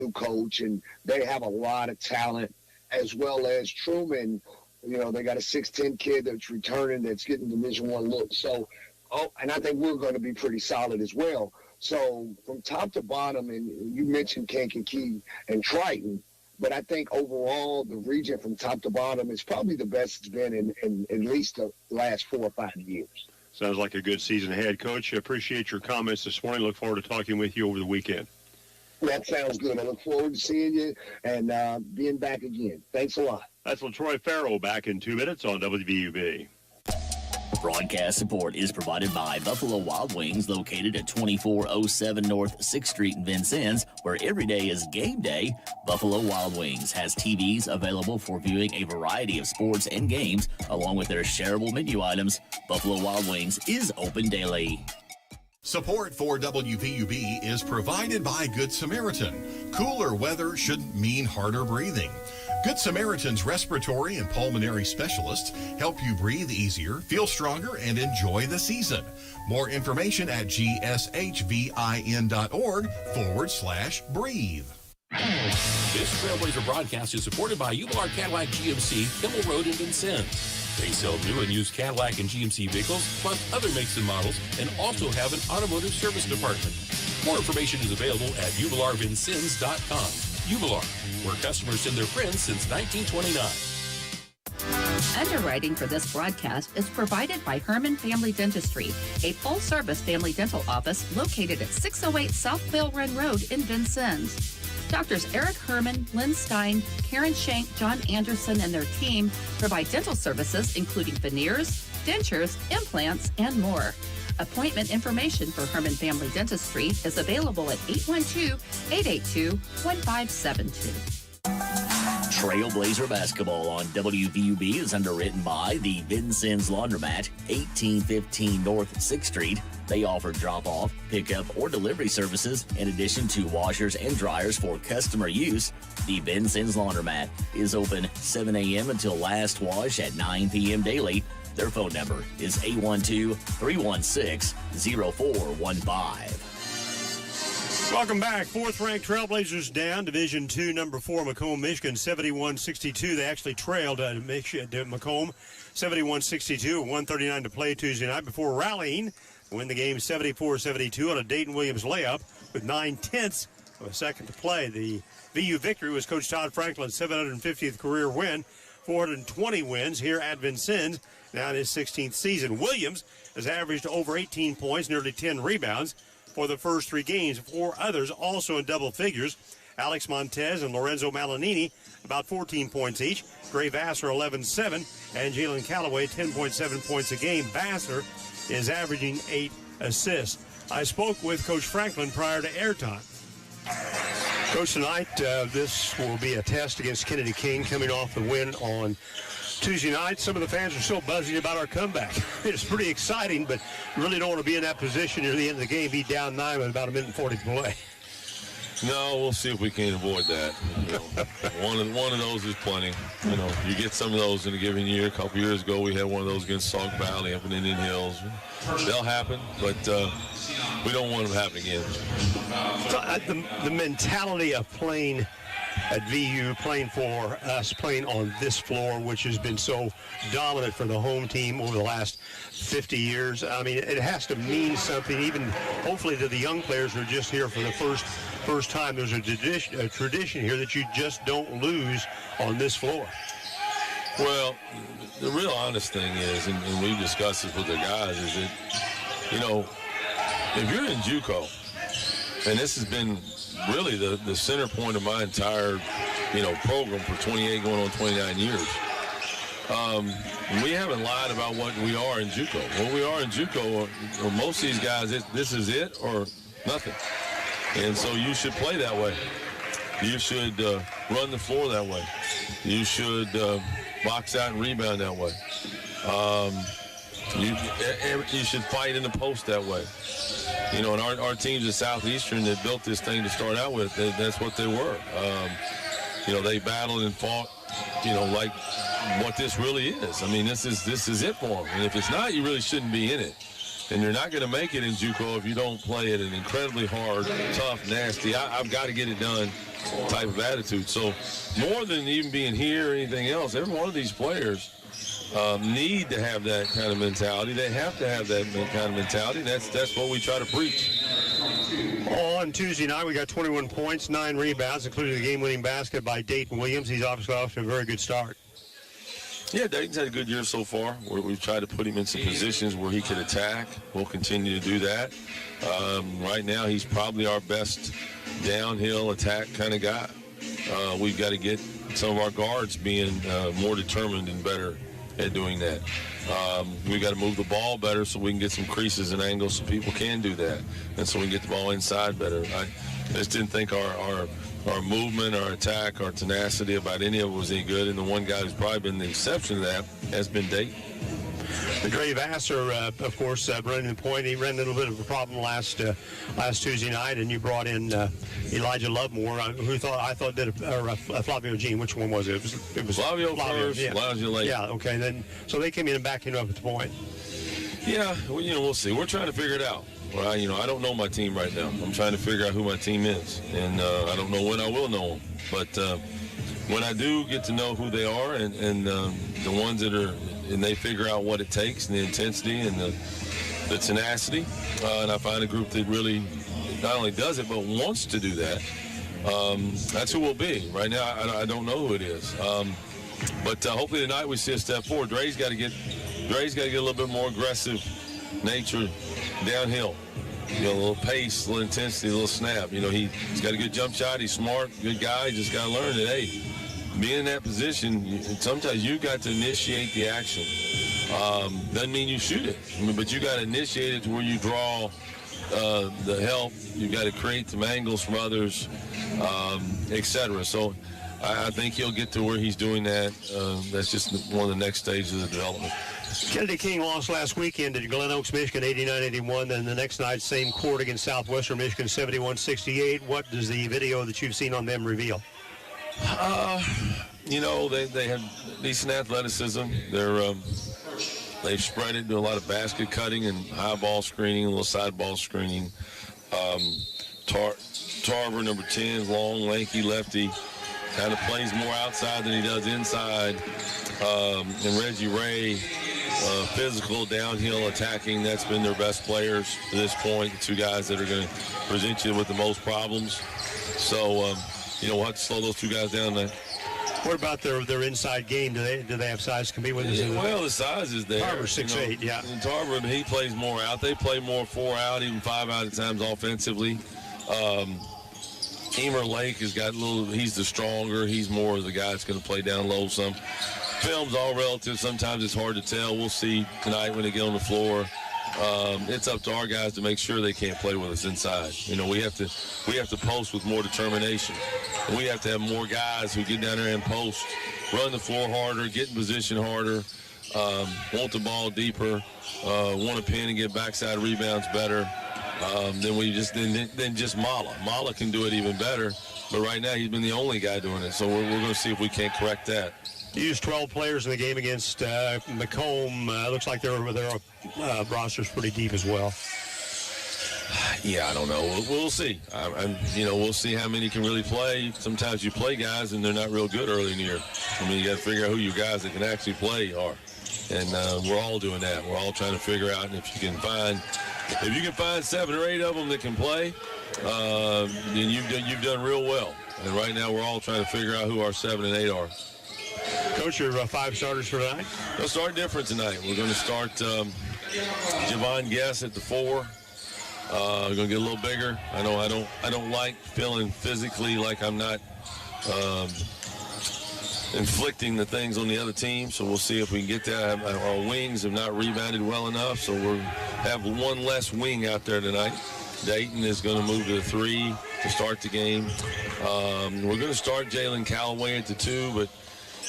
new coach, and they have a lot of talent, as well as Truman. You know, they got a 6'10" kid that's returning, that's getting Division I look. So, and I think we're going to be pretty solid as well. So from top to bottom, and you mentioned Kankakee and Triton, but I think overall the region from top to bottom is probably the best it's been in at least the last 4 or 5 years. Sounds like a good season ahead, Coach. I appreciate your comments this morning. Look forward to talking with you over the weekend. That sounds good. I look forward to seeing you and being back again. Thanks a lot. That's LaTroy Farrell back in 2 minutes on WVUB. Broadcast support is provided by Buffalo Wild Wings, located at 2407 North 6th Street in Vincennes, where every day is game day. Buffalo Wild Wings has TVs available for viewing a variety of sports and games, along with their shareable menu items. Buffalo Wild Wings is open daily. Support for WVUB is provided by Good Samaritan. Cooler weather shouldn't mean harder breathing. Good Samaritan's respiratory and pulmonary specialists help you breathe easier, feel stronger, and enjoy the season. More information at gshvin.org/breathe. This Trailblazer broadcast is supported by Ular Cadillac GMC, Kimmel Road in Vincennes. They sell new and used Cadillac and GMC vehicles, plus other makes and models, and also have an automotive service department. More information is available at ularvincennes.com. Ular, where customers send their friends since 1929. Underwriting for this broadcast is provided by Herman Family Dentistry, a full-service family dental office located at 608 South Bell Run Road in Vincennes. Doctors Eric Herman, Lynn Stein, Karen Shank, John Anderson, and their team provide dental services including veneers, dentures, implants, and more. Appointment information for Herman Family Dentistry is available at 812-882-1572. Trailblazer basketball on WVUB is underwritten by the Vincennes Laundromat, 1815 North 6th Street. They offer drop-off, pickup, or delivery services in addition to washers and dryers for customer use. The Vincennes Laundromat is open 7 a.m. until last wash at 9 p.m. daily. Their phone number is 812-316-0415. Welcome back. Fourth-ranked Trailblazers down. Division II, number 4, Macomb, Michigan, 71-62. They actually trailed Macomb, 71-62, 139 to play Tuesday night before rallying to win the game 74-72 on a Dayton Williams layup with 9/10 of a second to play. The VU victory was Coach Todd Franklin's 750th career win, 420 wins here at Vincennes, now in his 16th season. Williams has averaged over 18 points, nearly 10 rebounds for the first 3 games. 4 others also in double figures. Alex Montez and Lorenzo Malanini, about 14 points each. Gray Vassar, 11-7. And Jalen Callaway, 10.7 points a game. Vassar is averaging 8 assists. I spoke with Coach Franklin prior to airtime. Coach, tonight, this will be a test against Kennedy King coming off the win on Tuesday night. Some of the fans are still buzzing about our comeback. It's pretty exciting, but you really don't want to be in that position near the end of the game, be down 9 with about 1:40 to play. No, we'll see if we can avoid that. You know, one of those is plenty. You know, you get some of those in a given year. A couple years ago, we had one of those against Sauk Valley up in Indian Hills. They'll happen, but we don't want them to happen again. So, the mentality of playing at VU, playing for us, playing on this floor, which has been so dominant for the home team over the last 50 years. I mean, it has to mean something, even hopefully to the young players who are just here for the first time. There's a tradition here that you just don't lose on this floor. Well, the real honest thing is, and we've discussed this with the guys, is that, you know, if you're in JUCO, and this has been really the center point of my entire, you know, program for 28 going on 29 years. We haven't lied about what we are in JUCO. What we are in JUCO, or most of these guys, this is it or nothing. And so you should play that way. You should run the floor that way. You should box out and rebound that way. You should fight in the post that way. You know, and our teams at Southeastern that built this thing to start out with, that's what they were. You know, they battled and fought, you know, like what this really is. I mean, this is it for them. And if it's not, you really shouldn't be in it. And you're not going to make it in JUCO if you don't play at an incredibly hard, tough, nasty, I've got to get it done type of attitude. So more than even being here or anything else, every one of these players need to have that kind of mentality. They have to have that kind of mentality. That's what we try to preach. On Tuesday night, we got 21 points, 9 rebounds, including the game-winning basket by Dayton Williams. He's obviously off to a very good start. Yeah, Dayton's had a good year so far. We've tried to put him in some positions where he could attack. We'll continue to do that. Right now, he's probably our best downhill attack kind of guy. We've got to get some of our guards being more determined and better at doing that. We've got to move the ball better so we can get some creases and angles so people can do that, and so we can get the ball inside better. I just didn't think our movement, our attack, our tenacity about any of it was any good, and the one guy who's probably been the exception to that has been Dayton. Dre Vassar, of course, running the point. He ran a little bit of a problem last Tuesday night, and you brought in Elijah Lovemore, who I thought did Flavio Jean. Which one was it? It was Flavio first, yeah. Elijah late. Yeah, okay. Then so they came in and backed him up at the point. Yeah, well, we'll see. We're trying to figure it out. Well, I don't know my team right now. I'm trying to figure out who my team is, and I don't know when I will know them. But when I do get to know who they are, and the ones that are, and they figure out what it takes, and the intensity and the tenacity, and I find a group that really not only does it but wants to do that. That's who we'll be. Right now, I don't know who it is. But hopefully tonight we see a step forward. Dre's got to get a little bit more aggressive nature downhill. A little pace, a little intensity, a little snap. He's got a good jump shot. He's smart, good guy. He just got to learn that, hey, being in that position, sometimes you got to initiate the action. Doesn't mean you shoot it, but you got to initiate it to where you draw the help. You got to create some angles from others, etc. So I think he'll get to where he's doing that. That's just one of the next stages of the development. Kennedy King lost last weekend at Glen Oaks, Michigan, 89-81. Then the next night, same court against Southwestern Michigan, 71-68. What does the video that you've seen on them reveal? They have decent athleticism. They've spread it, do a lot of basket cutting and high ball screening, a little side ball screening. Tarver, number 10, long, lanky lefty, kind of plays more outside than he does inside. And Reggie Ray, physical, downhill, attacking. That's been their best players to this point, the two guys that are going to present you with the most problems. So, we'll have to slow those two guys down there. What about their inside game? Do they have size to compete with us? Yeah, well, the size is there. Tarver's 6'8", yeah. And Tarver, he plays more out. They play more 4 out, even 5 out at times offensively. Emer Lake has got he's the stronger. He's more of the guy that's going to play down low some. Film's all relative. Sometimes it's hard to tell. We'll see tonight when they get on the floor. It's up to our guys to make sure they can't play with us inside. We have to post with more determination. We have to have more guys who get down there and post, run the floor harder, get in position harder, want the ball deeper, want to pin and get backside rebounds better than just Mala. Mala can do it even better, but right now he's been the only guy doing it. So we're going to see if we can't correct that. You used 12 players in the game against Macomb. Looks like their roster's pretty deep as well. Yeah, I don't know. We'll see. We'll see how many can really play. Sometimes you play guys and they're not real good early in the year. You got to figure out who your guys that can actually play are. And we're all doing that. We're all trying to figure out, and if you can find 7 or 8 of them that can play, then you've done real well. And right now we're all trying to figure out who our 7 and 8 are. Coach, your 5 starters for tonight? They'll start different tonight. We're going to start Javon Guess at the 4. We're going to get a little bigger. I don't like feeling physically like I'm not inflicting the things on the other team. So we'll see if we can get that. Our wings have not rebounded well enough, so we'll have one less wing out there tonight. Dayton is going to move to the 3 to start the game. We're going to start Jalen Callaway at the 2, but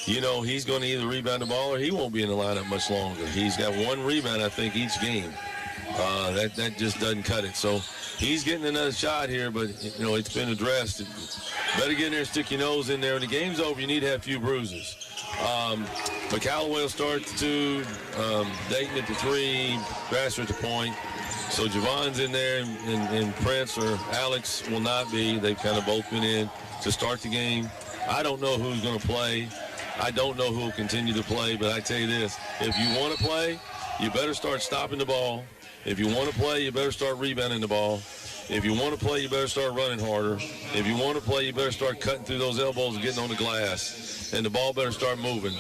he's going to either rebound the ball or he won't be in the lineup much longer. He's got 1 rebound, I think, each game. That just doesn't cut it. So he's getting another shot here, but, it's been addressed. Better get in there and stick your nose in there. When the game's over, you need to have a few bruises. McCallaway will start at 2, Dayton at the 3, Grasser at the point. So Javon's in there, and Prince or Alex will not be. They've kind of both been in to start the game. I don't know who's going to play. I don't know who will continue to play, but I tell you this, if you want to play, you better start stopping the ball. If you want to play, you better start rebounding the ball. If you want to play, you better start running harder. If you want to play, you better start cutting through those elbows and getting on the glass. And the ball better start moving.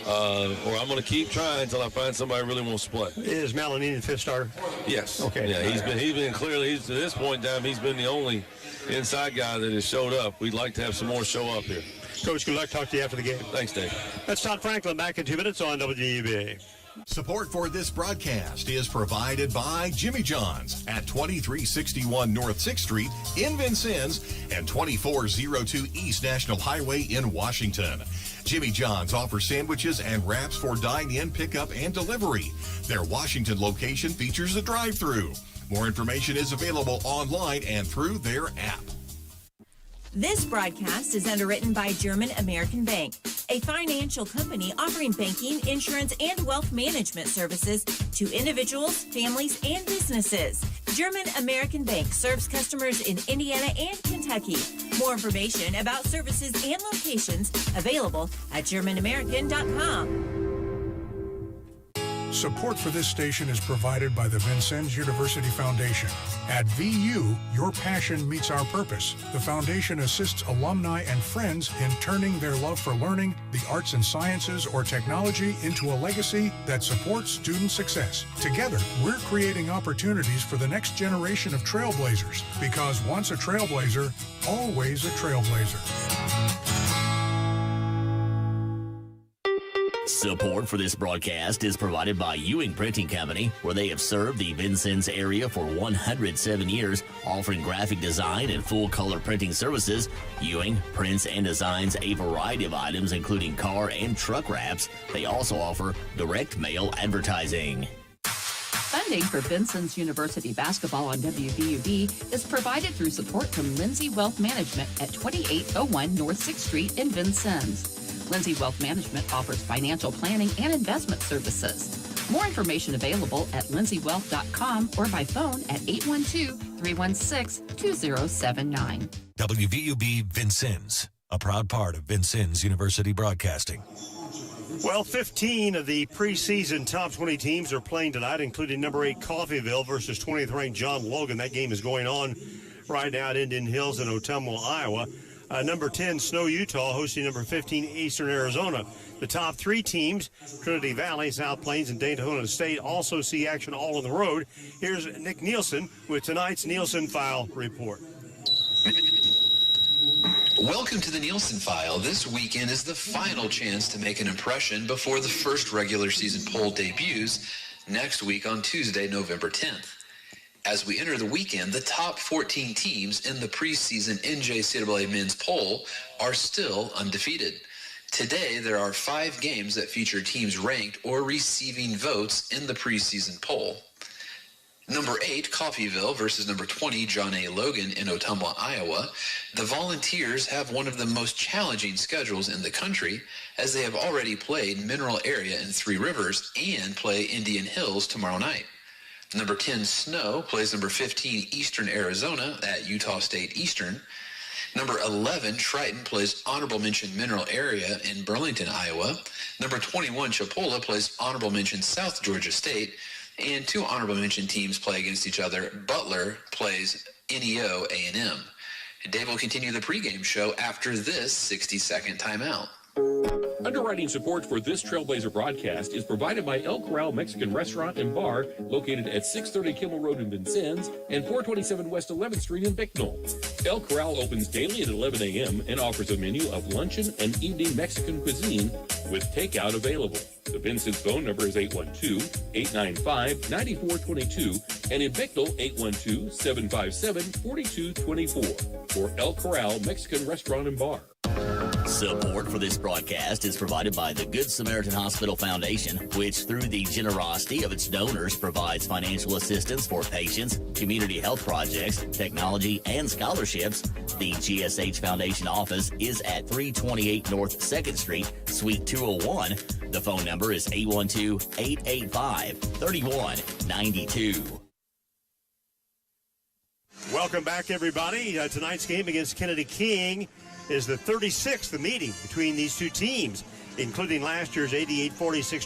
Or I'm going to keep trying until I find somebody who really wants to play. Is Malinini the fifth starter? Yes. Okay. Yeah, he's been clearly, to this point in time, he's been the only inside guy that has showed up. We'd like to have some more show up here. Coach, good luck. Talk to you after the game. Thanks, Dave. That's Todd Franklin back in 2 minutes on WUB. Support for this broadcast is provided by Jimmy John's at 2361 North 6th Street in Vincennes and 2402 East National Highway in Washington. Jimmy John's offers sandwiches and wraps for dine-in, pickup, and delivery. Their Washington location features a drive-thru. More information is available online and through their app. This broadcast is underwritten by German American Bank, a financial company offering banking, insurance, and wealth management services to individuals, families, and businesses. German American Bank serves customers in Indiana and Kentucky. More information about services and locations available at GermanAmerican.com. Support for this station is provided by the Vincennes University Foundation. At VU, your passion meets our purpose. The foundation assists alumni and friends in turning their love for learning, the arts and sciences, or technology into a legacy that supports student success. Together, we're creating opportunities for the next generation of trailblazers, because once a trailblazer, always a trailblazer. Support for this broadcast is provided by Ewing Printing Company, where they have served the Vincennes area for 107 years, offering graphic design and full-color printing services. Ewing prints and designs a variety of items, including car and truck wraps. They also offer direct mail advertising. Funding for Vincennes University basketball on WVUB is provided through support from Lindsay Wealth Management at 2801 North 6th Street in Vincennes. Lindsay Wealth Management offers financial planning and investment services. More information available at lindsaywealth.com or by phone at 812-316-2079. WVUB Vincennes, a proud part of Vincennes University Broadcasting. Well, 15 of the preseason top 20 teams are playing tonight, including number 8 Coffeyville versus 20th ranked John Logan. That game is going on right now at Indian Hills in Ottumwa, Iowa. Number 10, Snow, Utah, hosting number 15, Eastern Arizona. The top 3 teams, Trinity Valley, South Plains, and Daytona State, also see action all on the road. Here's Nick Nielsen with tonight's Nielsen File report. Welcome to the Nielsen File. This weekend is the final chance to make an impression before the first regular season poll debuts next week on Tuesday, November 10th. As we enter the weekend, the top 14 teams in the preseason NJCAA men's poll are still undefeated. Today, there are 5 games that feature teams ranked or receiving votes in the preseason poll. Number 8, Coffeyville versus number 20, John A. Logan in Ottumwa, Iowa. The Volunteers have one of the most challenging schedules in the country, as they have already played Mineral Area and Three Rivers and play Indian Hills tomorrow night. Number 10, Snow, plays number 15, Eastern Arizona at Utah State Eastern. Number 11, Triton, plays honorable mention Mineral Area in Burlington, Iowa. Number 21, Chipola, plays honorable mention South Georgia State. And 2 honorable mention teams play against each other. Butler plays NEO A&M. Dave will continue the pregame show after this 60-second timeout. Underwriting support for this Trailblazer broadcast is provided by El Corral Mexican Restaurant and Bar, located at 630 Kimmel Road in Vincennes and 427 West 11th Street in Bicknell. El Corral opens daily at 11 a.m. and offers a menu of luncheon and evening Mexican cuisine with takeout available. The Vincennes phone number is 812-895-9422 and in Bicknell, 812-757-4224 for El Corral Mexican Restaurant and Bar. Support for this broadcast is provided by the Good Samaritan Hospital Foundation, which through the generosity of its donors provides financial assistance for patients, community health projects, technology, and scholarships. The GSH Foundation office is at 328 North 2nd Street, Suite 201. The phone number is 812-885-3192. Welcome back, everybody. Tonight's game against Kennedy King is the 36th meeting between these two teams, including last year's 88-46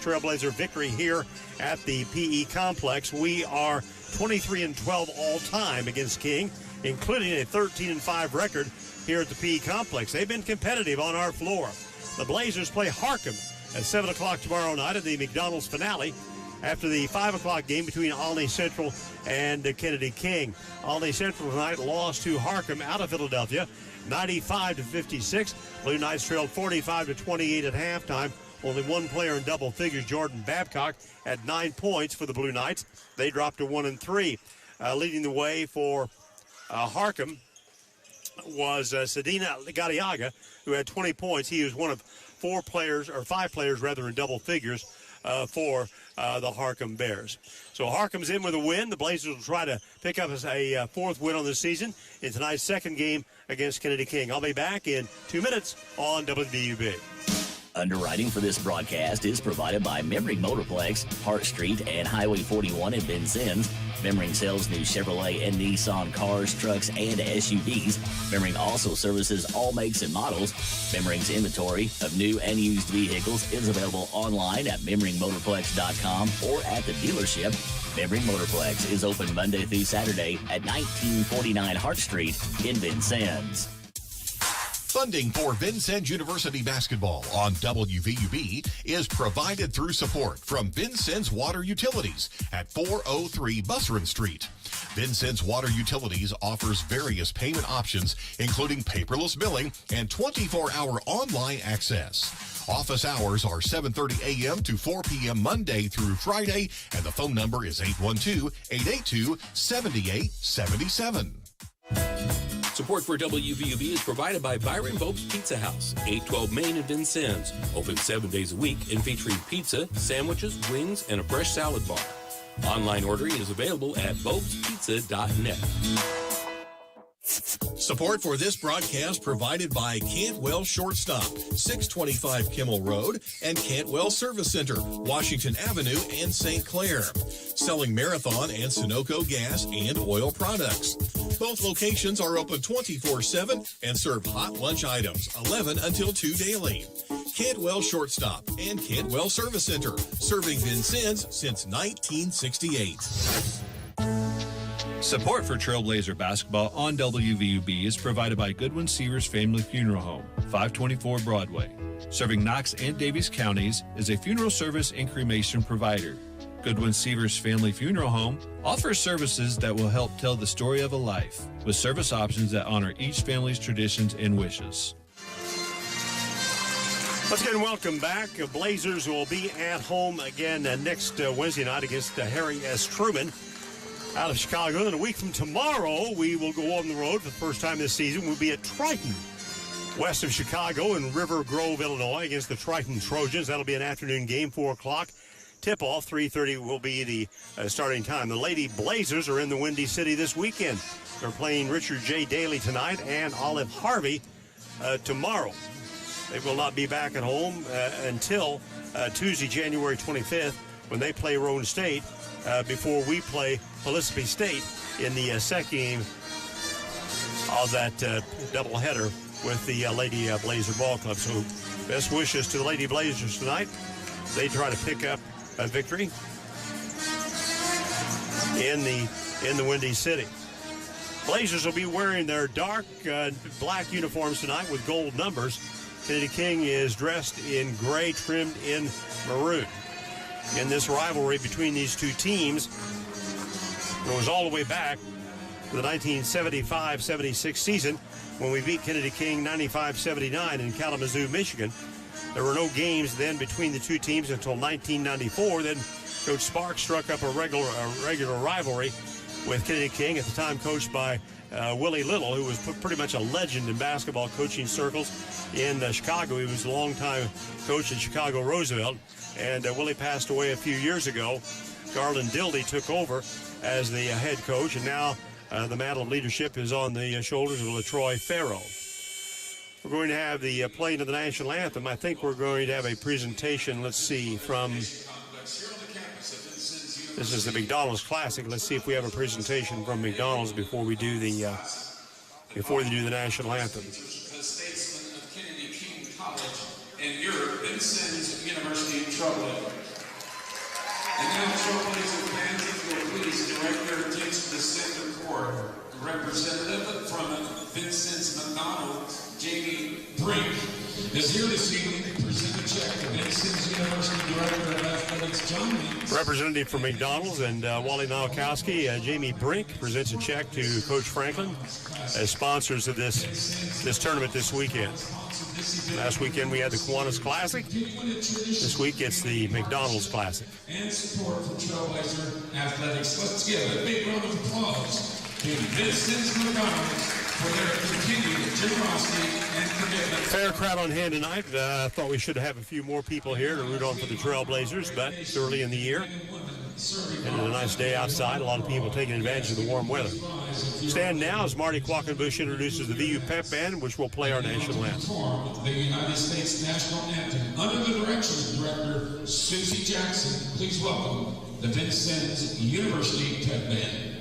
Trailblazer victory here at the PE Complex. We are 23-12 all-time against King, including a 13-5 record here at the PE Complex. They've been competitive on our floor. The Blazers play Harkham at 7 o'clock tomorrow night at the McDonald's finale after the 5 o'clock game between Olney Central and Kennedy King. Olney Central tonight lost to Harkham out of Philadelphia, 95-56. Blue Knights trailed 45-28 at halftime. Only one player in double figures, Jordan Babcock, had 9 points for the Blue Knights. They dropped to 1-3. Leading the way for Harkham was Sedina Gadiaga, who had 20 points. He was one of 5 players in double figures for the Harkham Bears. So Harkham's in with a win. The Blazers will try to pick up a 4th win on the season in tonight's second game against Kennedy King. I'll be back in 2 minutes on WVUB. Underwriting for this broadcast is provided by Memring Motorplex, Hart Street, and Highway 41 in Vincennes. Memring sells new Chevrolet and Nissan cars, trucks, and SUVs. Memring also services all makes and models. Memring's inventory of new and used vehicles is available online at MemringMotorplex.com or at the dealership. Memring Motorplex is open Monday through Saturday at 1949 Hart Street in Vincennes. Funding for Vincennes University basketball on WVUB is provided through support from Vincennes Water Utilities at 403 Busserin Street. Vincennes Water Utilities offers various payment options, including paperless billing and 24-hour online access. Office hours are 7:30 a.m. to 4 p.m. Monday through Friday, and the phone number is 812-882-7877. Support for WVUB is provided by Byron Bob's Pizza House, 812 Main in Vincennes. Open 7 days a week and featuring pizza, sandwiches, wings, and a fresh salad bar. Online ordering is available at bobspizza.net. Support for this broadcast provided by Cantwell Shortstop, 625 Kimmel Road, and Cantwell Service Center, Washington Avenue and St. Clair. Selling Marathon and Sunoco gas and oil products. Both locations are open 24/7 and serve hot lunch items, 11 until 2 daily. Cantwell Shortstop and Cantwell Service Center, serving Vincennes since 1968. Support for Trailblazer basketball on WVUB is provided by Goodwin Seavers Family Funeral Home, 524 Broadway. Serving Knox and Davies counties is a funeral service and cremation provider. Goodwin Seavers Family Funeral Home offers services that will help tell the story of a life, with service options that honor each family's traditions and wishes. Let's get welcome back. Blazers will be at home again next Wednesday night against Harry S. Truman out of Chicago. And a week from tomorrow, we will go on the road for the first time this season. We'll be at Triton, west of Chicago in River Grove, Illinois, against the Triton Trojans. That'll be an afternoon game, 4 o'clock. Tip-off, 3:30 will be the starting time. The Lady Blazers are in the Windy City this weekend. They're playing Richard J. Daly tonight and Olive Harvey tomorrow. They will not be back at home until Tuesday, January 25th, when they play Roane State before we play Pellissippi State in the second game of that doubleheader with the Lady Blazer Ball Club. So best wishes to the Lady Blazers tonight. They try to pick up a victory in the Windy City. Blazers will be wearing their dark black uniforms tonight with gold numbers. Kennedy King is dressed in gray, trimmed in maroon. In this rivalry between these two teams, it goes all the way back to the 1975-76 season when we beat Kennedy King 95-79 in Kalamazoo, Michigan. There were no games then between the two teams until 1994. Then Coach Sparks struck up a regular rivalry with Kennedy King, at the time coached by Willie Little, who was pretty much a legend in basketball coaching circles in Chicago. He was a longtime coach at Chicago Roosevelt, and Willie passed away a few years ago. Garland Dildy took over as the head coach, and now the mantle of leadership is on the shoulders of LaTroy Farrow. We're going to have the playing of the national anthem. I think we're going to have a presentation, let's see, from... This is the McDonald's Classic. Let's see if we have a presentation from McDonald's before they do the national anthem. Statesman of Kennedy King College in Europe, Vincennes University Trailblazer. And now Trailblazer fans, if you'll please direct your attention to the center court. The representative from Vincennes McDonald's, Jamie Brink, is here this evening to present a check to Vincennes University Director of Athletics, John Meeks. Representative from McDonald's and Wally Nowakowski, Jamie Brink presents a check to Coach Franklin as sponsors of this tournament this weekend. Last weekend we had the Kiwanis Classic. This week it's the McDonald's Classic. And support for Trailblazer Athletics. Let's give a big round of applause to Vincennes McDonald's for their continued generosity and commitment. Fair crowd on hand tonight. I thought we should have a few more people here to root on for the Trailblazers, but it's early in the year. And it's a nice day outside. A lot of people taking advantage of the warm weather. Stand now as Marty Quackenbush introduces the VU Pep Band, which will play our national anthem. The United States National Anthem under the direction of Director Susie Jackson. Please welcome the Vincennes University Pep Band.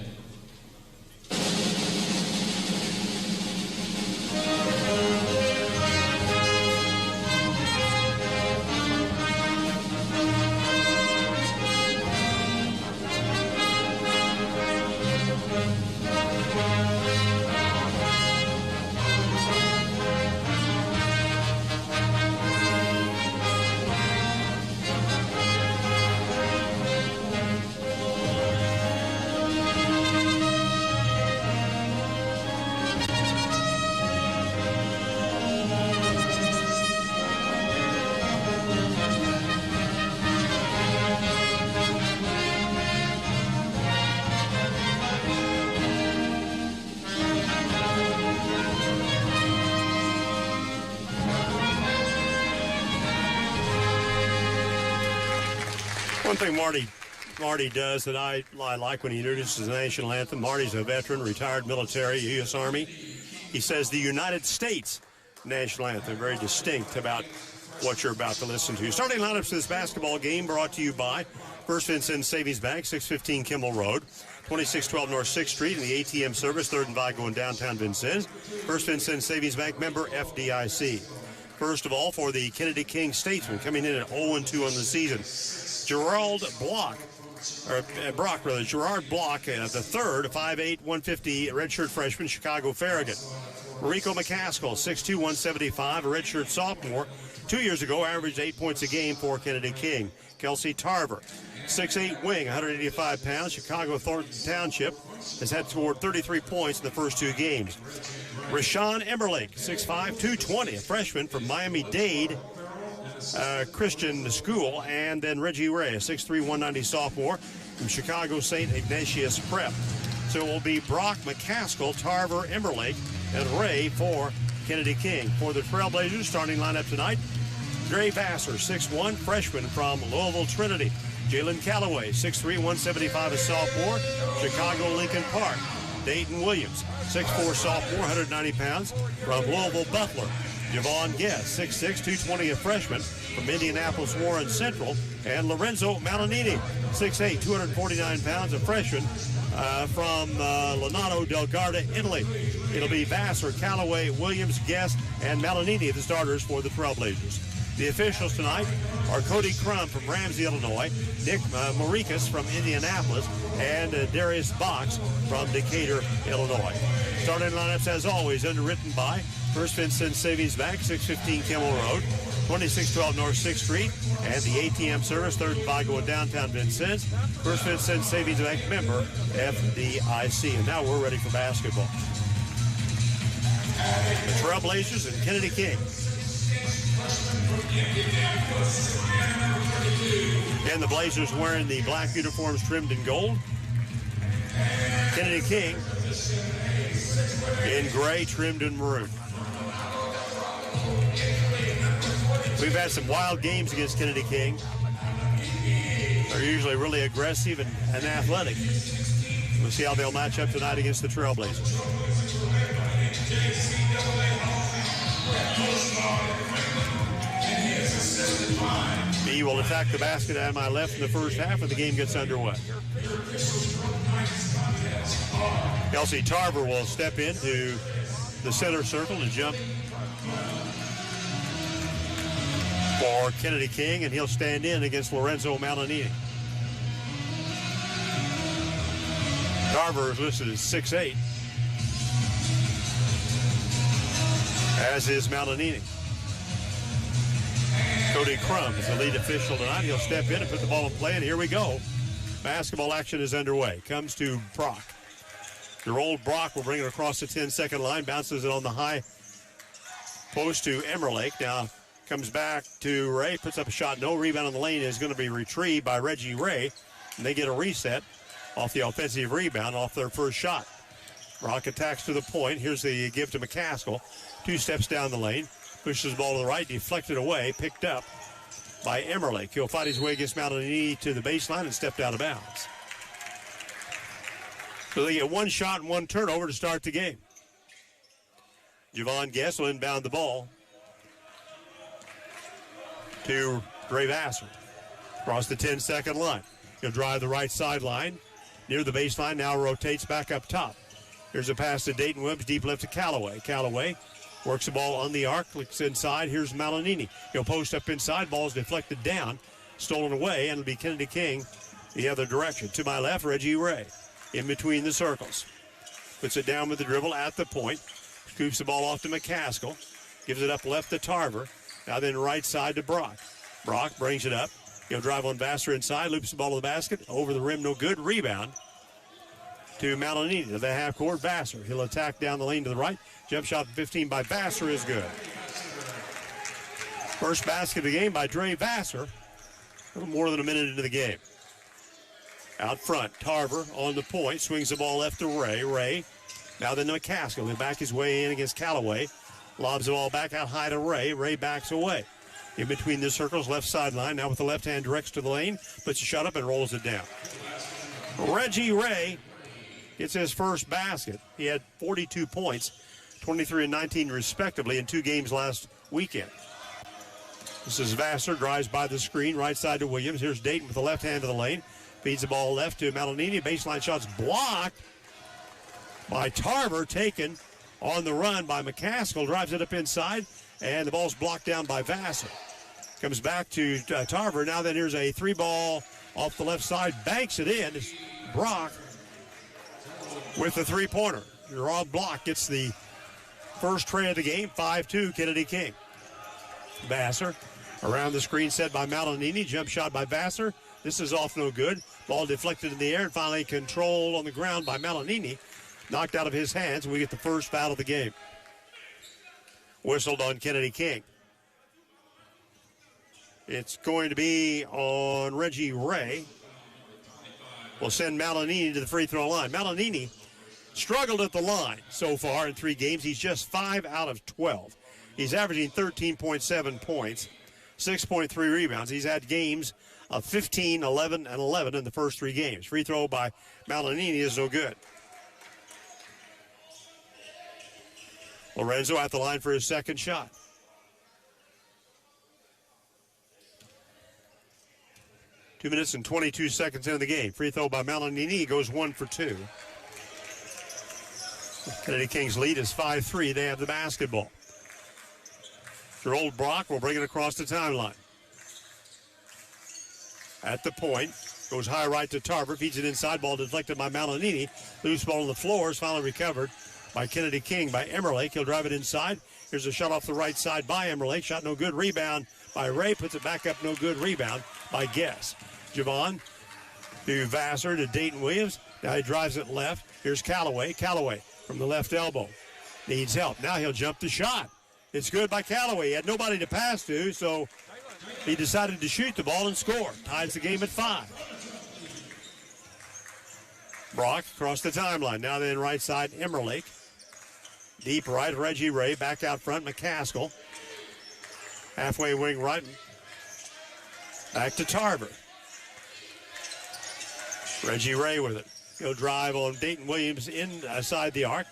One thing Marty does that I like when he introduces the national anthem. Marty's a veteran, retired military, U.S. Army. He says the United States national anthem, very distinct about what you're about to listen to. Starting lineups for this basketball game brought to you by First Vincennes Savings Bank, 615 Kimmel Road, 2612 North 6th Street, in the ATM service, 3rd and Vigo in downtown Vincennes. First Vincennes Savings Bank member, FDIC. First of all, for the Kennedy King Statesman, coming in at 0-2 on the season, Gerard Block, the third, 5'8", 150 redshirt freshman, Chicago Farragut. Rico McCaskill, 6'2", 175, a redshirt sophomore. 2 years ago, averaged 8 points a game for Kennedy King. Kelsey Tarver, 6'8" wing, 185 pounds, Chicago Thornton Township, has had scored 33 points in the first 2 games. Rashawn Emberlake, 6'5", 220, a freshman from Miami-Dade Christian School. And then Reggie Ray, a 6'3", 190 sophomore from Chicago St. Ignatius Prep. So it will be Brock, McCaskill, Tarver, Emberlake, and Ray for Kennedy King. For the Trailblazers, starting lineup tonight, Dre Vassar, 6'1", freshman from Louisville Trinity. Jalen Calloway, 6'3", 175, a sophomore, Chicago Lincoln Park. Dayton Williams, 6'4", sophomore, 190 pounds, from Louisville Butler. Javon Guest, 6'6", 220, a freshman from Indianapolis Warren Central. And Lorenzo Malinini, 6'8", 249 pounds, a freshman from Lonato del Garda, Italy. It'll be Vassar, Callaway, Williams, Guest, and Malinini, the starters for the Trailblazers. The officials tonight are Cody Crum from Ramsey, Illinois, Nick Marikas from Indianapolis, and Darius Box from Decatur, Illinois. Starting lineups, as always, underwritten by First Vincennes Savings Bank, 615 Kimmel Road, 2612 North 6th Street, and the ATM service, 3rd and Vigo in downtown Vincennes. First Vincennes Savings Bank member, FDIC. And now we're ready for basketball. The Trailblazers and Kennedy King. And the Blazers wearing the black uniforms trimmed in gold. Kennedy King in gray, trimmed in maroon. We've had some wild games against Kennedy King. They're usually really aggressive and athletic. We'll see how they'll match up tonight against the Trailblazers. B will attack the basket at my left in the first half, and the game gets underway. Kelsey Tarver will step into the center circle and jump for Kennedy King, and he'll stand in against Lorenzo Malinini. Tarver is listed as 6'8", as is Malinini. Cody Crum is the lead official tonight. He'll step in and put the ball in play, and here we go. Basketball action is underway. Comes to Brock. Gerald Brock will bring it across the 10-second line, bounces it on the high post to Emmerlake. Now comes back to Ray, puts up a shot. No rebound on the lane is going to be retrieved by Reggie Ray, and they get a reset off the offensive rebound off their first shot. Brock attacks to the point. Here's the give to McCaskill. 2 steps down the lane, pushes the ball to the right, deflected away, picked up by Emmerlake. He'll fight his way against Malinini to the baseline and stepped out of bounds. So they get 1 shot and 1 turnover to start the game. Javon Guest will inbound the ball to Dre Vassar. Across the 10-second line. He'll drive the right sideline near the baseline, now rotates back up top. Here's a pass to Dayton Webs, deep left to Callaway. Callaway works the ball on the arc, looks inside. Here's Malinini. He'll post up inside, ball's deflected down, stolen away, and it'll be Kennedy King the other direction. To my left, Reggie Ray in between the circles. Puts it down with the dribble at the point. Scoops the ball off to McCaskill. Gives it up left to Tarver. Now then right side to Brock. Brock brings it up. He'll drive on Vassar inside, loops the ball to the basket. Over the rim, no good. Rebound to Malinini to the half court. Vassar. He'll attack down the lane to the right. Jump shot 15 by Vassar is good. First basket of the game by Dre Vassar. A little more than a minute into the game. Out front, Tarver on the point. Swings the ball left to Ray. Ray now then to McCaskill. He'll back his way in against Callaway. Lobs the ball back out high to Ray. Ray backs away. In between the circles, left sideline. Now with the left hand directs to the lane. Puts a shot up and rolls it down. Reggie Ray gets his first basket. He had 42 points, 23 and 19 respectively in 2 games last weekend. This is Vassar, drives by the screen, right side to Williams. Here's Dayton with the left hand to the lane. Feeds the ball left to Malinini. Baseline shots blocked by Tarver, taken on the run by McCaskill. Drives it up inside, and the ball's blocked down by Vassar. Comes back to Tarver. Now then here's a 3-ball off the left side. Banks it in. It's Brock with the 3-pointer. Gerard Block gets the first tray of the game. 5-2 Kennedy King. Vassar around the screen set by Malinini. Jump shot by Vassar. This is off no good. Ball deflected in the air and finally controlled on the ground by Malinini. Knocked out of his hands, and we get the first foul of the game. Whistled on Kennedy King. It's going to be on Reggie Ray. We'll send Malinini to the free throw line. Malinini struggled at the line so far in 3 games. He's just 5 out of 12. He's averaging 13.7 points, 6.3 rebounds. He's had games of 15, 11, and 11 in the first 3 games. Free throw by Malinini is no good. Lorenzo at the line for his second shot. Two minutes and 22 seconds into the game. Free throw by Malinini. He goes 1 for 2. Kennedy King's lead is 5-3. They have the basketball. Gerald Brock will bring it across the timeline. At the point. Goes high right to Tarver. Feeds it inside. Ball deflected by Malinini. Loose ball on the floor is finally recovered by Kennedy King by Emmerlake. He'll drive it inside. Here's a shot off the right side by Emmerlake. Shot no good. Rebound by Ray. Puts it back up. No good. Rebound by Guess. Javon to Vassar to Dayton Williams. Now he drives it left. Here's Callaway. Callaway from the left elbow. Needs help. Now he'll jump the shot. It's good by Callaway. He had nobody to pass to, so he decided to shoot the ball and score. Ties the game at 5. Brock across the timeline. Now then right side, Emmerlake. Deep right, Reggie Ray. Back out front, McCaskill. Halfway wing right. Back to Tarver. Reggie Ray with it. He'll drive on Dayton Williams inside the arc.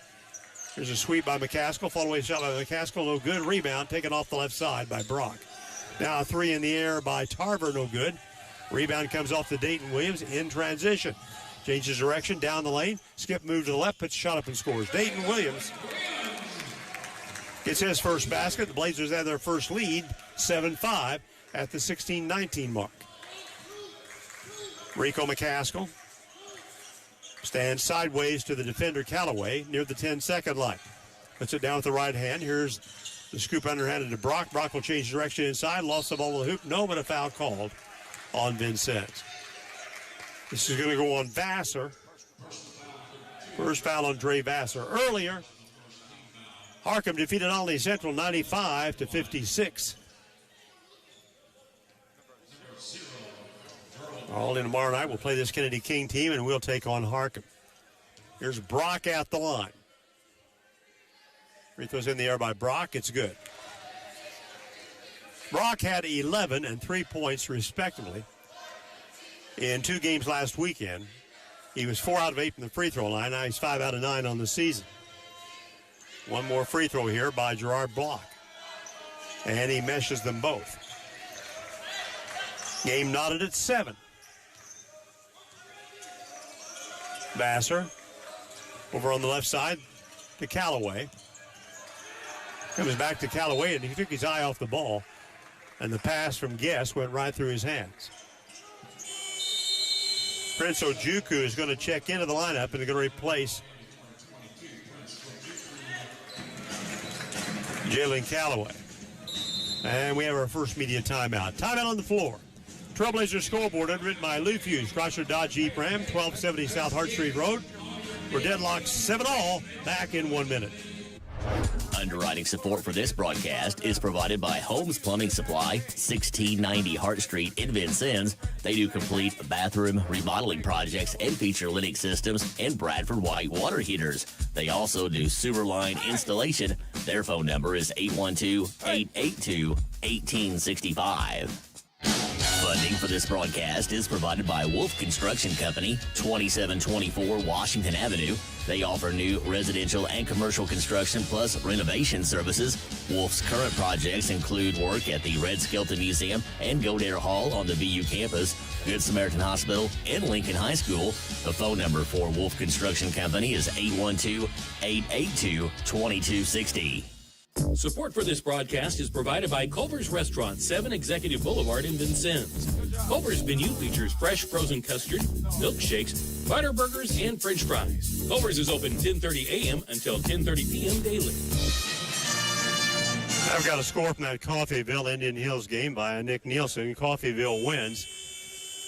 There's a sweep by McCaskill. Fall away shot by McCaskill. No good. Rebound taken off the left side by Brock. Now a three in the air by Tarver. No good. Rebound comes off to Dayton Williams in transition. Changes direction down the lane. Skip move to the left. Puts a shot up and scores. Dayton Williams gets his first basket. The Blazers have their first lead, 7-5 at the 16-19 mark. Rico McCaskill stands sideways to the defender Callaway near the 10-second line. Puts it down with the right hand. Here's the scoop underhanded to Brock. Brock will change direction inside. Lost the ball to the hoop. No, but a foul called on Vincennes. This is going to go on Vassar. First foul on Dre Vassar. Earlier, Harcum defeated Olney Central 95-56. All in tomorrow night, we'll play this Kennedy King team, and we'll take on Harcum. Here's Brock at the line. Free throws in the air by Brock. It's good. Brock had 11 and 3 points, respectively, in 2 games last weekend. He was 4 out of 8 from the free throw line. Now he's 5 out of 9 on the season. One more free throw here by Gerard Block. And he meshes them both. Game knotted at 7. Vassar over on the left side to Callaway. Comes back to Callaway, and he took his eye off the ball. And the pass from Guess went right through his hands. Prince Ojukwu is going to check into the lineup and they're going to replace Jalen Callaway. And we have our first media timeout. Timeout on the floor. Trailblazer scoreboard underwritten by Lou Fuse, Chrysler Dodge Jeep Ram, 1270 South Hart Street Road. We're deadlocked 7-all. Back in 1 minute. Underwriting support for this broadcast is provided by Holmes Plumbing Supply, 1690 Hart Street in Vincennes. They do complete bathroom remodeling projects and feature Lennox systems and Bradford White water heaters. They also do sewer line installation. Their phone number is 812-882-1865. Funding for this broadcast is provided by Wolf Construction Company, 2724 Washington Avenue. They offer new residential and commercial construction plus renovation services. Wolf's current projects include work at the Red Skelton Museum and Godare Hall on the VU campus, Good Samaritan Hospital, and Lincoln High School. The phone number for Wolf Construction Company is 812-882-2260. Support for this broadcast is provided by Culver's Restaurant, 7 Executive Boulevard in Vincennes. Culver's menu features fresh frozen custard, milkshakes, butter burgers, and French fries. Culver's is open 10:30 a.m. until 10:30 p.m. daily. I've got a score from that Coffeyville Indian Hills game by Nick Nielsen. Coffeyville wins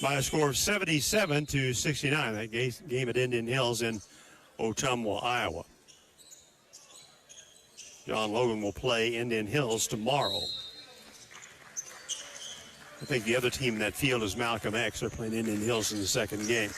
by a score of 77-69. That game at Indian Hills in Ottumwa, Iowa. John Logan will play Indian Hills tomorrow. I think the other team in that field is Malcolm X. They're playing Indian Hills in the second game.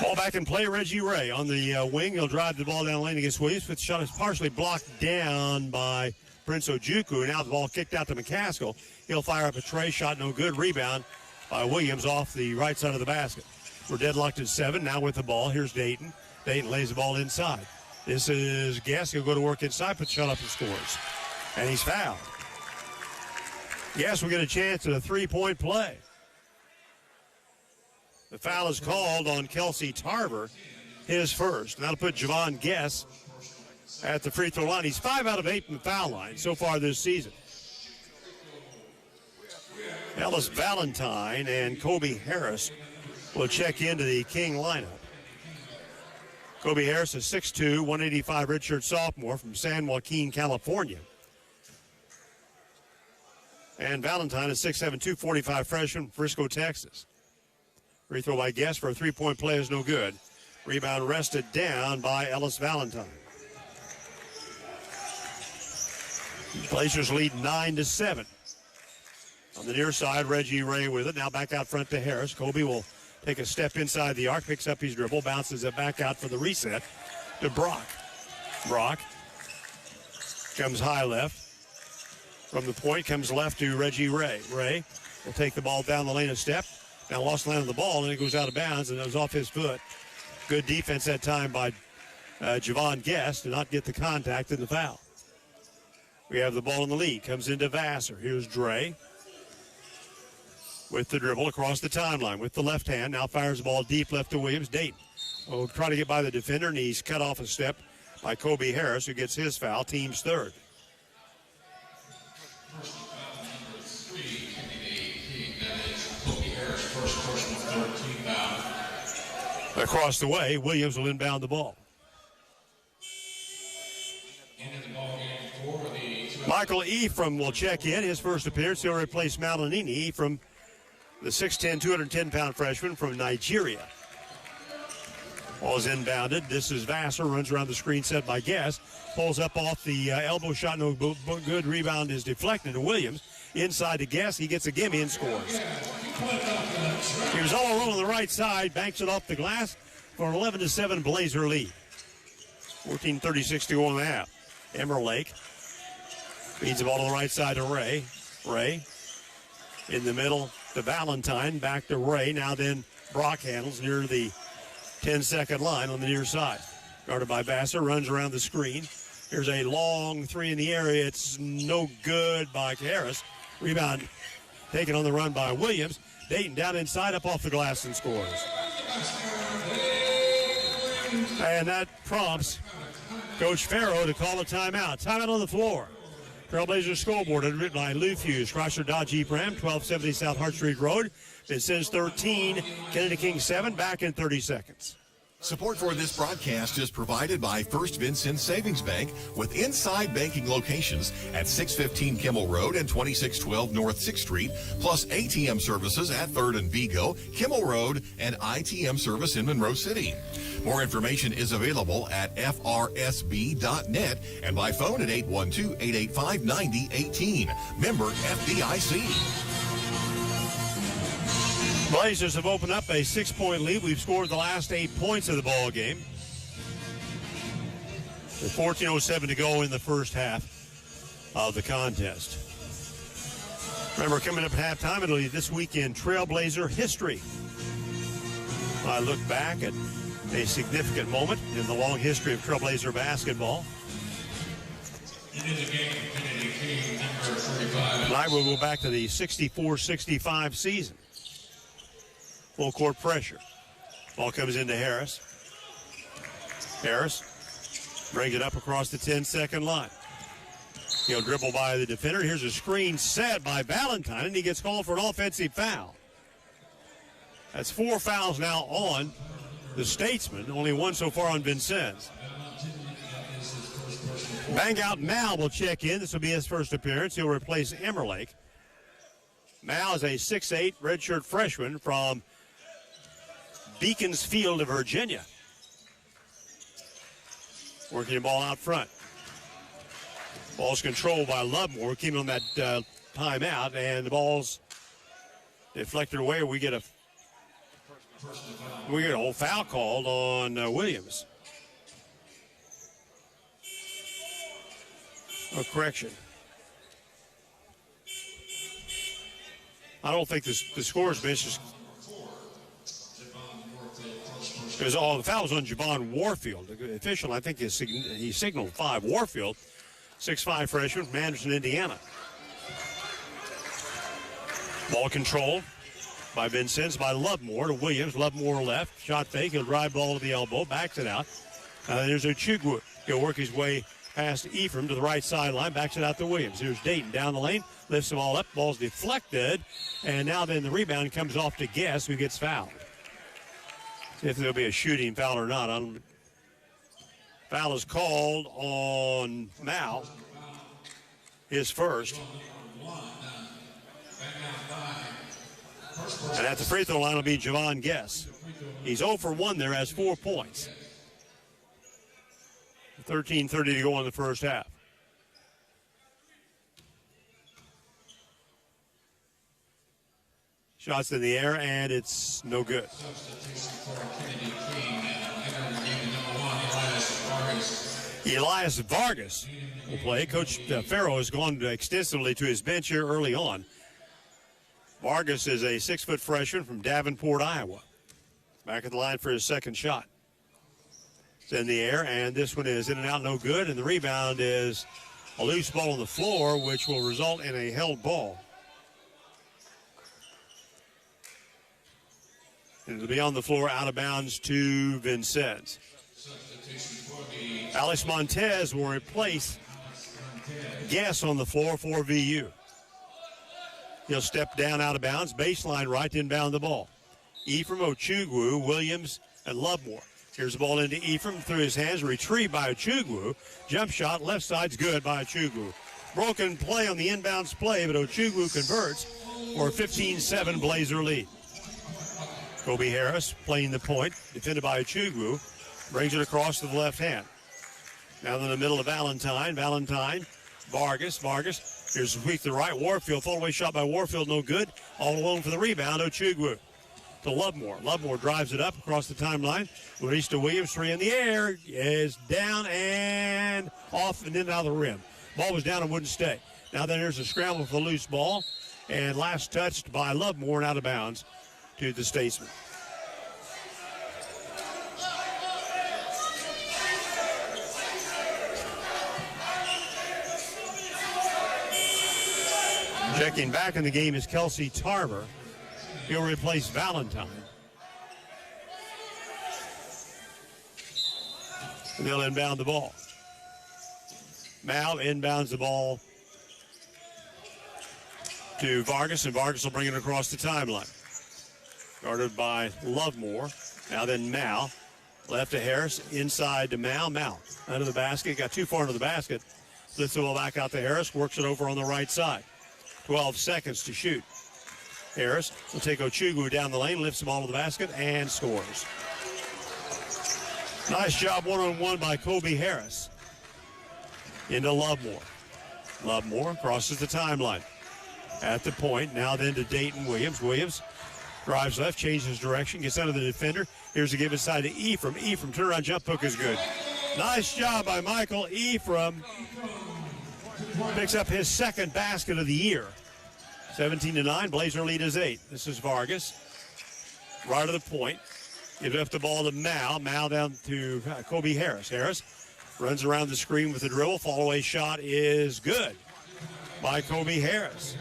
Ball back in play, Reggie Ray on the wing. He'll drive the ball down the lane against Williams. But the shot is partially blocked down by Prince Ojukwu. Now the ball kicked out to McCaskill. He'll fire up a tray shot, no good. Rebound by Williams off the right side of the basket. We're deadlocked at 7. Now with the ball, here's Dayton. Dayton lays the ball inside. This is Guess. He'll go to work inside, puts shot up and scores. And he's fouled. Guess we'll get a chance at a 3-point play. The foul is called on Kelsey Tarver, his first. And that'll put Javon Guess at the free throw line. He's 5 out of 8 from the foul line so far this season. Ellis Valentine and Kobe Harris will check into the King lineup. Kobe Harris is 6'2", 185 redshirt sophomore from San Joaquin, California. And Valentine is 6'7", 245 freshman from Frisco, Texas. Free throw by Guess for a 3-point play is no good. Rebound wrested down by Ellis Valentine. Blazers lead 9-7. On the near side, Reggie Ray with it. Now back out front to Harris. Kobe will take a step inside the arc, picks up his dribble, bounces it back out for the reset to Brock. Brock comes high left. From the point, comes left to Reggie Ray. Ray will take the ball down the lane a step. Now lost the line of the ball, and it goes out of bounds, and it was off his foot. Good defense that time by Javon Guest to not get the contact in the foul. We have the ball in the lead. Comes into Vassar. Here's Dre with the dribble across the timeline with the left hand. Now fires the ball deep left to Williams. Dayton will try to get by the defender, and he's cut off a step by Kobe Harris, who gets his foul, team's third. Across the way, Williams will inbound the ball. Michael Ephraim will check in. His first appearance, he'll replace Malanini. Ephraim, the 6'10", 210-pound freshman from Nigeria. Ball is inbounded. This is Vassar, runs around the screen set by Guest. Pulls up off the elbow shot, no good. Rebound is deflected to Williams. Inside to Guest, he gets a gimme and scores. He was all alone on the right side, banks it off the glass for an 11-7 Blazer lead. 14:36 to go in the half. Emmerlake feeds the ball to the right side to Ray. Ray in the middle to Valentine, back to Ray. Now then Brock handles near the 10-second line on the near side. Guarded by Vassar, runs around the screen. Here's a long three in the area. It's no good by Harris. Rebound taken on the run by Williams. Dayton down inside, up off the glass and scores. And that prompts Coach Farrow to call a timeout. Timeout on the floor. Trailblazers scoreboard written by Lou Fuse, Chrysler Dodge Jeep Ram, 1270 South Hart Street Road. Vincennes 13, Kennedy King 7, back in 30 seconds. Support for this broadcast is provided by First Vincennes Savings Bank with inside banking locations at 615 Kimmel Road and 2612 North 6th Street, plus ATM services at 3rd and Vigo, Kimmel Road, and ITM service in Monroe City. More information is available at frsb.net and by phone at 812-885-9018. Member FDIC. Blazers have opened up a 6-point lead. We've scored the last 8 points of the ball game. With 14:07 to go in the first half of the contest. Remember, coming up at halftime, it'll be this weekend Trailblazer history. I look back at a significant moment in the long history of Trailblazer basketball. Tonight we'll go back to the 64-65 season. Full court pressure. Ball comes into Harris. Harris brings it up across the 10-second line. He'll dribble by the defender. Here's a screen set by Valentine, and he gets called for an offensive foul. That's 4 fouls now on the Statesman, only 1 so far on Vincennes. Bang out Mal will check in. This will be his first appearance. He'll replace Emmerlake. Mal is a 6'8" redshirt freshman from Beaconsfield of Virginia. Working the ball out front. Ball's controlled by Lovemore, keeping on that timeout, and the ball's deflected away. We get a whole foul called on Williams. Oh, correction. I don't think the scorer's bench is. Because all the fouls on Javon Warfield. The official, I think, he signaled 5. Warfield, 6'5" freshman from Anderson, Indiana. Ball control by Vincennes by Lovemore to Williams. Lovemore left. Shot fake. He'll drive ball to the elbow. Backs it out. There's Ochugwu. He'll work his way past Ephraim to the right sideline. Backs it out to Williams. Here's Dayton down the lane. Lifts the ball up. Ball's deflected. And now then the rebound comes off to Guest, who gets fouled. See if there'll be a shooting foul or not. Foul is called on Mal. His first. And at the free throw line will be Javon Guest. He's 0 for 1 there, has 4 points. 13:30 to go in the first half. Shots in the air, and it's no good. Elias Vargas will play. Coach Farrell has gone extensively to his bench here early on. Vargas is a 6-foot freshman from Davenport, Iowa. Back at the line for his second shot. It's in the air, and this one is in and out, no good. And the rebound is a loose ball on the floor, which will result in a held ball. And it'll be on the floor, out of bounds to Vincennes. Alex Montez will replace Guess on the floor for VU. He'll step down out of bounds, baseline right to inbound the ball. Ephraim, Ochugwu, Williams, and Lovemore. Here's the ball into Ephraim through his hands, retrieved by Ochugwu. Jump shot, left side's good by Ochugwu. Broken play on the inbounds play, but Ochugwu converts for a 15-7 Blazer lead. Kobe Harris playing the point, defended by Ochugwu, brings it across to the left hand. Now in the middle of Valentine, Vargas, here's a sweep to the right, Warfield, fall-away shot by Warfield, no good. All alone for the rebound, Ochugwu. To Lovemore. Lovemore drives it up across the timeline. Release to Williams, 3 in the air, is down and off and in and out of the rim. Ball was down and wouldn't stay. Now then there's a scramble for the loose ball, and last touched by Lovemore and out of bounds to the Statesman. Checking back in the game is Kelsey Tarver. He'll replace Valentine. And they'll inbound the ball. Mal inbounds the ball to Vargas, and Vargas will bring it across the timeline. Guarded by Lovemore. Now then Mal. Left to Harris, inside to Mal. Mal under the basket, got too far into the basket. Lifts the ball back out to Harris, works it over on the right side. 12 seconds to shoot. Harris will take Ochugwu down the lane, lifts the ball to the basket, and scores. Nice job one-on-one by Kobe Harris. Into Lovemore. Lovemore crosses the timeline. At the point, now then to Dayton Williams. Williams drives left, changes direction, gets under the defender. Here's a give inside to Ephraim. Ephraim, turnaround jump hook is good. Nice job by Michael Ephraim. Picks up his second basket of the year. 17-9, Blazer lead is 8. This is Vargas. Right to the point. Gives up the ball to Mal. Mal down to Kobe Harris. Harris runs around the screen with the dribble. Fall-away shot is good by Kobe Harris.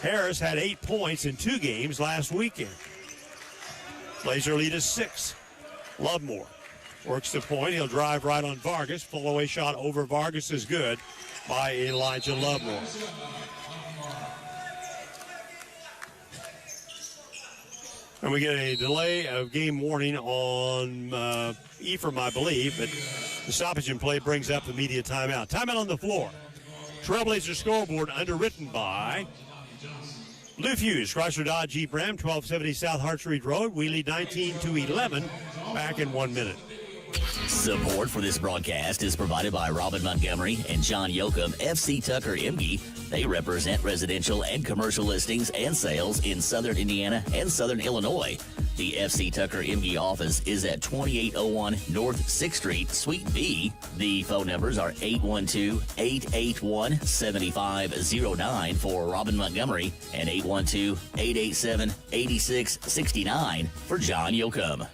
Harris had 8 points in 2 games last weekend. Blazer lead is 6. Lovemore works the point. He'll drive right on Vargas. Fall-away shot over Vargas is good by Elijah Lovemore. And we get a delay of game warning on Ephraim, I believe, but the stoppage in play brings up the media timeout. Timeout on the floor. Trailblazer scoreboard underwritten by Luke Hughes, Chrysler Dodge Jeep Ram, 1270 South Hart Street Road. We lead 19-11. Back in 1 minute. Support for this broadcast is provided by Robin Montgomery and John Yoakum, FC Tucker Imge. They represent residential and commercial listings and sales in Southern Indiana and Southern Illinois. The FC Tucker Imge office is at 2801 North 6th Street, Suite B. The phone numbers are 812-881-7509 for Robin Montgomery and 812-887-8669 for John Yoakum.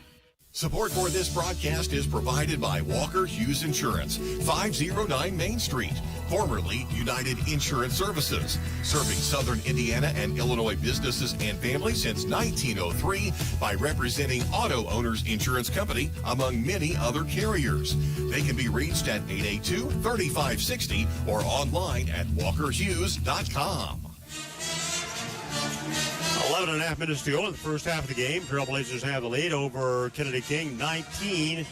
Support for this broadcast is provided by Walker Hughes Insurance, 509 Main Street, formerly United Insurance Services, serving Southern Indiana and Illinois businesses and families since 1903 by representing Auto Owners Insurance Company, among many other carriers. They can be reached at 882-3560 or online at walkerhughes.com. 11.5 minutes to go in the first half of the game. Trailblazers have the lead over Kennedy King, 19-11.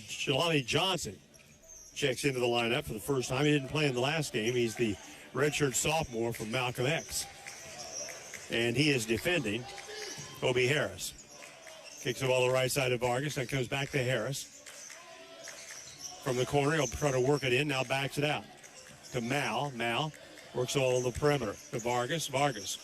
Jelani Johnson checks into the lineup for the first time. He didn't play in the last game. He's the redshirt sophomore from Malcolm X. And he is defending Kobe Harris. Kicks the ball to the right side of Vargas. That comes back to Harris. From the corner, he'll try to work it in. Now backs it out to Mal. Mal works all on the perimeter to Vargas. Vargas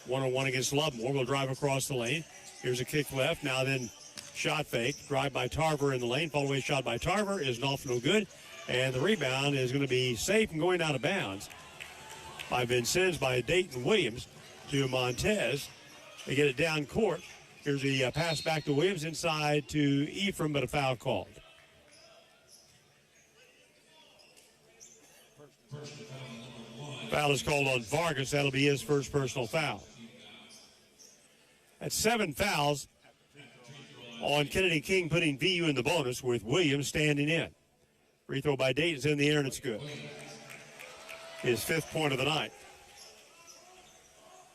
1-on-1 against Lovemore. Will drive across the lane. Here's a kick left. Now then, shot fake. Drive by Tarver in the lane. Fall away shot by Tarver is off no good. And the rebound is going to be safe and going out of bounds by Vincennes, by Dayton Williams to Montez. They get it down court. Here's the pass back to Williams inside to Ephraim, but a foul called. Foul is called on Vargas. That'll be his first personal foul. That's 7 fouls on Kennedy King, putting VU in the bonus with Williams standing in. Free throw by Dayton's in the air, and it's good. His 5th point of the night.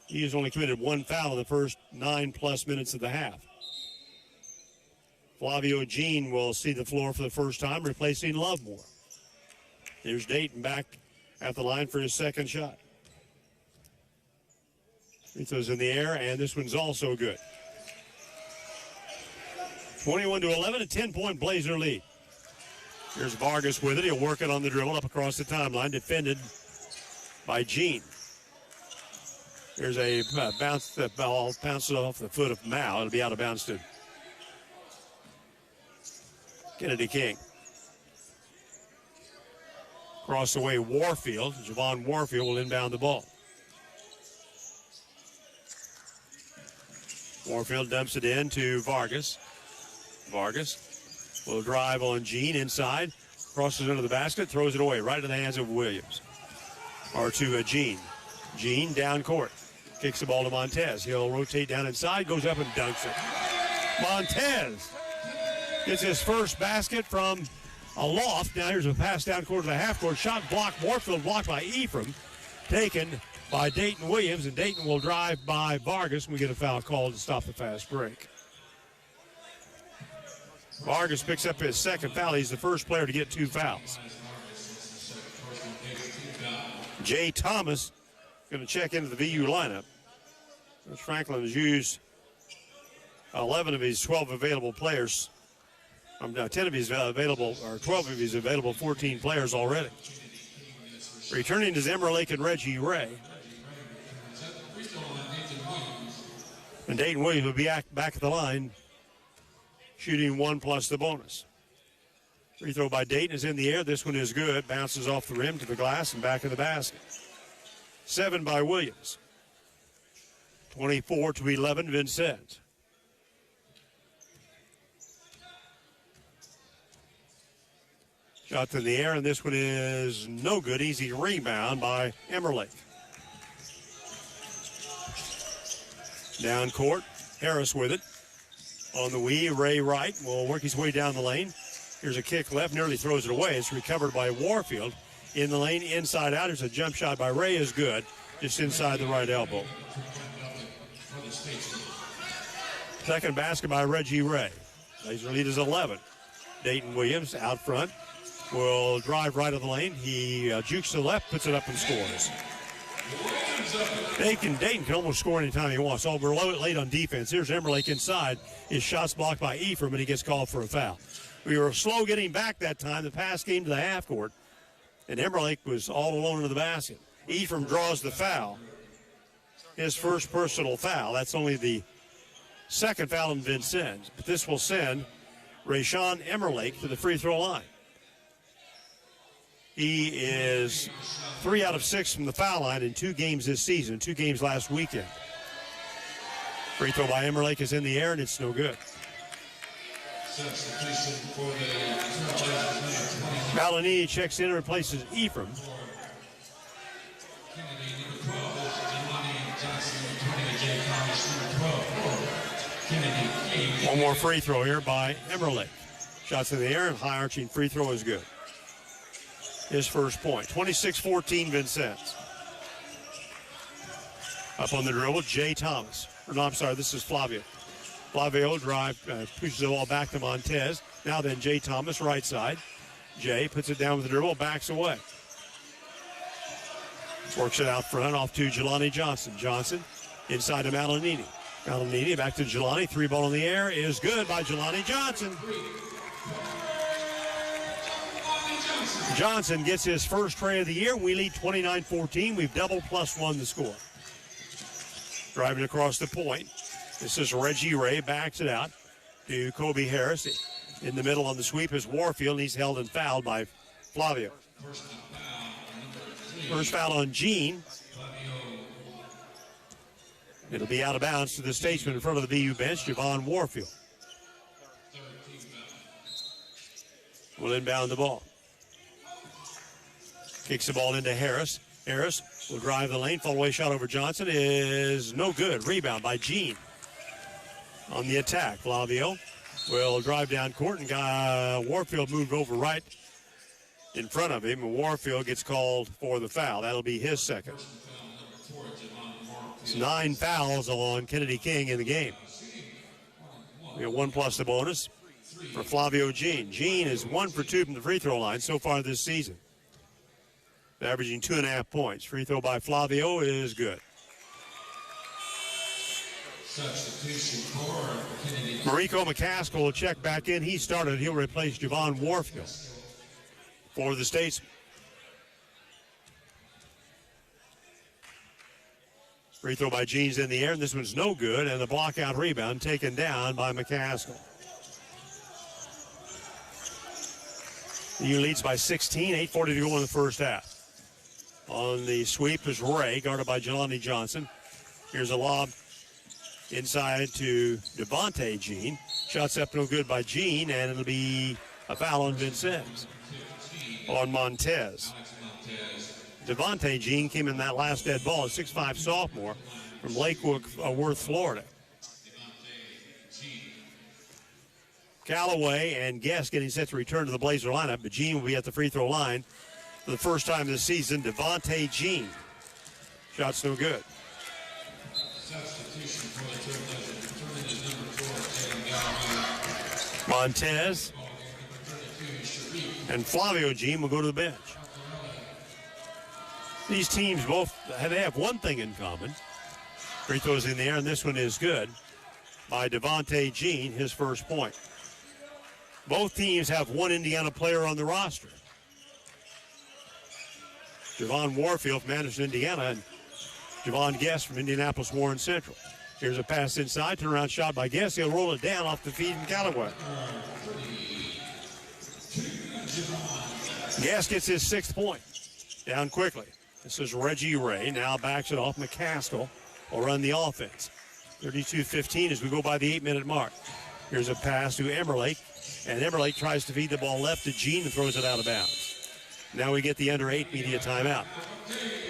He has only committed 1 foul in the first 9+ minutes of the half. Flavio Jean will see the floor for the first time, replacing Lovemore. There's Dayton back at the line for his 2nd shot. Free throw's in the air, and this one's also good. 21-11, a 10-point Blazer lead. Here's Vargas with it. He'll work it on the dribble up across the timeline, defended by Jean. Here's a bounce. The ball bounces off the foot of Mao. It'll be out of bounds to Kennedy King. Across the way, Warfield. Javon Warfield will inbound the ball. Warfield dumps it in to Vargas. Vargas will drive on Jean inside. Crosses under the basket, throws it away right into the hands of Williams. Or to Jean. Jean down court. Kicks the ball to Montez. He'll rotate down inside, goes up and dunks it. Montez gets his first basket from a loft. Now here's a pass down court to the half court. Shot blocked. Warfield blocked by Ephraim. Taken by Dayton Williams, and Dayton will drive by Vargas. We get a foul called to stop the fast break. Vargas picks up his 2nd foul. He's the first player to get 2 fouls. Jay Thomas going to check into the VU lineup. Coach Franklin has used 11 of his 12 available players. 10 of his available, or 12 of his available 14 players already. Returning is Emerald Lake and Reggie Ray. And Dayton Williams will be back at the line, shooting 1 plus the bonus. Free throw by Dayton is in the air. This one is good. Bounces off the rim to the glass and back in the basket. 7 by Williams. 24-11, Vincennes. Shot in the air, and this one is no good. Easy rebound by Emerlake. Down court, Harris with it. On the wee, Ray Wright will work his way down the lane. Here's a kick left, nearly throws it away. It's recovered by Warfield. In the lane, inside out. There's a jump shot by Ray, is good. Just inside the right elbow. Second basket by Reggie Ray. Blazer lead is 11. Dayton Williams out front will drive right of the lane. He jukes to the left, puts it up and scores. Dayton can almost score anytime he wants. Oh, we're late on defense. Here's Emerlake inside. His shot's blocked by Ephraim, and he gets called for a foul. We were slow getting back that time. The pass came to the half court, and Emerlake was all alone in the basket. Ephraim draws the foul. His first personal foul. That's only the 2nd foul in Vincennes. But this will send Rayshawn Emerlake to the free throw line. He is 3 out of 6 from the foul line in 2 games this season, 2 games last weekend. Free throw by Emerlake is in the air, and it's no good. Malanini checks in and replaces Ephraim. One more free throw here by Emerlake. Shots in the air, and high arching free throw is good. His first point. 26-14 Vincennes. Up on the dribble, Jay Thomas. Or no, I'm sorry, this is Flavio. Flavio drive, pushes the ball back to Montez. Now then, Jay Thomas, right side. Jay puts it down with the dribble, backs away. Works it out front, off to Jelani Johnson. Johnson inside to Malanini. Malanini back to Jelani. 3 ball in the air is good by Jelani Johnson. Johnson gets his first tray of the year. We lead 29-14. We've doubled +1 the score. Driving across the point. This is Reggie Ray, backs it out to Kobe Harris. In the middle on the sweep is Warfield, and he's held and fouled by Flavio. First foul on Jean. It'll be out of bounds to the Statesman in front of the VU bench, Javon Warfield. Will inbound the ball. Kicks the ball into Harris. Harris will drive the lane. Fall away shot over Johnson is no good. Rebound by Jean. On the attack, Flavio will drive down court, and Warfield moved over right in front of him, and Warfield gets called for the foul. That'll be his second. It's 9 fouls on Kennedy King in the game. We got 1 plus the bonus for Flavio Jean. Jean is 1 for 2 from the free throw line so far this season, averaging 2.5 points. Free throw by Flavio is good. Mariko McCaskill will check back in. He started. He'll replace Javon Warfield for the Statesman. Free throw by Jeans in the air, and this one's no good, and the block out rebound taken down by McCaskill. The U leads by 16, 8:40 to go in the first half. On the sweep is Ray, guarded by Jelani Johnson. Here's a lob inside to Devontae Jean. Shots up no good by Jean, and it'll be a foul on Vincennes. On Montez. Devontae Jean came in that last dead ball, a 6'5" sophomore from Lake Worth, Florida. Callaway and Guest getting set to return to the Blazer lineup, but Jean will be at the free throw line for the first time this season. Devontae Jean. Shots no good. Montez and Flavio Jean will go to the bench. These teams both have one thing in common. Free throws in the air, and this one is good by Devontae Jean, his first point. Both teams have one Indiana player on the roster. Javon Warfield from Anderson, Indiana, and Javon Guest from Indianapolis Warren Central. Here's a pass inside, turnaround shot by Guest. He'll roll it down off the feed from Callaway. Guest gets his 6th point. Down quickly. This is Reggie Ray. Now backs it off. McCaskill will run the offense. 32-15 as we go by the 8-minute mark. Here's a pass to Emerlake. And Emerlake tries to feed the ball left to Jean and throws it out of bounds. Now we get the under 8 media timeout.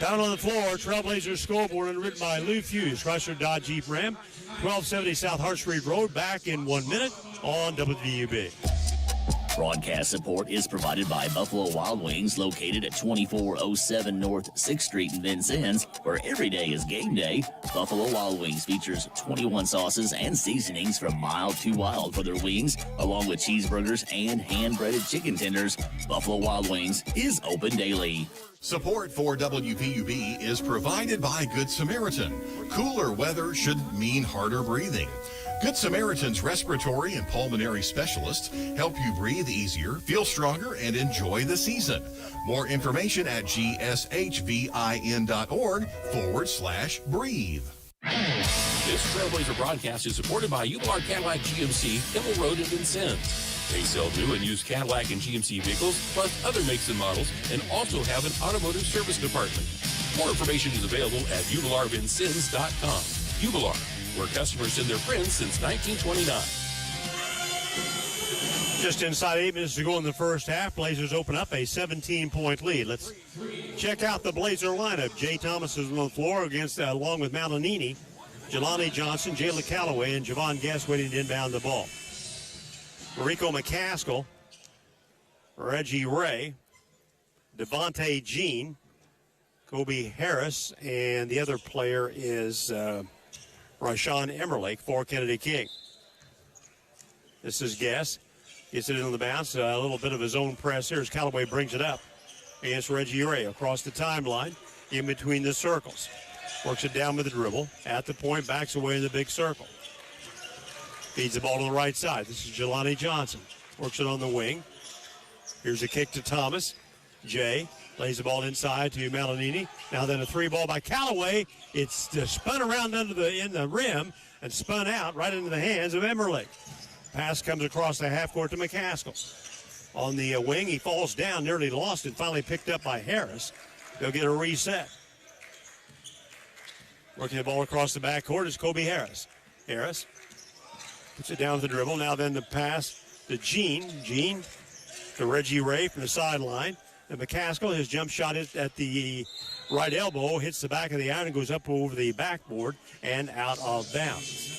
Down on the floor, Trailblazers scoreboard and written by Lou Fuse, Chrysler Dodge Jeep Ram, 1270 South Hart Street Road. Back in 1 minute on WVUB. Broadcast support is provided by Buffalo Wild Wings, located at 2407 North 6th Street in Vincennes, where every day is game day. Buffalo Wild Wings features 21 sauces and seasonings from mild to wild for their wings, along with cheeseburgers and hand-breaded chicken tenders. Buffalo Wild Wings is open daily. Support for WVUB is provided by Good Samaritan. Cooler weather shouldn't mean harder breathing. Good Samaritan's respiratory and pulmonary specialists help you breathe easier, feel stronger, and enjoy the season. More information at gshvin.org/breathe. This Trailblazer broadcast is supported by Ublar Cadillac GMC, Kimmel Road in Vincennes. They sell new and used Cadillac and GMC vehicles, plus other makes and models, and also have an automotive service department. More information is available at ublarvincennes.com. Ublar, where customers send their friends since 1929. Just inside 8 minutes to go in the first half. Blazers open up a 17-point lead. Let's check out the Blazer lineup. Jay Thomas is on the floor along with Malinini, Jelani Johnson, Jayla Callaway, and Javon Guest waiting to inbound the ball. Mariko McCaskill, Reggie Ray, Devontae Jean, Kobe Harris, and the other player is Rashawn Emerlake for Kennedy King. This is Guest. Gets it in the bounce. A little bit of his own press here as Callaway brings it up against Reggie Ray across the timeline in between the circles. Works it down with the dribble. At the point, backs away in the big circle. Feeds the ball to the right side. This is Jelani Johnson. Works it on the wing. Here's a kick to Thomas. Jay lays the ball inside to Malinini. Now then a 3 ball by Callaway. It's spun around in the rim and spun out right into the hands of Emmerlich. Pass comes across the half court to McCaskill. On the wing, he falls down, nearly lost it, finally picked up by Harris. They'll get a reset. Working the ball across the backcourt is Kobe Harris. Harris puts it down with the dribble. Now then the pass to Gene. Gene to Reggie Ray from the sideline. And McCaskill, his jump shot is at the right elbow, hits the back of the iron and goes up over the backboard and out of bounds.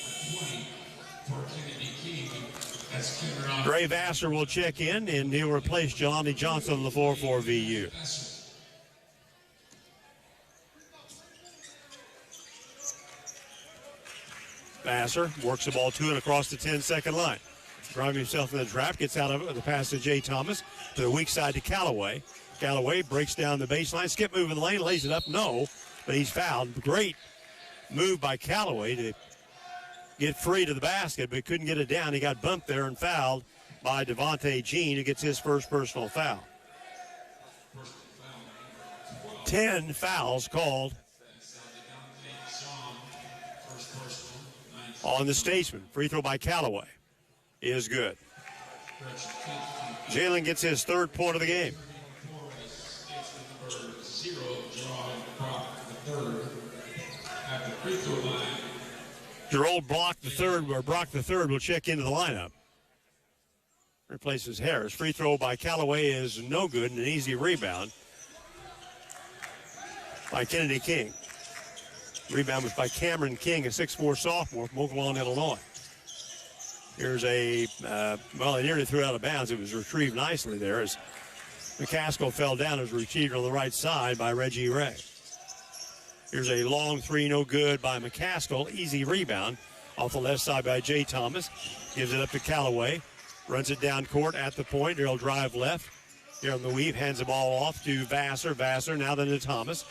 Dre Vassar will check in, and he'll replace Jelani Johnson on the floor for VU. Vassar works the ball to and across the 10-second line. Driving himself in the trap, gets out of the pass to Jay Thomas, to the weak side to Callaway. Callaway breaks down the baseline, skip move in the lane, lays it up, no, but he's fouled. Great move by Callaway to get free to the basket, but couldn't get it down. He got bumped there and fouled by Devontae Jean, who gets his first personal foul. 10 fouls called on the Statesman. Free throw by Callaway is good. Jalen gets his third point of the game. Gerald Brock the third will check into the lineup. Replaces Harris. Free throw by Callaway is no good, and an easy rebound by Kennedy King. Rebound was by Cameron King, a 6'4 sophomore from Oaklawn, Illinois. Here's a, he nearly threw it out of bounds. It was retrieved nicely there as McCaskill fell down. It was retrieved on the right side by Reggie Ray. Here's a long three, no good by McCaskill. Easy rebound off the left side by Jay Thomas. Gives it up to Callaway. Runs it down court at the point. He'll drive left. Here on the weave, hands the ball off to Vassar. Vassar now then to Thomas.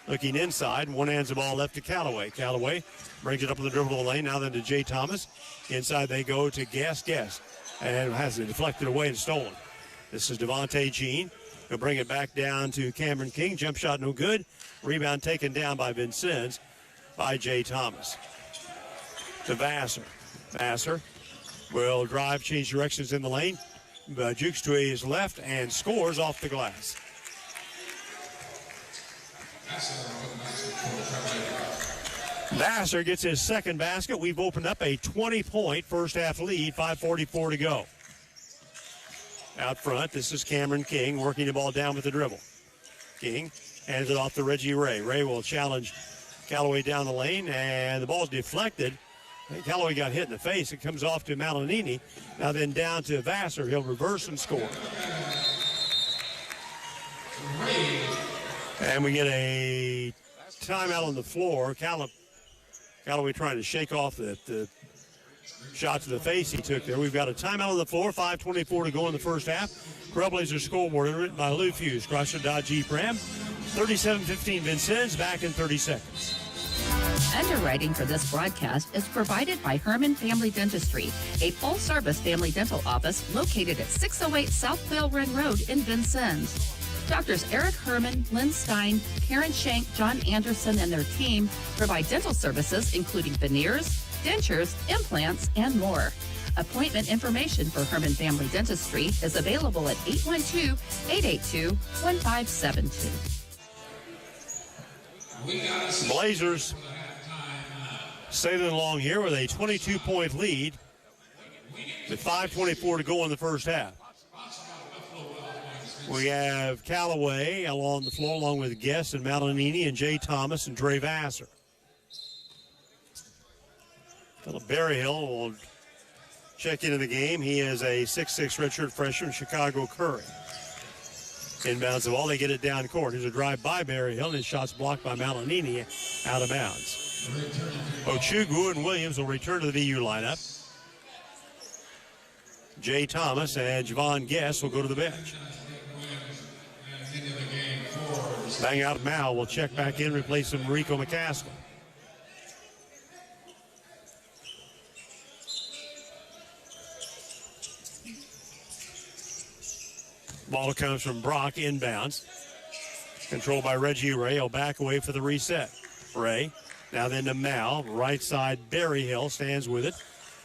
Looking inside, one hands the ball left to Callaway. Callaway brings it up in the dribble of the lane. Now then to Jay Thomas. Inside they go to Guest, and has it deflected away and stolen. This is Devontae Jean. He'll bring it back down to Cameron King. Jump shot no good. Rebound taken down by Vincennes by Jay Thomas. To Vassar. Vassar will drive, change directions in the lane. Jukes to his left and scores off the glass. Vassar gets his second basket. We've opened up a 20-point first half lead, 5:44 to go. Out front, this is Cameron King working the ball down with the dribble. King hands it off to Reggie Ray. Ray will challenge Callaway down the lane, and the ball's deflected. Callaway got hit in the face. It comes off to Malinini. Now then down to Vassar. He'll reverse and score. And we get a timeout on the floor. Callaway trying to shake off the shot to the face he took there. We've got a timeout on the floor. 5:24 to go in the first half. Trailblazers scoreboard written by Lou Fuse. Chrysler Dodge Jeep Ram. 37-15 Vincennes. Back in 30 seconds. Underwriting for this broadcast is provided by Herman Family Dentistry, a full-service family dental office located at 608 South Vail Run Road in Vincennes. Doctors Eric Herman, Lynn Stein, Karen Shank, John Anderson, and their team provide dental services including veneers, dentures, implants, and more. Appointment information for Herman Family Dentistry is available at 812-882-1572. Blazers sailing along here with a 22-point lead with 5:24 to go in the first half. We have Callaway along the floor along with Guest and Malinini and Jay Thomas and Dre Vassar. Berryhill will check into the game. He is a 6'6" redshirt freshman, Chicago Curry. Inbounds the ball, they get it down court. There's a drive by Berryhill, and his shot's blocked by Malinini out of bounds. Ochugu and Williams will return to the VU lineup. Jay Thomas and Javon Guest will go to the bench. Bang out Mal will check back in, replacing Rico McCaskill. Ball comes from Brock inbounds. Controlled by Reggie Ray. He'll back away for the reset. Ray. Now then to Mal. Right side, Berryhill stands with it.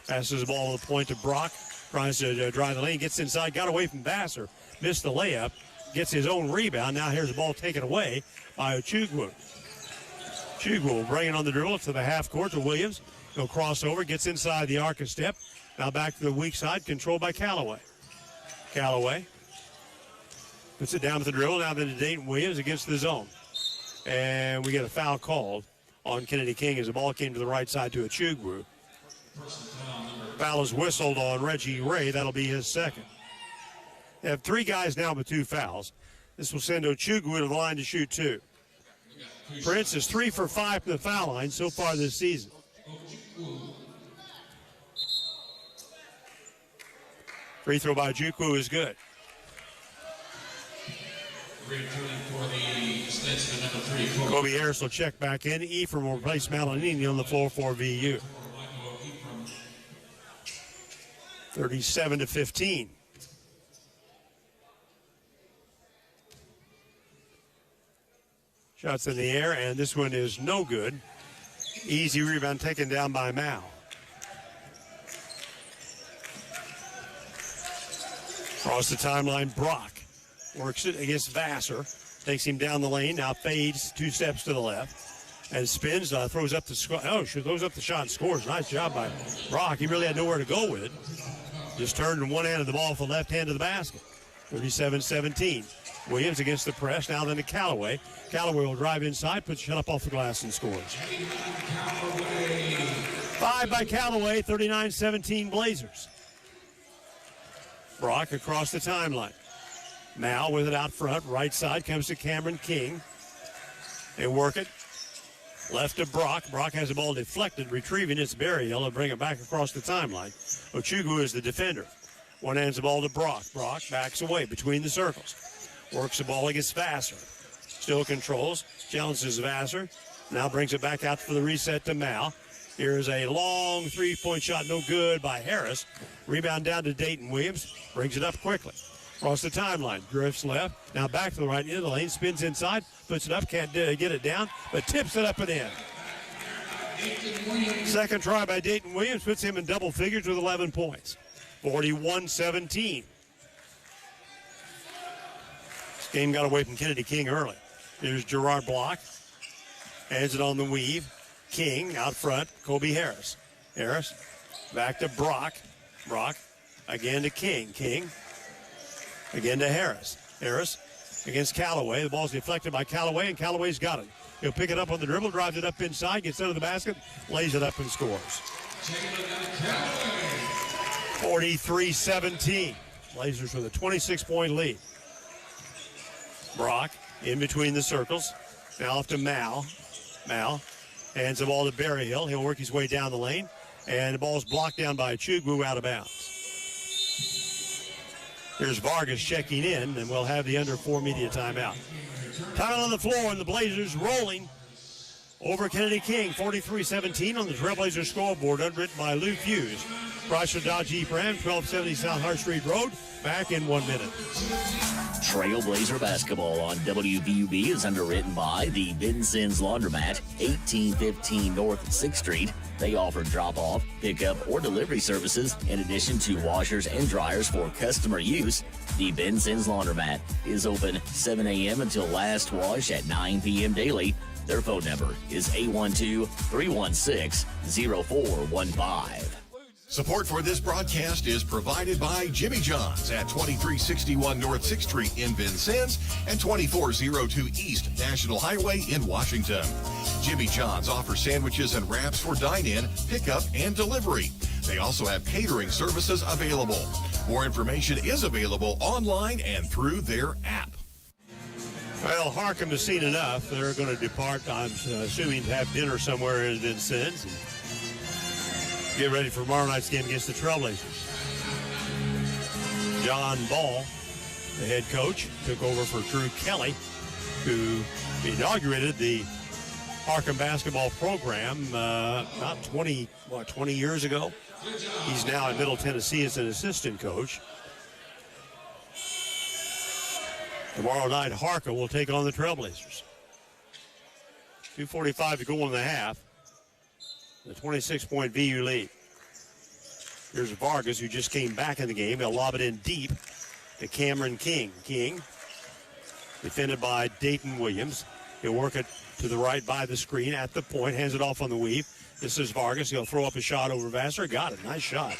Passes the ball to the point to Brock. Tries to drive the lane. Gets inside. Got away from Vassar. Missed the layup. Gets his own rebound. Now here's the ball taken away by Ochugwu. Ochugwu bringing on the dribble to the half court to Williams. He'll cross over. Gets inside the arc of step. Now back to the weak side. Controlled by Callaway. Callaway puts it down with the dribble. Now then to Dayton Williams against the zone. And we get a foul called on Kennedy King as the ball came to the right side to Ochugwu. Foul is whistled on Reggie Ray. That'll be his second. They have 3 guys now with 2 fouls. This will send Ochugwu to the line to shoot 2. Prince is 3 for 5 from the foul line so far this season. Free throw by Ochugwu is good. Kobe Harris will check back in. Ephraim will replace Malanini on the floor for VU. 37-15. Shots in the air, and this one is no good. Easy rebound taken down by Mal. Across the timeline, Brock works it against Vassar. Takes him down the lane, now fades 2 steps to the left. And spins, throws up the throws up the shot and scores. Nice job by Brock. He really had nowhere to go with it. Just turned in one hand of the ball for the left hand of the basket. 37-17. Williams against the press. Now then to Callaway. Callaway will drive inside, puts shot up off the glass and scores. 5 by Callaway, 39-17 Blazers. Brock across the timeline. Mal with it out front. Right side comes to Cameron King. They work it. Left to Brock. Brock has the ball deflected, retrieving its Berryhill and bring it back across the timeline. Ochugwu is the defender. One hands the ball to Brock. Brock backs away between the circles. Works the ball against Vassar. Still controls. Challenges Vassar. Now brings it back out for the reset to Mal. Here's a long 3-point shot, no good by Harris. Rebound down to Dayton Williams. Brings it up quickly. Across the timeline. Drifts left. Now back to the right end of the lane. Spins inside. Puts it up. Can't get it down, but tips it up and in. Second try by Dayton Williams puts him in double figures with 11 points. 41-17. This game got away from Kennedy King early. Here's Gerard Block. Hands it on the weave. King out front. Kobe Harris. Harris back to Brock. Brock again to King. King again to Harris. Harris against Callaway. The ball's deflected by Callaway, and Callaway's got it. He'll pick it up on the dribble, drives it up inside, gets under the basket, lays it up and scores. 43-17. Blazers with a 26-point lead. Brock in between the circles. Now off to Mal. Mal hands the ball to Berryhill. He'll work his way down the lane, and the ball's blocked down by Ochugwu out of bounds. Here's Vargas checking in, and we'll have the under 4 media timeout. Time on the floor, and the Blazers rolling over Kennedy King. 43-17 on the Trailblazers scoreboard, underwritten by Lou Hughes. Chrysler Dodge Jeep Ram, 1270 South Hart Street Road. Back in 1 minute. Trailblazer basketball on WVUB is underwritten by the Vincent's Laundromat, 1815 North 6th Street. They offer drop-off, pickup, or delivery services in addition to washers and dryers for customer use. The Vincent's Laundromat is open 7 a.m. until last wash at 9 p.m. daily. Their phone number is 812-316-0415. Support for this broadcast is provided by Jimmy John's at 2361 North 6th Street in Vincennes and 2402 East National Highway in Washington. Jimmy John's offers sandwiches and wraps for dine-in, pickup, and delivery. They also have catering services available. More information is available online and through their app. Well, Harkham has seen enough. They're going to depart, I'm assuming, to have dinner somewhere in Vincennes. Get ready for tomorrow night's game against the Trailblazers. John Ball, the head coach, took over for Drew Kelly, who inaugurated the Harkham basketball program about 20 years ago. He's now at Middle Tennessee as an assistant coach. Tomorrow night, Harker will take on the Trailblazers. 2:45 to go in the half. The 26-point VU lead. Here's Vargas, who just came back in the game. He'll lob it in deep to Cameron King. King, defended by Dayton Williams. He'll work it to the right by the screen at the point, hands it off on the weave. This is Vargas. He'll throw up a shot over Vassar. Got it. Nice shot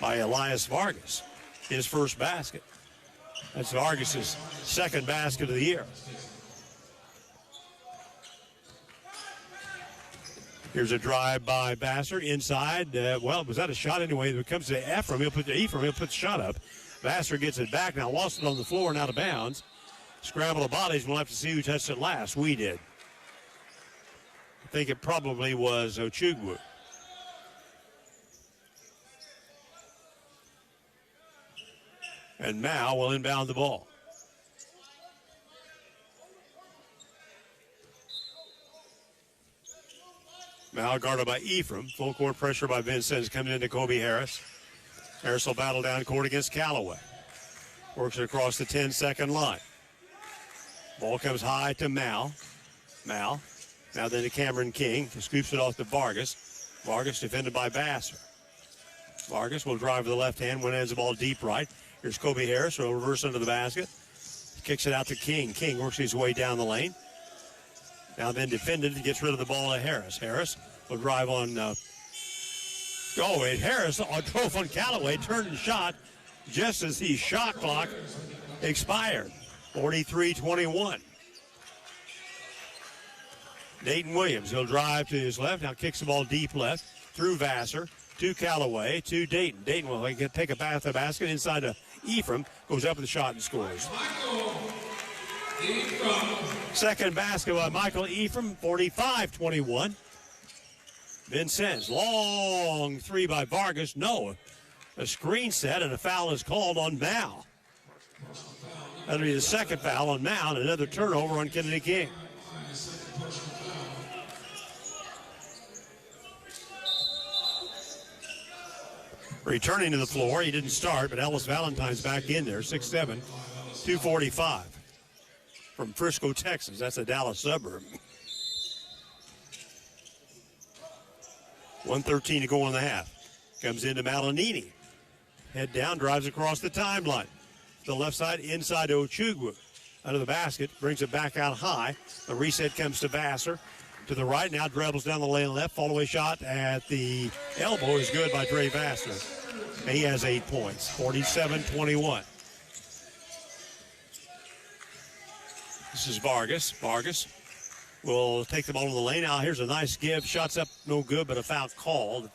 by Elias Vargas. His first basket. That's Vargas' second basket of the year. Here's a drive by Vassar inside. Was that a shot anyway? When it comes to Ephraim, he'll put the shot up. Vassar gets it back. Now lost it on the floor and out of bounds. Scramble of bodies. We'll have to see who touched it last. We did. I think it probably was Ochugwu. And Mao will inbound the ball. Mao guarded by Ephraim. Full court pressure by Vincennes coming into Kobe Harris. Harris will battle down court against Callaway. Works it across the 10-second line. Ball comes high to Mao. Now then to Cameron King. Scoops it off to Vargas. Vargas defended by Vassar. Vargas will drive to the left hand. One ends the ball deep right. Here's Kobe Harris. Will reverse under the basket. Kicks it out to King. King works his way down the lane. Now then defended. Gets rid of the ball to Harris. Harris will drive on. Harris drove on Callaway. Turned and shot just as the shot clock expired. 43-21. Dayton Williams. He'll drive to his left. Now kicks the ball deep left through Vassar to Callaway to Dayton. Dayton will take a path to the basket inside to Ephraim. Goes up with the shot and scores. Second basket by Michael Ephraim, 45-21. Vincennes, long three by Vargas. No, a screen set and a foul is called on Mao. That'll be the second foul on Mao and another turnover on Kennedy King. Returning to the floor, he didn't start, but Ellis Valentine's back in there, 6'7", 245. From Frisco, Texas. That's a Dallas suburb. 1:13 to go in the half. Comes into Malinini. Head down, drives across the timeline. To the left side, inside to Ochugwu. Under the basket, brings it back out high. The reset comes to Vassar. To the right, now dribbles down the lane left. Fall-away shot at the elbow is good by Dre Vassar. He has 8 points, 47-21. This is Vargas. Vargas will take the ball in the lane. Now here's a nice give. Shots up, no good, but a foul called.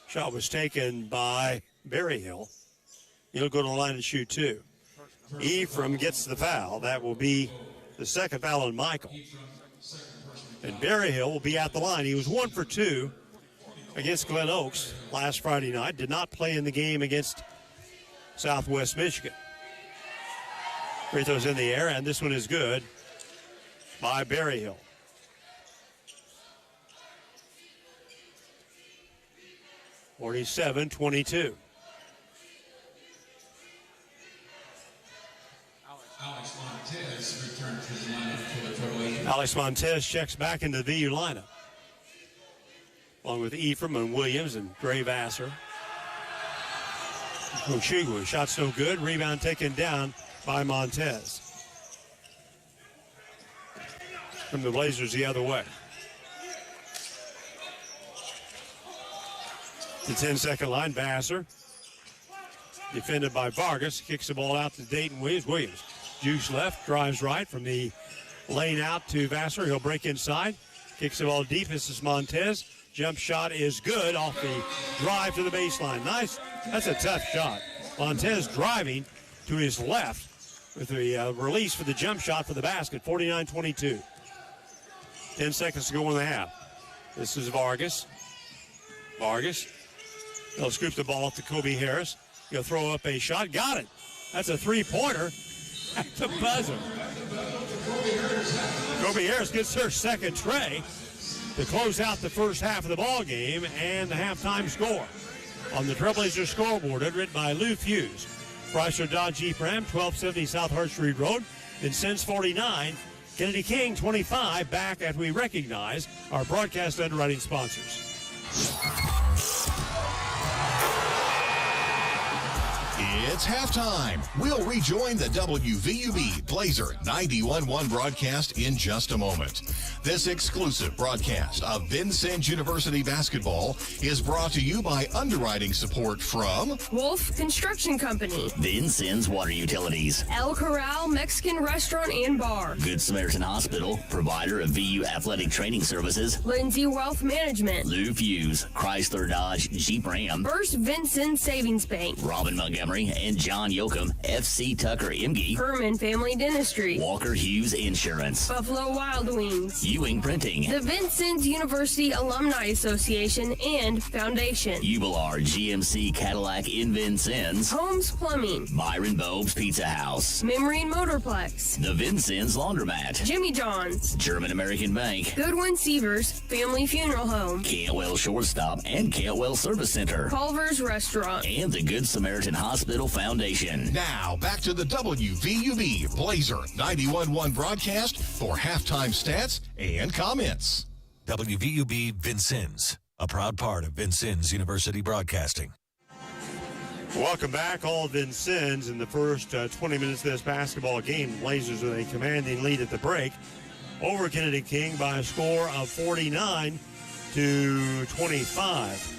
Shot was taken by Berryhill. He'll go to the line and shoot two. Ephraim gets the foul. That will be the second foul on Michael. And Berryhill will be at the line. He was 1 for 2 against Glen Oaks last Friday night. Did not play in the game against Southwest Michigan. Free throws in the air, and this one is good by Berryhill. (47-22). Alex Montez returned to the lineup for the Trailblazers. Alex Montez checks back into the VU lineup, along with Ephraim and Williams and Dre Vassar. Ochugwu, shot's no good. Rebound taken down by Montez. From the Blazers the other way. The 10-second line, Vassar. Defended by Vargas. Kicks the ball out to Dayton Williams. Williams, juice left, drives right from the lane out to Vassar. He'll break inside. Kicks the ball deep. This is Montez. Jump shot is good off the drive to the baseline. Nice. That's a tough shot. Montez driving to his left with the release for the jump shot for the basket. 49-22. 10 seconds to go in the half. This is Vargas. Vargas. He'll scoop the ball up to Kobe Harris. He'll throw up a shot. Got it. That's a three-pointer. That's a buzzer. Kobe Harris gets her second tray to close out the first half of the ball game and the halftime score. On the Trailblazers scoreboard, written by Lou Fuse. Chrysler Dodge Jeep Ram, 1270 South Hart Street Road. Vincennes 49, Kennedy King 25. Back as we recognize our broadcast underwriting sponsors. It's halftime. We'll rejoin the WVUB Blazer 91.1 broadcast in just a moment. This exclusive broadcast of Vincennes University basketball is brought to you by underwriting support from Wolf Construction Company, Vincennes Water Utilities, El Corral Mexican Restaurant and Bar, Good Samaritan Hospital, provider of VU Athletic Training Services, Lindsay Wealth Management, Lou Fuse, Chrysler Dodge Jeep Ram, First Vincennes Savings Bank, Robin Montgomery and John Yoakum, FC Tucker Imge, Herman Family Dentistry, Walker Hughes Insurance, Buffalo Wild Wings, Ewing Printing, the Vincennes University Alumni Association and Foundation, Ubilar GMC Cadillac in Vincennes, Holmes Plumbing, Byron Bob's Pizza House, Memory Motorplex, the Vincennes Laundromat, Jimmy John's, German American Bank, Goodwin Sievers Family Funeral Home, Cantwell Shortstop and Cantwell Service Center, Culver's Restaurant, and the Good Samaritan Hospital Foundation. Now, back to the WVUB Blazer 91.1 broadcast for halftime stats and comments. WVUB Vincennes, a proud part of Vincennes University Broadcasting. Welcome back, all Vincennes. In the first 20 minutes of this basketball game, Blazers with a commanding lead at the break over Kennedy King by a score of 49-25.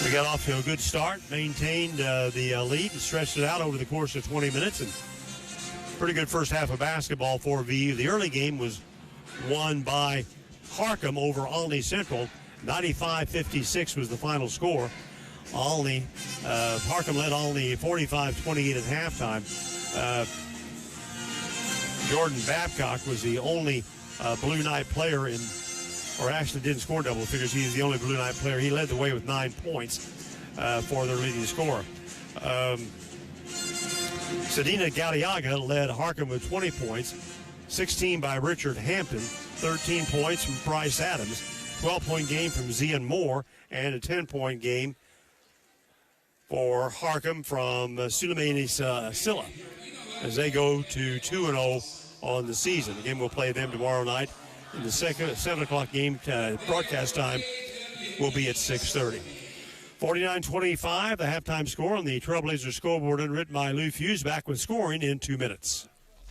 We got off to a good start, maintained the lead and stretched it out over the course of 20 minutes. And pretty good first half of basketball for VU. The early game was won by Harkham over Olney Central. 95-56 was the final score. Harkham led Olney 45-28 at halftime. Jordan Babcock was the only Blue Knight player or actually didn't score double figures. He was the only Blue Knight player. He led the way with 9 points for their leading scorer. Sedina Galiaga led Harkham with 20 points, 16 by Richard Hampton, 13 points from Bryce Adams, 12-point game from Zian Moore, and a 10-point game for Harkham from Suleimani Silla as they go to 2-0 on the season. Again, we'll play them tomorrow night. In the 7 o'clock game, broadcast time will be at 6:30. 49-25, the halftime score on the Trailblazers scoreboard, underwritten by Lou Fuse. Back with scoring in 2 minutes.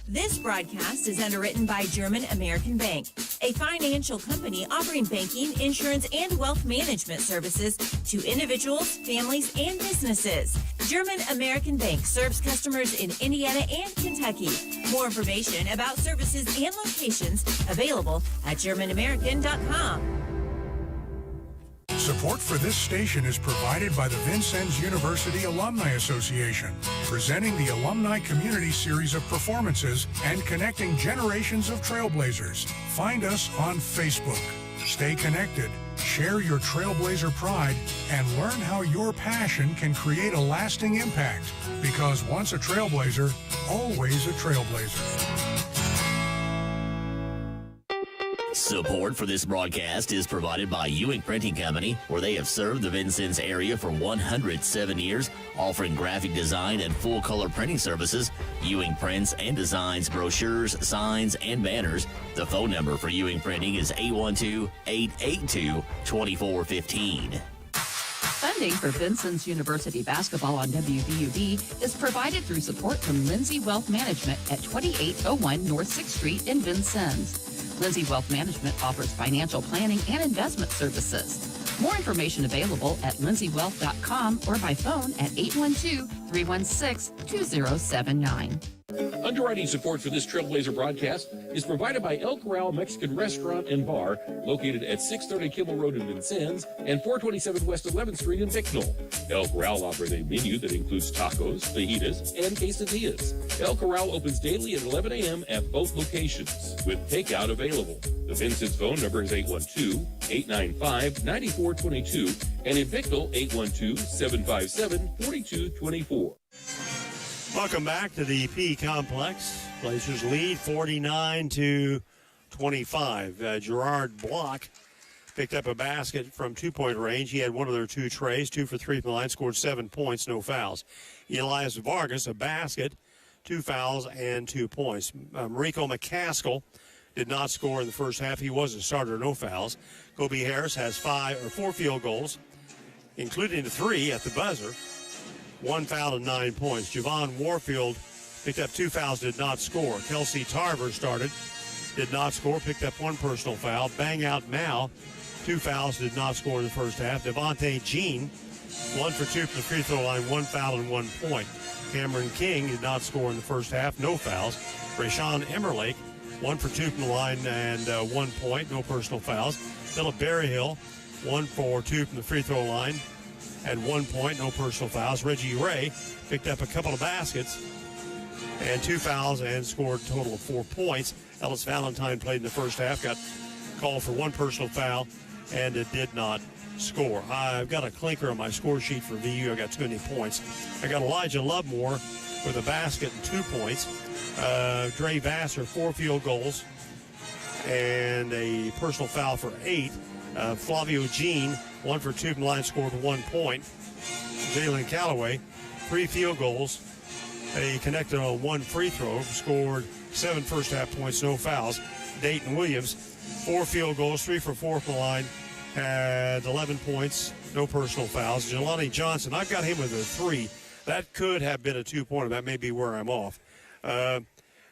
This broadcast is underwritten by German American Bank, a financial company offering banking, insurance, and wealth management services to individuals, families, and businesses. German American Bank serves customers in Indiana and Kentucky. More information about services and locations available at GermanAmerican.com. Support for this station is provided by the Vincennes University Alumni Association, presenting the Alumni Community Series of performances and connecting generations of trailblazers. Find us on Facebook. Stay connected, share your trailblazer pride, and learn how your passion can create a lasting impact. Because once a trailblazer, always a trailblazer. Support for this broadcast is provided by Ewing Printing Company, where they have served the Vincennes area for 107 years, offering graphic design and full-color printing services. Ewing prints and designs brochures, signs, and banners. The phone number for Ewing Printing is 812-882-2415. Funding for Vincennes University basketball on WVUB is provided through support from Lindsay Wealth Management at 2801 North 6th Street in Vincennes. Lindsay Wealth Management offers financial planning and investment services. More information available at lindsaywealth.com or by phone at 812-316-2079. Underwriting support for this Trailblazer broadcast is provided by El Corral Mexican Restaurant and Bar, located at 630 Kimmel Road in Vincennes and 427 West 11th Street in Bicknell. El Corral offers a menu that includes tacos, fajitas, and quesadillas. El Corral opens daily at 11 a.m. at both locations, with takeout available. The Vincennes phone number is 812-895-9422, and in Bicknell, 812-757-4224. Welcome back to the P Complex. Blazers lead 49-25. Gerard Block picked up a basket from two-point range. He had one of their two trays, 2 for 3 from the line, scored 7 points, no fouls. Elias Vargas, a basket, 2 fouls, and 2 points. Mariko McCaskill did not score in the first half. He was a starter, no fouls. Kobe Harris has 4 field goals, including the 3 at the buzzer. 1 foul and 9 points. Javon Warfield picked up 2 fouls, did not score. Kelsey Tarver started, did not score, picked up 1 personal foul. Bang out Mal, 2 fouls, did not score in the first half. Devontae Jean, 1 for 2 from the free throw line, 1 foul and 1 point. Cameron King did not score in the first half, no fouls. Rashawn Emmerlake, 1 for 2 from the line and 1 point, no personal fouls. Philip Berryhill, 1 for 2 from the free throw line and 1 point, no personal fouls. Reggie Ray picked up a couple of baskets and 2 fouls and scored a total of 4 points. Ellis Valentine played in the first half, got called for 1 personal foul, and it did not score. I've got a clinker on my score sheet for VU. I got too many points. I got Elijah Lovemore with a basket and 2 points. Dre Vassar, 4 field goals and a personal foul for 8. Flavio Jean, 1 for 2 from the line, scored 1 point. Jalen Calloway, 3 field goals. He connected on 1 free throw, scored 7 first half points, no fouls. Dayton Williams, 4 field goals, 3 for 4 from the line, had 11 points, no personal fouls. Jelani Johnson, I've got him with a 3. That could have been a 2-pointer. That may be where I'm off.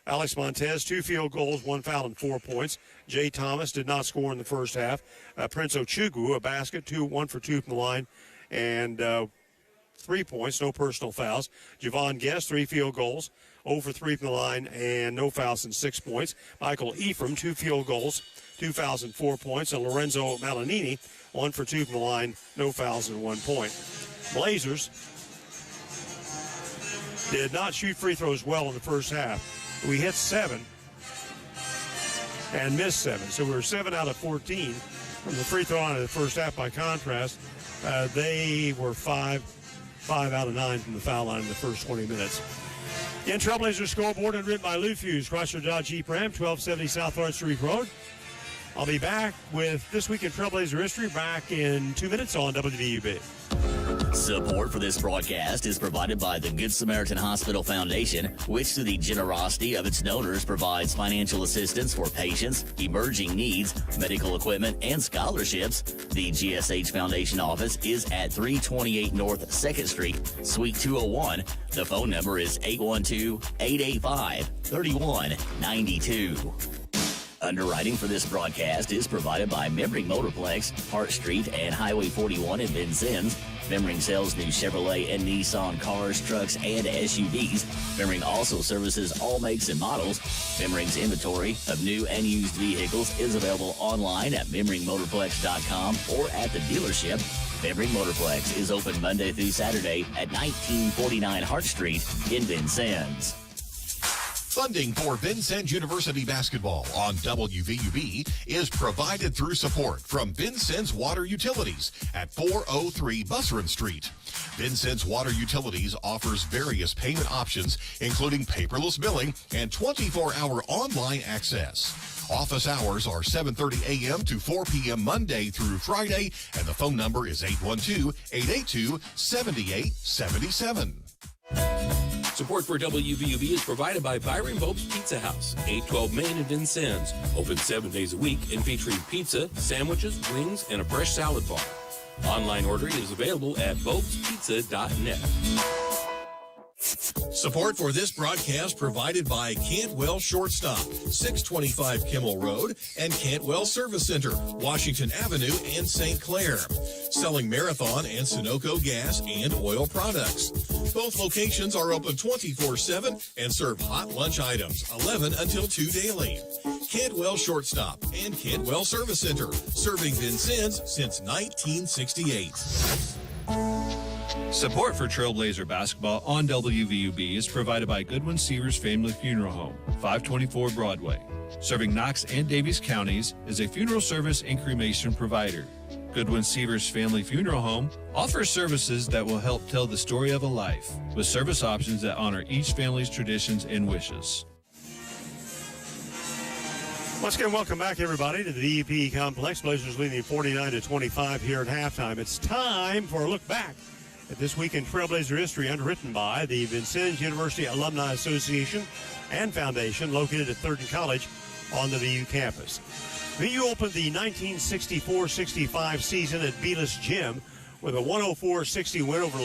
Alex Montez, 2 field goals, 1 foul, and 4 points. Jay Thomas did not score in the first half. Prince Ochugu, a basket, 1 for 2 from the line, and 3 points, no personal fouls. Javon Guest, 3 field goals, 0 for 3 from the line, and no fouls and 6 points. Michael Ephraim, 2 field goals, 2 fouls and 4 points. And Lorenzo Malanini, 1 for 2 from the line, no fouls and 1 point. Blazers did not shoot free throws well in the first half. We hit 7 and missed 7. So we were 7 out of 14 from the free throw line in the first half. By contrast, they were 5 out of 9 from the foul line in the first 20 minutes. Again, Trailblazer scoreboard and written by Lou Fuse, Chrysler Dodge Jeep Ram, 1270 South Lawrence Street Road. I'll be back with This Week in Trailblazer History back in 2 minutes on WVUB. Support for this broadcast is provided by the Good Samaritan Hospital Foundation, which through the generosity of its donors provides financial assistance for patients, emerging needs, medical equipment, and scholarships. The GSH Foundation office is at 328 North 2nd Street, Suite 201. The phone number is 812-885-3192. Underwriting for this broadcast is provided by Memring Motorplex, Hart Street, and Highway 41 in Vincennes. Memring sells new Chevrolet and Nissan cars, trucks, and SUVs. Memring also services all makes and models. Memring's inventory of new and used vehicles is available online at memringmotorplex.com or at the dealership. Memring Motorplex is open Monday through Saturday at 1949 Hart Street in Vincennes. Funding for Vincennes University basketball on WVUB is provided through support from Vincennes Water Utilities at 403 Busserin Street. Vincennes Water Utilities offers various payment options, including paperless billing and 24-hour online access. Office hours are 7:30 a.m. to 4 p.m. Monday through Friday, and the phone number is 812-882-7877. Support for WVUB is provided by Byron Bob's Pizza House, 812 Main in Vincennes. Open 7 days a week and featuring pizza, sandwiches, wings, and a fresh salad bar. Online ordering is available at bobspizza.net. Support for this broadcast provided by Cantwell Shortstop, 625 Kimmel Road, and Cantwell Service Center, Washington Avenue and St. Clair. Selling Marathon and Sunoco gas and oil products. Both locations are open 24/7 and serve hot lunch items, 11 until 2 daily. Cantwell Shortstop and Cantwell Service Center, serving Vincennes since 1968. Support for Trailblazer basketball on WVUB is provided by Goodwin Seavers Family Funeral Home, 524 Broadway. Serving Knox and Davies counties is a funeral service and cremation provider. Goodwin Seavers Family Funeral Home offers services that will help tell the story of a life, with service options that honor each family's traditions and wishes. Once again, welcome back, everybody, to the DEP Complex. Blazers leading 49-25 here at halftime. It's time for a look back at this week in Trailblazer history, underwritten by the Vincennes University Alumni Association and Foundation, located at 3rd and College on the VU campus. VU opened the 1964-65 season at Belis Gym with a 104-60 win over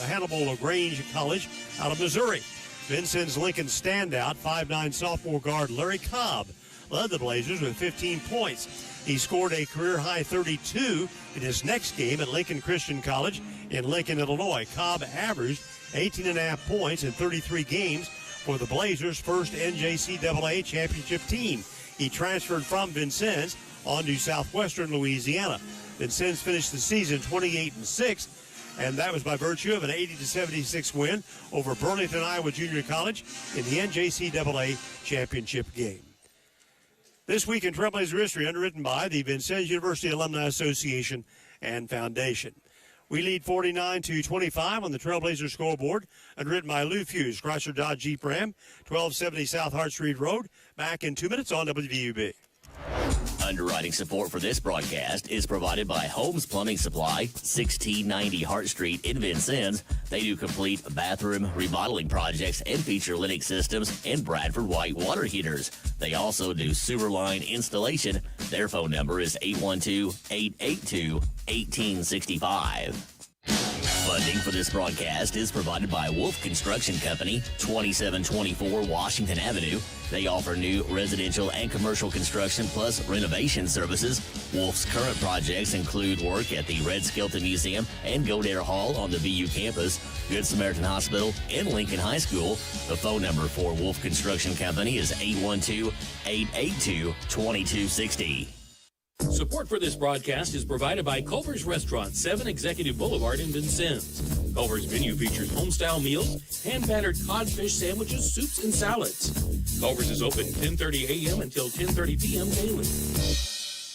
Hannibal LaGrange College out of Missouri. Vincennes Lincoln standout, 5'9" sophomore guard Larry Cobb led the Blazers with 15 points. He scored a career-high 32 in his next game at Lincoln Christian College in Lincoln, Illinois. Cobb averaged 18.5 points in 33 games for the Blazers' first NJCAA championship team. He transferred from Vincennes on to Southwestern Louisiana. Vincennes finished the season 28-6, and that was by virtue of an 80-76 win over Burlington, Iowa Junior College in the NJCAA championship game. This week in Trailblazer history, underwritten by the Vincennes University Alumni Association and Foundation. We lead 49-25 on the Trailblazer scoreboard, underwritten by Lou Fuse, Chrysler Dodge Jeep Ram, 1270 South Hart Street Road. Back in 2 minutes on WVUB. Underwriting support for this broadcast is provided by Holmes Plumbing Supply, 1690 Hart Street in Vincennes. They do complete bathroom remodeling projects and feature Lennox systems and Bradford White water heaters. They also do sewer line installation. Their phone number is 812-882-1865. Funding for this broadcast is provided by Wolf Construction Company, 2724 Washington Avenue. They offer new residential and commercial construction plus renovation services. Wolf's current projects include work at the Red Skelton Museum and Godare Hall on the VU campus, Good Samaritan Hospital, and Lincoln High School. The phone number for Wolf Construction Company is 812-882-2260. Support for this broadcast is provided by Culver's Restaurant, 7 Executive Boulevard in Vincennes. Culver's menu features home-style meals, hand-battered codfish sandwiches, soups, and salads. Culver's is open 10:30 a.m. until 10:30 p.m. daily.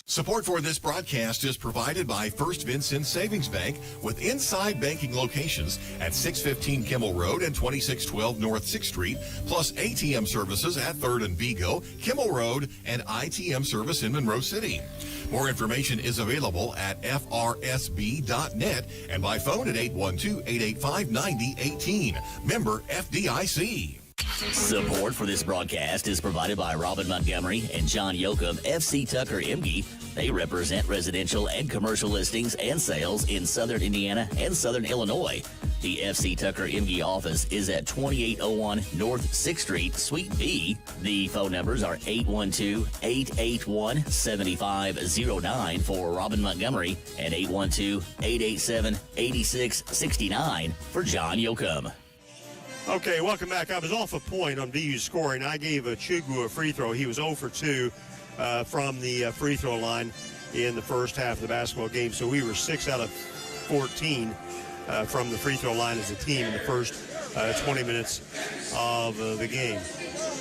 Support for this broadcast is provided by First Vincennes Savings Bank with inside banking locations at 615 Kimmel Road and 2612 North 6th Street, plus ATM services at 3rd and Vigo, Kimmel Road, and ITM service in Monroe City. More information is available at frsb.net and by phone at 812-885-9018. Member FDIC. Support for this broadcast is provided by Robin Montgomery and John Yoakum, FC Tucker Emge. They represent residential and commercial listings and sales in Southern Indiana and Southern Illinois. The FC Tucker Emge office is at 2801 North 6th Street, Suite B. The phone numbers are 812-881-7509 for Robin Montgomery and 812-887-8669 for John Yoakum. Okay, welcome back. I was off a point on VU scoring. I gave Chugwu a free throw. He was 0 for 2 from the free throw line in the first half of the basketball game. So we were 6 out of 14 from the free throw line as a team in the first 20 minutes of the game.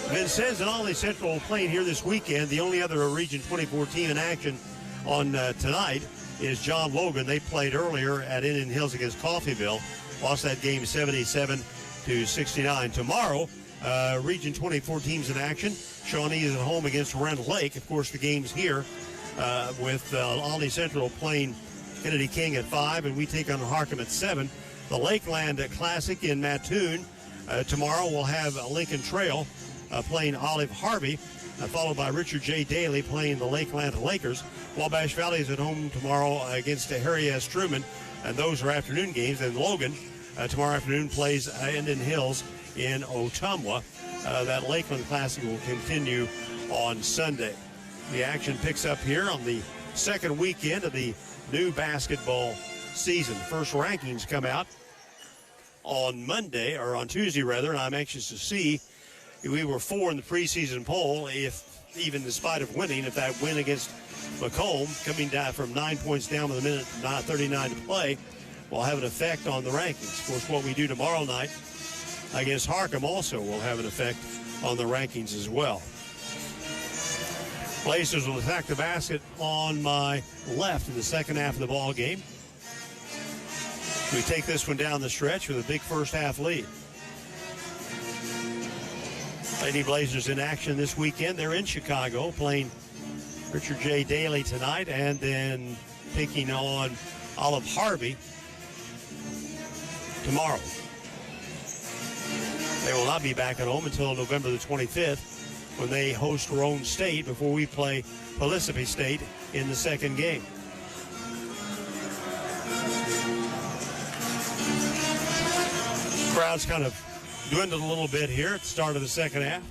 Vincennes and Olney Central playing here this weekend. The only other Region 24 team in action on tonight is John Logan. They played earlier at Indian Hills against Coffeyville. Lost that game 77-69. Tomorrow, Region 24 teams in action. Shawnee is at home against Rend Lake. Of course, the game's here with Olney Central playing Kennedy King at 5, and we take on Harcum at 7. The Lakeland Classic in Mattoon. Tomorrow we'll have Lincoln Trail playing Olive Harvey, followed by Richard J. Daly playing the Lakeland Lakers. Wabash Valley is at home tomorrow against Harry S. Truman, and those are afternoon games. And Logan tomorrow afternoon plays Indian Hills in Ottumwa. That Lakeland Classic will continue on Sunday. The action picks up here on the second weekend of the new basketball season. First rankings come out on Monday, or on Tuesday rather, and I'm anxious to see. We were 4 in the preseason poll, if even in spite of winning, if that win against Macomb, coming down from 9 points down with a minute 39 to play, will have an effect on the rankings. Of course, what we do tomorrow night against Harcum also will have an effect on the rankings as well. Blazers will attack the basket on my left in the second half of the ball game. We take this one down the stretch with a big first half lead. Lady Blazers in action this weekend. They're in Chicago playing Richard J. Daly tonight, and then taking on Olive Harvey tomorrow. They will not be back at home until November the 25th when they host Roane State before we play Pellissippi State in the second game. Crowd's kind of dwindled a little bit here at the start of the second half.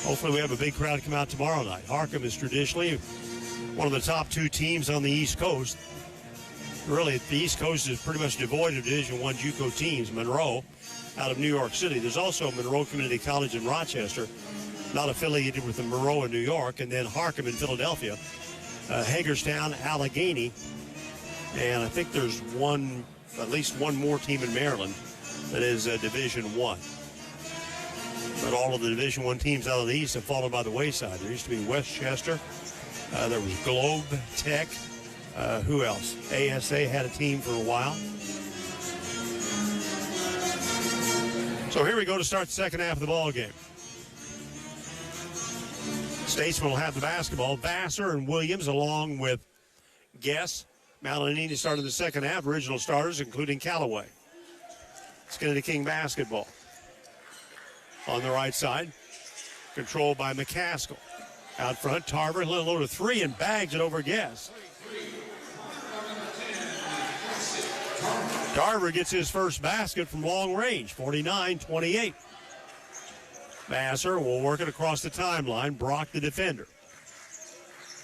Hopefully we have a big crowd come out tomorrow night. Harcum is traditionally one of the top two teams on the East Coast. Really, the East Coast is pretty much devoid of Division I JUCO teams. Monroe out of New York City. There's also Monroe Community College in Rochester, not affiliated with the Monroe in New York, and then Harcum in Philadelphia, Hagerstown, Allegheny, and I think there's at least one more team in Maryland that is Division I. But all of the Division I teams out of the East have fallen by the wayside. There used to be Westchester. There was Globe Tech. Who else? ASA had a team for a while. So here we go to start the second half of the ball game. Statesman will have the basketball. Vassar and Williams along with Guess. Malinini started the second half. Original starters including Callaway. Kennedy King basketball. On the right side, controlled by McCaskill. Out front, Tarver, a little low to three and bags it over Guess. Tarver gets his first basket from long range, 49-28. Vassar will work it across the timeline. Brock, the defender.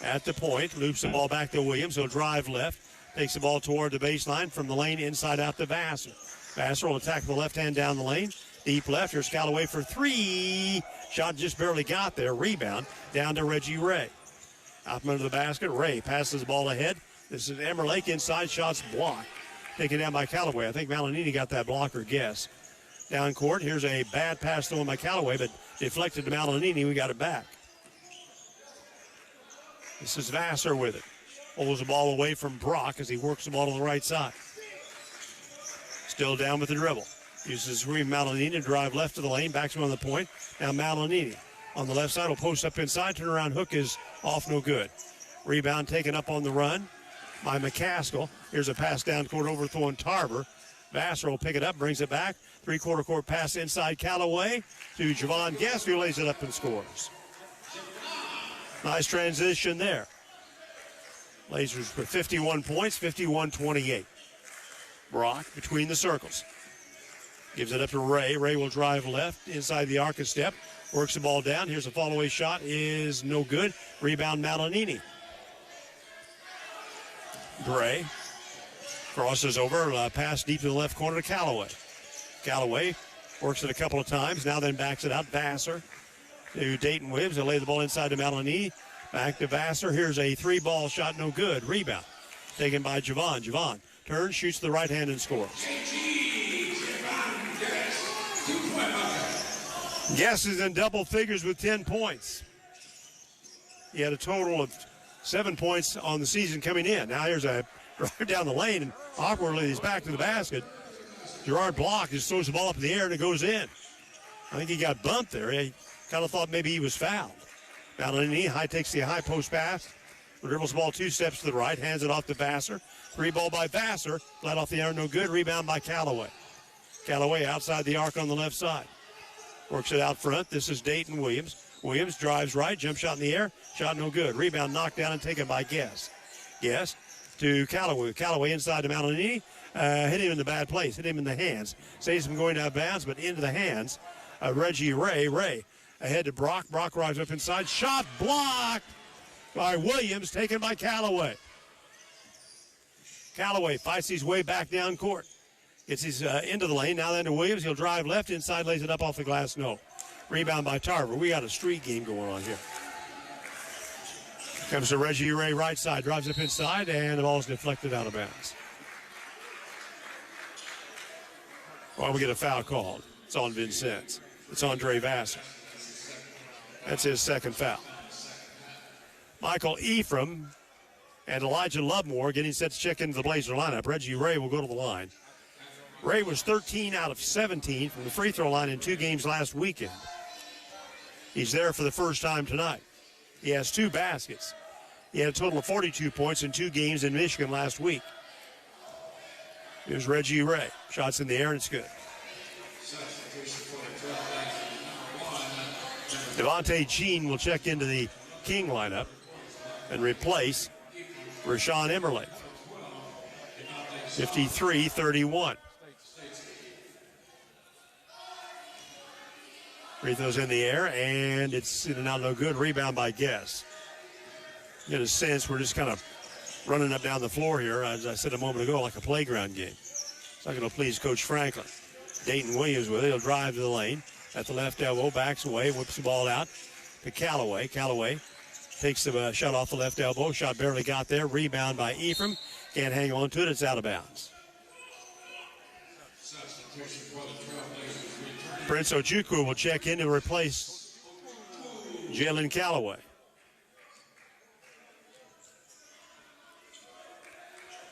At the point, loops the ball back to Williams. He'll drive left, takes the ball toward the baseline from the lane inside out to Vassar. Vassar will attack the left hand down the lane. Deep left, here's Callaway for three. Shot just barely got there. Rebound down to Reggie Ray. Out from under the basket, Ray passes the ball ahead. This is Emerlake inside, shots blocked. Taken down by Callaway. I think Malinini got that blocker guess. Down court, here's a bad pass thrown by Callaway, but deflected to Malinini. We got it back. This is Vassar with it. Pulls the ball away from Brock as he works the ball to the right side. Still down with the dribble. Uses Reem Malinini to drive left to the lane. Backs him on the point. Now Malinini on the left side will post up inside. Turnaround hook is off, no good. Rebound taken up on the run by McCaskill. Here's a pass down court overthrowing Tarver. Vassar will pick it up, brings it back. Three-quarter court pass inside Callaway to Javon Guess, who lays it up and scores. Nice transition there. Blazers with 51 points, 51-28. Brock between the circles. Gives it up to Ray. Ray will drive left inside the arc and step. Works the ball down. Here's a fall-away shot. Is no good. Rebound Malinini. Gray crosses over. Pass deep to the left corner to Callaway. Callaway works it a couple of times. Now then backs it out. Vassar to Dayton Williams. They'll lay the ball inside to Malinini. Back to Vassar. Here's a three-ball shot. No good. Rebound taken by Javon. Javon turns, shoots the right hand and scores. Guess is in double figures with 10 points. He had a total of 7 points on the season coming in. Now here's a drive down the lane, and awkwardly he's back to the basket. Gerard Block just throws the ball up in the air and it goes in. I think he got bumped there. He kind of thought maybe he was fouled. Malinini takes the high post pass. Dribbles the ball 2 steps to the right, hands it off to Vassar. Three ball by Vassar, flat off the air, no good. Rebound by Callaway. Callaway outside the arc on the left side. Works it out front. This is Dayton Williams. Williams drives right, jump shot in the air, shot no good. Rebound knocked down and taken by Guess. Guess to Callaway. Callaway inside to Malinini. Hit him in the bad place, hit him in the hands. Saves him going out of bounds, but into the hands. Reggie Ray. Ray ahead to Brock. Brock rides up inside. Shot blocked by Williams, taken by Callaway. Callaway fights his way back down court. Gets his into the lane. Now then to Williams. He'll drive left inside, lays it up off the glass. No. Rebound by Tarver. We got a street game going on here. Comes to Reggie Ray right side. Drives up inside, and the ball's deflected out of bounds. Well, we get a foul called. It's on Vincennes. It's Andre Vassar. That's his second foul. Michael Ephraim and Elijah Lovemore getting set to check into the Blazer lineup. Reggie Ray will go to the line. Ray was 13 out of 17 from the free throw line in 2 games last weekend. He's there for the first time tonight. He has 2 baskets. He had a total of 42 points in 2 games in Michigan last week. Here's Reggie Ray. Shots in the air, and it's good. Devontae Jean will check into the King lineup and replace Rashawn Emmerling. 53-31. Free throws in the air, and it's in and out, no good. Rebound by Guess. Get a sense we're just kind of running up down the floor here, as I said a moment ago, like a playground game. It's not going to please Coach Franklin. Dayton Williams with it. He'll drive to the lane at the left elbow, backs away, whips the ball out to Callaway. Callaway takes the shot off the left elbow. Shot barely got there. Rebound by Ephraim. Can't hang on to it. It's out of bounds. Prince Ojukwu will check in to replace Jalen Callaway.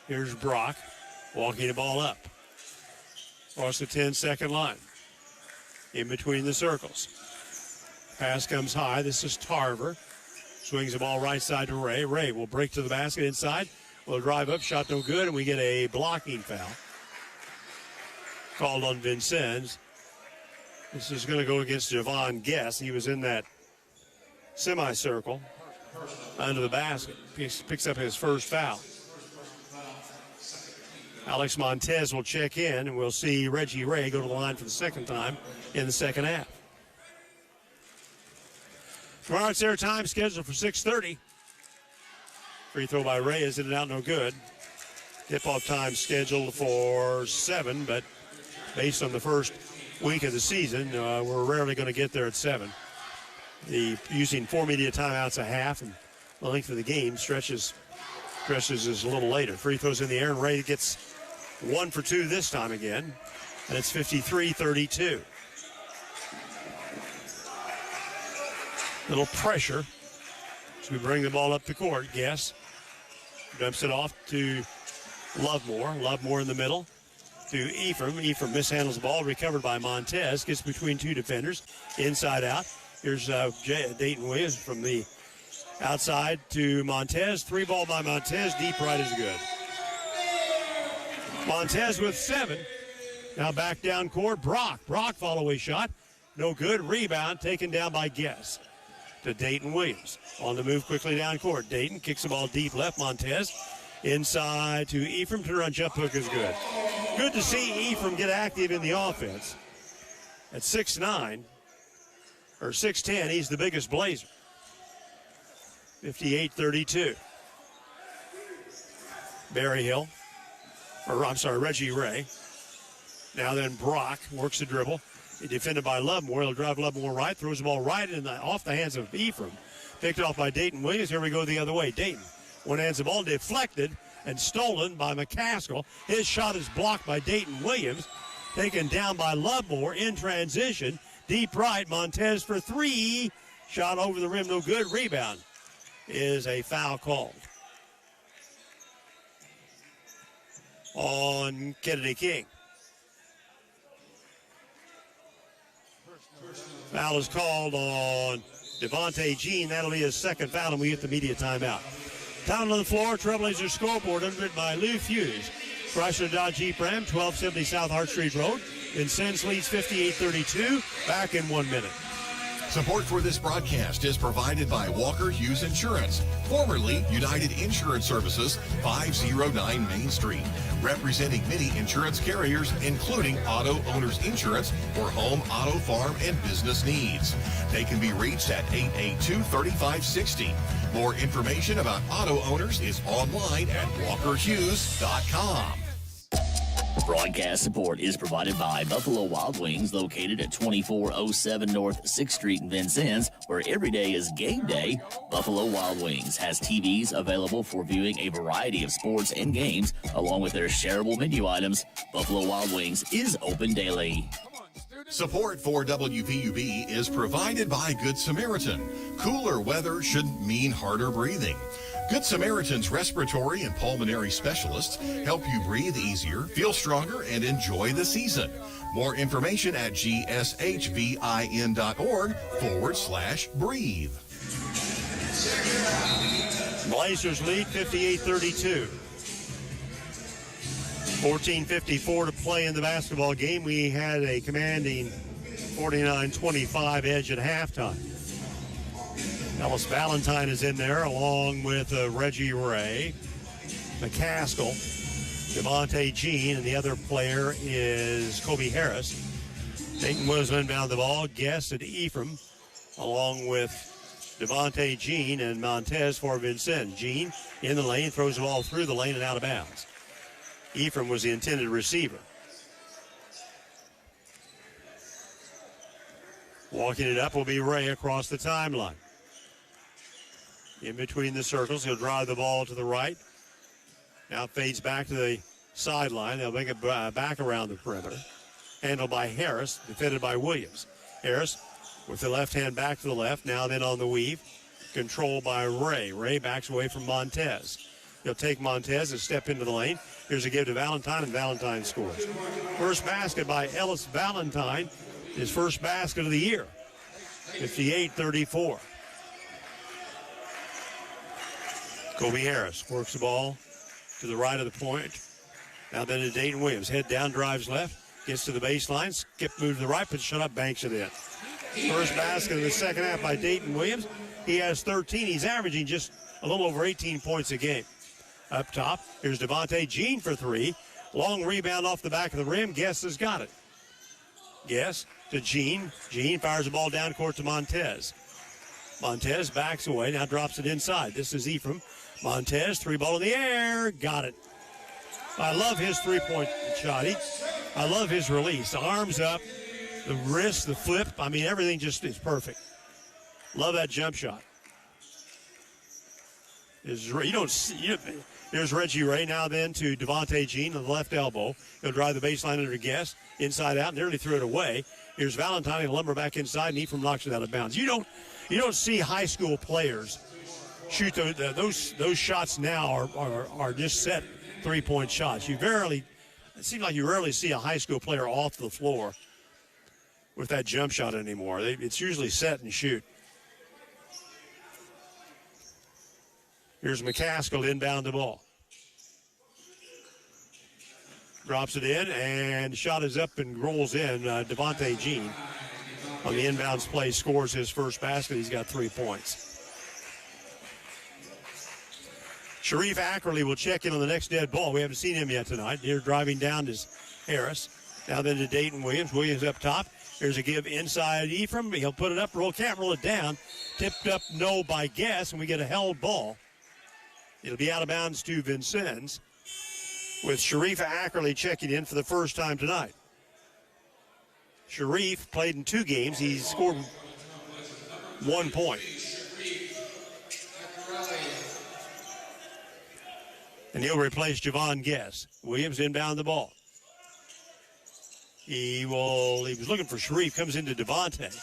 Here's Brock walking the ball up. Across the 10-second line. In between the circles. Pass comes high. This is Tarver. Swings the ball right side to Ray. Ray will break to the basket inside. Will drive up. Shot no good, and we get a blocking foul called on Vincennes. This is going to go against Javon Guess. He was in that semicircle under the basket. Picks up his first foul. Alex Montez will check in, and we'll see Reggie Ray go to the line for the second time in the second half. Tomorrow's air time scheduled for 6:30. Free throw by Ray is in and out, no good. Tip-off time scheduled for 7, but based on the first week of the season, we're rarely going to get there at 7. Using 4 media timeouts a half, and the length of the game stretches is a little later. Free throws in the air, and Ray gets 1 for 2 this time again, and it's 53-32. Little pressure as we bring the ball up the court. Guess dumps it off to Lovemore. Lovemore in the middle to Ephraim. Ephraim mishandles the ball, recovered by Montez. Gets between 2 defenders, inside out. Here's Dayton Williams from the outside to Montez. 3 ball by Montez. Deep right is good. Montez with 7. Now back down court. Brock follow away shot. No good. Rebound taken down by Guess to Dayton Williams. On the move quickly down court. Dayton kicks the ball deep left. Montez inside to Ephraim. Turnaround jump hook is good. Good to see Ephraim get active in the offense. At 6'9", or 6'10", he's the biggest Blazer. 58-32. Reggie Ray. Now then Brock works the dribble. Defended by Lovemore. He'll drive Lovemore right. Throws the ball right off the hands of Ephraim. Picked off by Dayton Williams. Here we go the other way. Dayton. One hands the ball deflected and stolen by McCaskill. His shot is blocked by Dayton Williams. Taken down by Lovemore in transition. Deep right. Montez for 3. Shot over the rim. No good. Rebound is a foul called on Kennedy King. Foul is called on Devontae Jean. That'll be his second foul, and we get the media timeout. Down on the floor, Trailblazers scoreboard underwritten by Lou Fuse. Chrysler Dodge Jeep Ram, 1270 South Hart Street Road. Vincennes leads 58-32. Back in 1 minute. Support for this broadcast is provided by Walker Hughes Insurance, formerly United Insurance Services, 509 Main Street, representing many insurance carriers, including Auto Owners Insurance for home, auto, farm, and business needs. They can be reached at 882-3560. More information about auto owners is online at walkerhughes.com. Broadcast support is provided by Buffalo Wild Wings, located at 2407 North 6th Street in Vincennes, where every day is game day. Buffalo Wild Wings has TVs available for viewing a variety of sports and games, along with their shareable menu items. Buffalo Wild Wings is open daily. Support for WVUB is provided by Good Samaritan. Cooler weather shouldn't mean harder breathing. Good Samaritan's respiratory and pulmonary specialists help you breathe easier, feel stronger, and enjoy the season. More information at gshvin.org/breathe. Blazers lead 58-32. 14:54 to play in the basketball game. We had a commanding 49-25 edge at halftime. Ellis Valentine is in there along with Reggie Ray, McCaskill, Devontae Jean, and the other player is Kobe Harris. Dayton Williams inbound the ball. Guest at Ephraim, along with Devontae Jean and Montez for Vincennes. Jean in the lane, throws the ball through the lane and out of bounds. Ephraim was the intended receiver. Walking it up will be Ray across the timeline. In between the circles, he'll drive the ball to the right. Now fades back to the sideline. They'll make it back around the perimeter. Handled by Harris, defended by Williams. Harris with the left hand back to the left, now then on the weave. Controlled by Ray. Ray backs away from Montez. He'll take Montez and step into the lane. Here's a give to Valentine, and Valentine scores. First basket by Ellis Valentine. His first basket of the year. 58-34. Kobe Harris works the ball to the right of the point. Now then to Dayton Williams. Head down, drives left. Gets to the baseline. Skip move to the right, but shut up, banks it in. First basket of the second half by Dayton Williams. He has 13. He's averaging just a little over 18 points a game. Up top, here's Devontae Jean for three. Long rebound off the back of the rim. Guess has got it. Guess to Jean. Jean fires the ball down court to Montez. Montez backs away, now drops it inside. This is Ephraim. Montez, three ball in the air. Got it. I love his three-point shot. I love his release. The arms up, the wrist, the flip. I mean, everything just is perfect. Love that jump shot. There's Reggie Ray now then to Devontae Jean on the left elbow. He'll drive the baseline under Guest, inside out, nearly threw it away. Here's Valentine, he'll lumber back inside, and Ephraim knocks it out of bounds. You don't see high school players shoot those shots now are just set three-point shots. It seems like you rarely see a high school player off the floor with that jump shot anymore. It's usually set and shoot. Here's McCaskill inbound the ball. Drops it in, and shot is up and rolls in. Devontae Jean on the inbounds play scores his first basket. He's got 3 points. Sharif Ackerley will check in on the next dead ball. We haven't seen him yet tonight. Here driving down is Harris. Now then to Dayton Williams. Williams up top. Here's a give inside Ephraim. He'll put it up, can't roll it down. Tipped up no by Guess, and we get a held ball. It'll be out of bounds to Vincennes, with Sharif Ackerley checking in for the first time tonight. Sharif played in 2 games. He's scored 1 point. And he'll replace Javon Guess. Williams inbound the ball. He was looking for Sharif, comes into Devontae.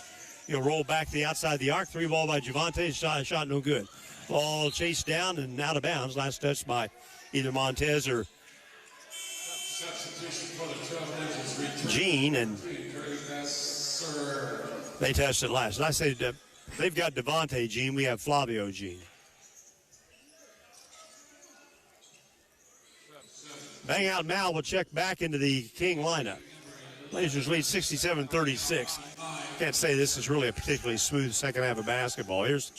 He'll roll back to the outside of the arc. 3 ball by Javontae. Shot no good. Ball chased down and out of bounds. Last touch by either Montez or Jean, and they touched it last. And I say they've got Devontae Jean. We have Flavio Jean. Bang out Mal will check back into the King lineup. Blazers lead 67-36. Can't say this is really a particularly smooth second half of basketball. Here's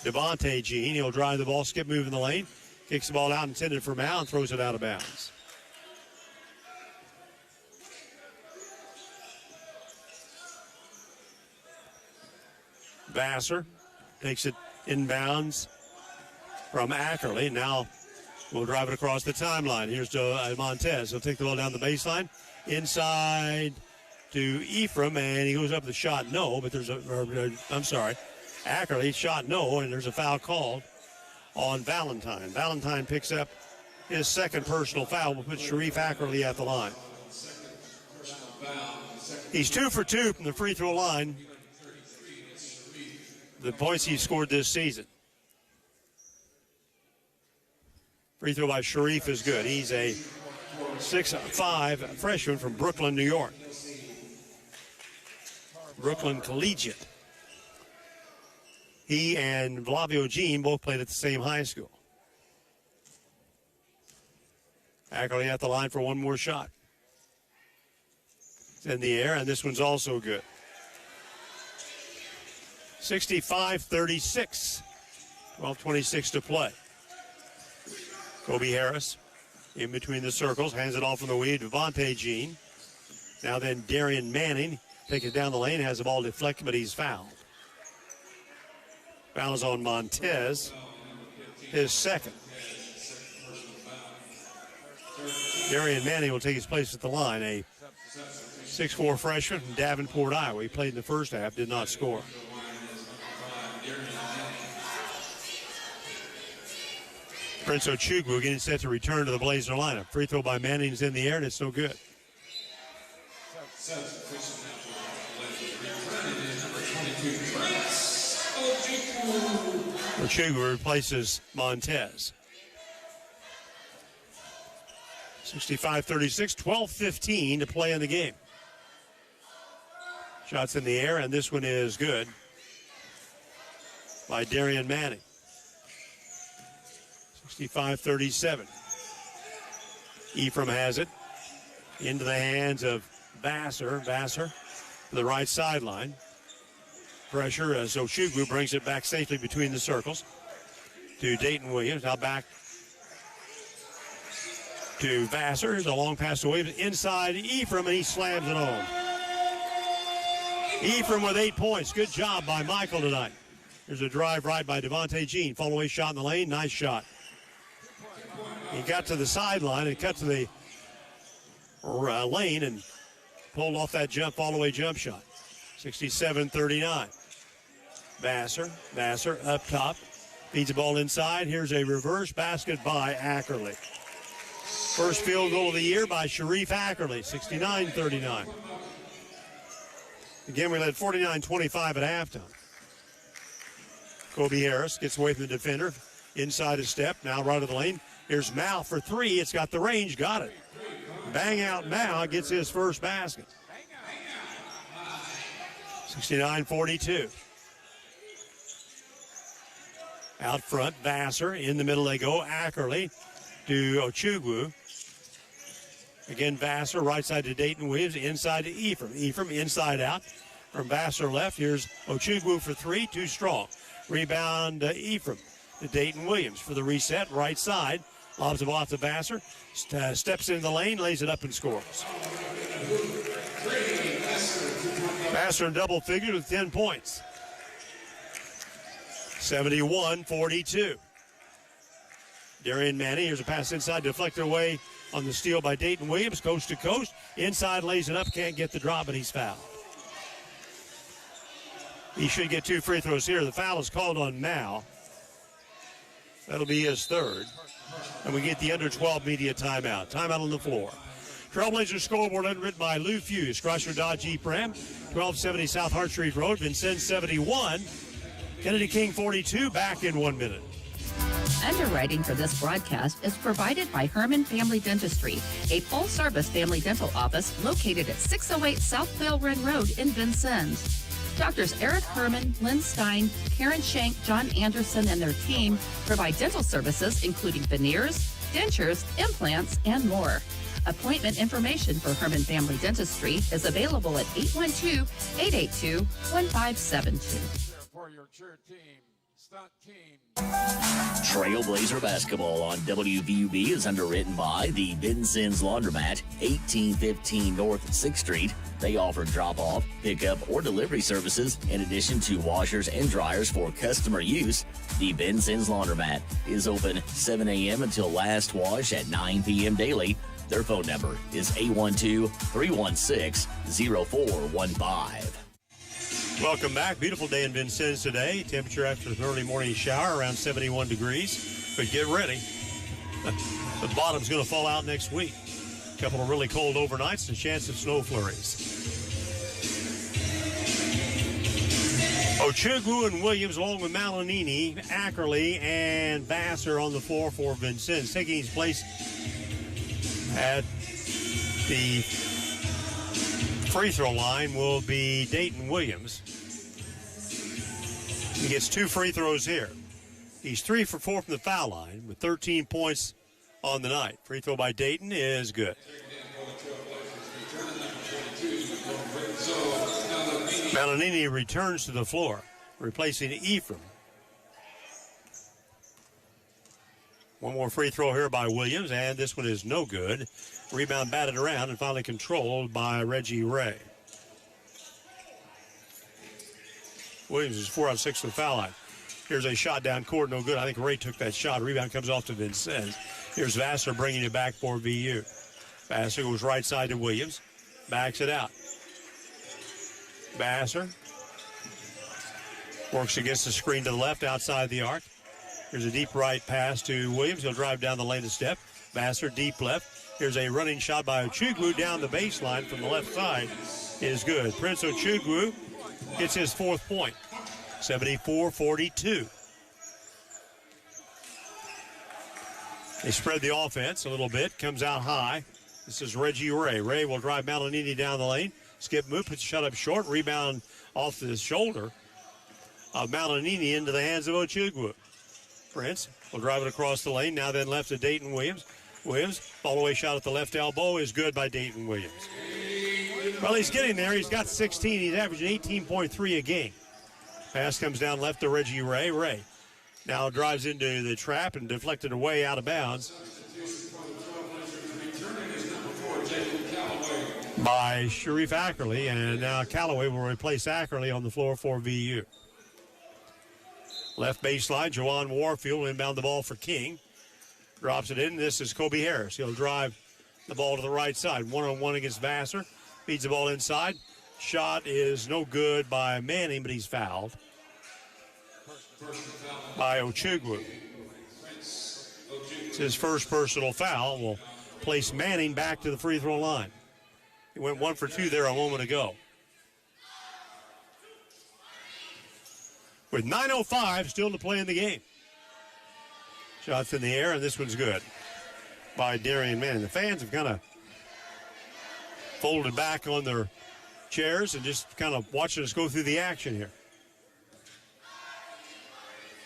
Devontae Jean. He'll drive the ball, skip move in the lane, kicks the ball out intended for Mal and throws it out of bounds. Vassar takes it inbounds from Ackerley. Now we'll drive it across the timeline. Here's Montez. He'll take the ball down the baseline. Inside to Ephraim, and he goes up the shot no, but Ackerley shot no, and there's a foul called on Valentine. Valentine picks up his second personal foul. Will put Sharif Ackerley at the line. He's 2 for 2 from the free throw line. The points he scored this season. Free throw by Sharif is good. He's a 6'5" freshman from Brooklyn, New York. Brooklyn Collegiate. He and Flavio Jean both played at the same high school. Ackerley at the line for one more shot. It's in the air, and this one's also good. 65-36. 12:26 to play. Kobe Harris in between the circles, hands it off from the weed to Devontae Jean. Now then Darian Manning takes it down the lane, has the ball deflected, but he's fouled. Fouls on Montez, his second. Darian Manning will take his place at the line, a 6'4" freshman from Davenport, Iowa. He played in the first half, did not score. Prince Ochugwu getting set to return to the Blazer lineup. Free throw by Manning is in the air, and it's no good. Ochugwu replaces Montez. 65-36, 12:15 to play in the game. Shots in the air, and this one is good by Darian Manning. 65-37. Ephraim has it into the hands of Vassar. Vassar to the right sideline. Pressure as Ochugwu brings it back safely between the circles to Dayton Williams. Now back to Vassar. Here's a long pass to Williams. Inside Ephraim, and he slams it home. Ephraim with 8 points. Good job by Michael tonight. There's a drive right by Devontae Jean. Fall away shot in the lane. Nice shot. He got to the sideline and cut to the lane and pulled off that fall away jump shot. 67-39. Vassar up top. Feeds the ball inside. Here's a reverse basket by Ackerley. First field goal of the year by Sharif Ackerley. 69-39. Again, we led 49-25 at halftime. Kobe Harris gets away from the defender. Inside a step. Now right of the lane. Here's Mal for three. It's got the range. Got it. Bang out Mal gets his first basket. 69-42. Out front, Vassar. In the middle they go. Ackerley to Ochugwu. Again, Vassar, right side to Dayton Williams. Inside to Ephraim. Ephraim inside out. From Vassar left, here's Ochugwu for three. Too strong. Rebound Ephraim to Dayton Williams for the reset. Right side. Lobs it off to Vassar. Steps into the lane, lays it up and scores. Vassar in double figures with 10 points. 71-42. Darian Manning, here's a pass inside, deflected away on the steal by Dayton Williams, coast to coast. Inside, lays it up, can't get the drop, and he's fouled. He should get 2 free throws here. The foul is called on Mal. That'll be his third. And we get the under 12 media timeout. Timeout on the floor. Trailblazer scoreboard underwritten by Lou Fuse, Chrysler Dodge Jeep Ram, 1270 South Hart Street Road, Vincennes 71, Kennedy King 42, back in 1 minute. Underwriting for this broadcast is provided by Herman Family Dentistry, a full-service family dental office located at 608 South Vale Run Road in Vincennes. Doctors Eric Herman, Lynn Stein, Karen Shank, John Anderson, and their team provide dental services including veneers, dentures, implants, and more. Appointment information for Herman Family Dentistry is available at 812-882-1572. For your cheer team, stunt team. Trailblazer basketball on WVUB is underwritten by the Vincennes Laundromat, 1815 North 6th Street. They offer drop-off, pickup, or delivery services in addition to washers and dryers for customer use. The Vincennes Laundromat is open 7 a.m. until last wash at 9 p.m. daily. Their phone number is 812-316-0415. Welcome back. Beautiful day in Vincennes today. Temperature after an early morning shower around 71 degrees. But get ready. The bottom's going to fall out next week. A couple of really cold overnights and a chance of snow flurries. Ochugwu and Williams along with Malinini, Ackerley, and Vassar on the floor for Vincennes. Taking his place at the free throw line will be Dayton Williams. He gets 2 free throws here. He's 3 for 4 from the foul line with 13 points on the night. Free throw by Dayton is good. Malanini returns to the floor, replacing Ephraim. One more free throw here by Williams, and this one is no good. Rebound batted around and finally controlled by Reggie Ray. Williams is 4 out of 6 from the foul line. Here's a shot down court, no good. I think Ray took that shot. Rebound comes off to Vincennes. Here's Vassar bringing it back for VU. Vassar goes right side to Williams. Backs it out. Vassar works against the screen to the left outside the arc. Here's a deep right pass to Williams. He'll drive down the lane a step. Vassar deep left. Here's a running shot by Ochugwu down the baseline from the left side. It is good. Prince Ochugwu gets his 4th point. 74-42. They spread the offense a little bit. Comes out high. This is Reggie Ray. Ray will drive Malanini down the lane. Skip move, puts a shot up short. Rebound off the shoulder of Malanini into the hands of Ochugwu. Prince will drive it across the lane. Now then left to Dayton Williams. Williams, fall-away shot at the left elbow is good by Dayton Williams. Well, he's getting there. He's got 16. He's averaging 18.3 a game. Pass comes down left to Reggie Ray. Ray now drives into the trap and deflected away out of bounds by Sharif Ackerley. And now Callaway will replace Ackerley on the floor for VU. Left baseline, Jawan Warfield will inbound the ball for King. Drops it in. This is Kobe Harris. He'll drive the ball to the right side. One-on-one against Vassar. Feeds the ball inside. Shot is no good by Manning, but he's fouled by Ochugwu. It's his first personal foul. Will place Manning back to the free throw line. He went 1 for 2 there a moment ago. With 9:05 still to play in the game. Shots in the air, and this one's good by Darian Manning. The fans have kind of folded back on their chairs and just kind of watching us go through the action here.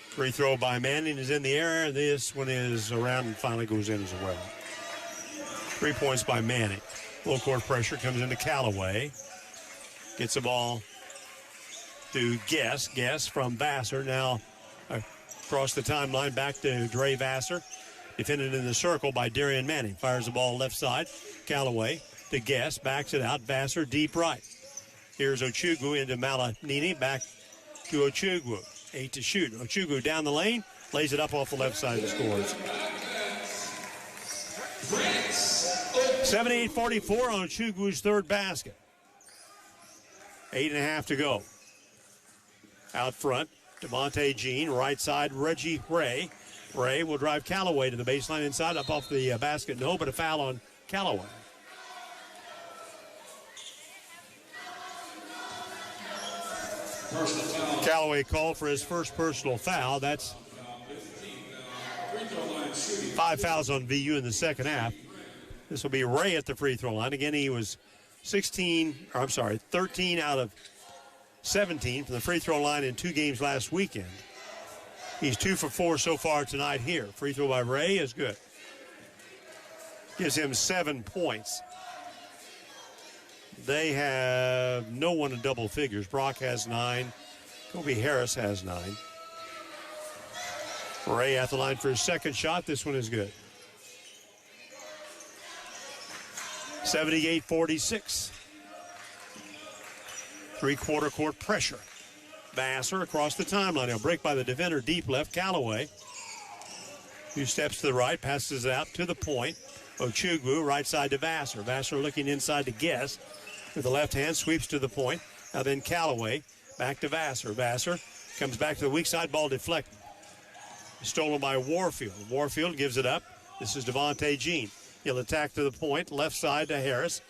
Free throw by Manning is in the air. This one is around and finally goes in as well. 3 points by Manning. Full court pressure comes into Callaway. Gets the ball to Guess from Vassar. Now across the timeline back to Dre Vassar. Defended in the circle by Darian Manning. Fires the ball left side. Callaway to Guess. Backs it out. Vassar deep right. Here's Ochugwu into Malanini. Back to Ochugwu. 8 to shoot. Ochugwu down the lane. Lays it up off the left side and scores. 78-44 on Ochugwu's 3rd basket. 8.5 to go. Out front, Devontae Jean, right side, Reggie Ray. Ray will drive Callaway to the baseline inside, up off the basket. No, but a foul on Callaway. Callaway called for his first personal foul. That's 5 fouls on VU in the second half. This will be Ray at the free throw line. Again, he was 13 out of 17 from the free throw line in 2 games last weekend. He's 2 for 4 so far tonight here. Free throw by Ray is good. Gives him 7 points. They have no one in double figures. Brock has 9. Kobe Harris has 9. Ray at the line for his second shot. This one is good. 78-46. 3-quarter court pressure. Vassar across the timeline. He'll break by the defender deep left. Callaway. 2 steps to the right. Passes it out to the point. Ochugwu right side to Vassar. Vassar looking inside to Guess. With the left hand sweeps to the point. Now then Callaway back to Vassar. Vassar comes back to the weak side. Ball deflected. Stolen by Warfield. Warfield gives it up. This is Devontae Jean. He'll attack to the point. Left side to Harris.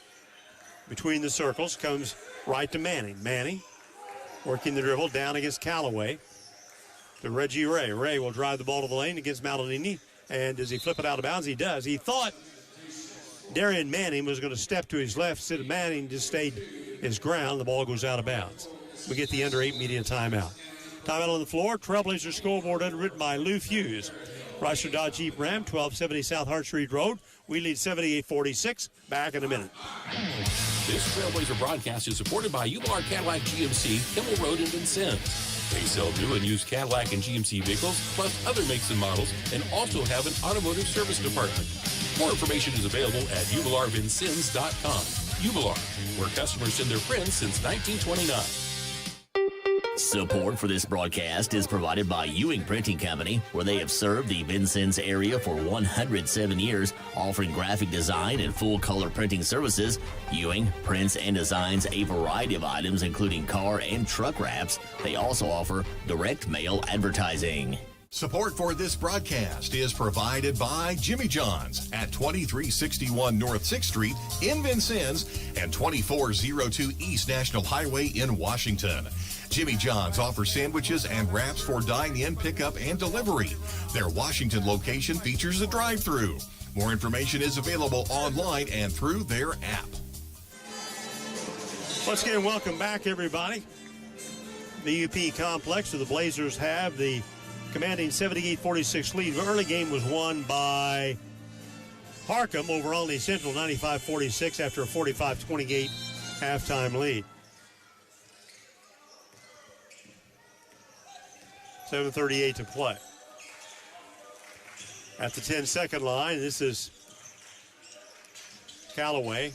Between the circles comes right to Manning. Manning working the dribble down against Callaway to Reggie Ray. Ray will drive the ball to the lane against Malanini. And does he flip it out of bounds? He does. He thought Darian Manning was going to step to his left. Instead, Manning just stayed his ground. The ball goes out of bounds. We get the under 8 media timeout. Time out on the floor. Trailblazer scoreboard underwritten by Lou Fuse. Chrysler Dodge Jeep Ram, 1270 South Hart Street Road. We lead 78-46. Back in a minute. This Trailblazer broadcast is supported by Ubar Cadillac GMC, Kimmel Road in Vincennes. They sell new and used Cadillac and GMC vehicles, plus other makes and models, and also have an automotive service department. More information is available at ubilarvincennes.com. Ubilar, where customers send their friends since 1929. Support for this broadcast is provided by Ewing Printing Company, where they have served the Vincennes area for 107 years, offering graphic design and full-color printing services. Ewing prints and designs a variety of items, including car and truck wraps. They also offer direct mail advertising. Support for this broadcast is provided by Jimmy John's at 2361 North 6th Street in Vincennes and 2402 East National Highway in Washington. Jimmy John's offers sandwiches and wraps for dine-in, pickup, and delivery. Their Washington location features a drive-thru. More information is available online and through their app. Once again, welcome back, everybody. The UP complex, where the Blazers have the commanding 78-46 lead. The early game was won by Harcum over Olney Central, 95-46 after a 45-28 halftime lead. 7:38 to play. At the 10-second line, this is Callaway.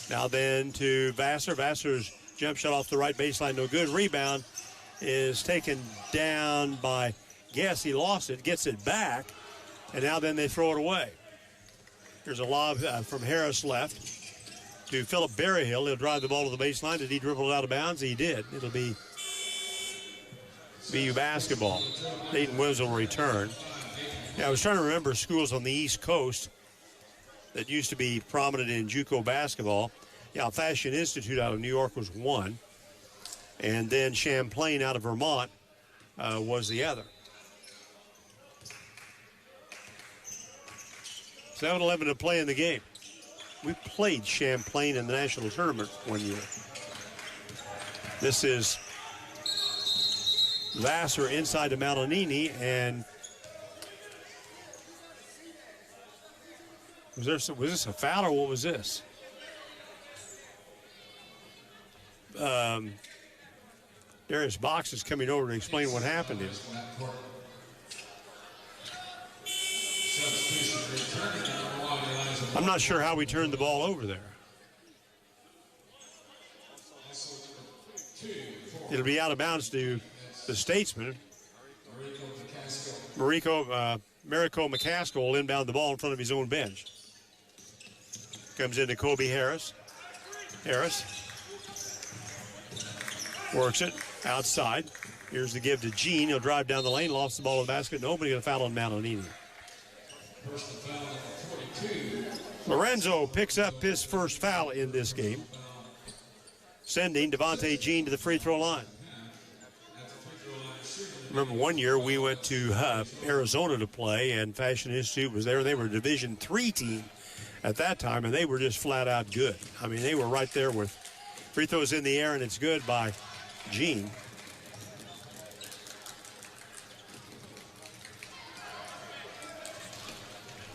Now then to Vassar. Vassar's jump shot off the right baseline, no good. Rebound is taken down by Guess. He lost it, gets it back, and now then they throw it away. Here's a lob from Harris left to Philip Berryhill. He'll drive the ball to the baseline. Did he dribble it out of bounds? He did. It'll be BU basketball. Dayton Williams will return. Yeah, I was trying to remember schools on the East Coast that used to be prominent in JUCO basketball. Yeah, Fashion Institute out of New York was one. And then Champlain out of Vermont was the other. 7:11 to play in the game. We played Champlain in the national tournament one year. This is Vassar inside to Malinini, and was this a foul or what was this? Darius Box is coming over to explain what happened here. I'm not sure how we turned the ball over there. It'll be out of bounds to the Statesman. Mariko McCaskill will inbound the ball in front of his own bench. Comes into Kobe Harris. Harris works it outside. Here's the give to Gene. He'll drive down the lane, lost the ball in the basket. Nobody got a foul on Malinini. Lorenzo picks up his first foul in this game, sending Devontae Jean to the free throw line. Remember one year we went to Arizona to play, and Fashion Institute was there. They were a Division III team at that time, and they were just flat out good. I mean, they were right there with free throws in the air, and it's good by Jean.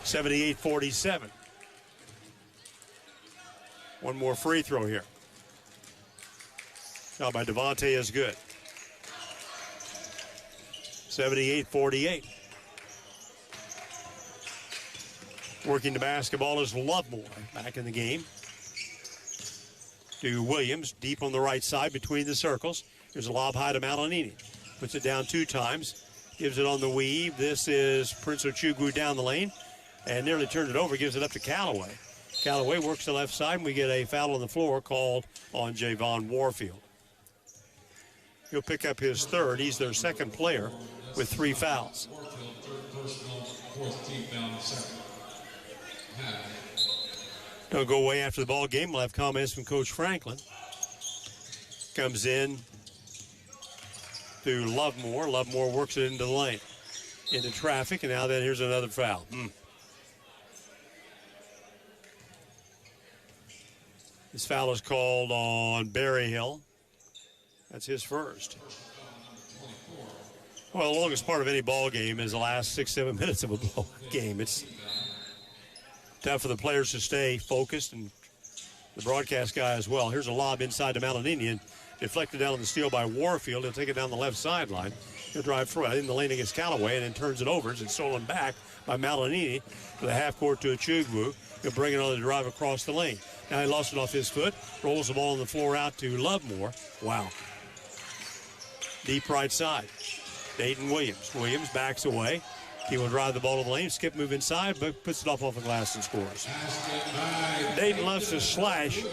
.78-47. One more free throw here. Shot by Devontae is good. 78-48. Working the basketball is Lovemore back in the game. To Williams, deep on the right side between the circles. Here's a lob high to Malinini. Puts it down two times. Gives it on the weave. This is Prince Ochugwu down the lane. And nearly turned it over. Gives it up to Callaway. Callaway works the left side, and we get a foul on the floor called on Javon Warfield. He'll pick up his third. He's their second player with 3 fouls. Don't go away after the ball game. We'll have comments from Coach Franklin. Comes in to Lovemore. Lovemore works it into the lane, into traffic, and now then here's another foul. This foul is called on Berryhill. That's his first. Well, the longest part of any ball game is the last 6-7 minutes of a ball game. It's tough for the players to stay focused, and the broadcast guy as well. Here's a lob inside to Malinini, deflected down on the steal by Warfield. He'll take it down the left sideline. He'll drive through in the lane against Callaway and then turns it over. It's stolen back by Malinini to the half court to Achugwu. He'll bring it on the drive across the lane. Now he lost it off his foot. Rolls the ball on the floor out to Lovemore. Wow. Deep right side. Dayton Williams. Williams backs away. He will drive the ball to the lane. Skip move inside, but puts it off the glass and scores. Dayton loves to slash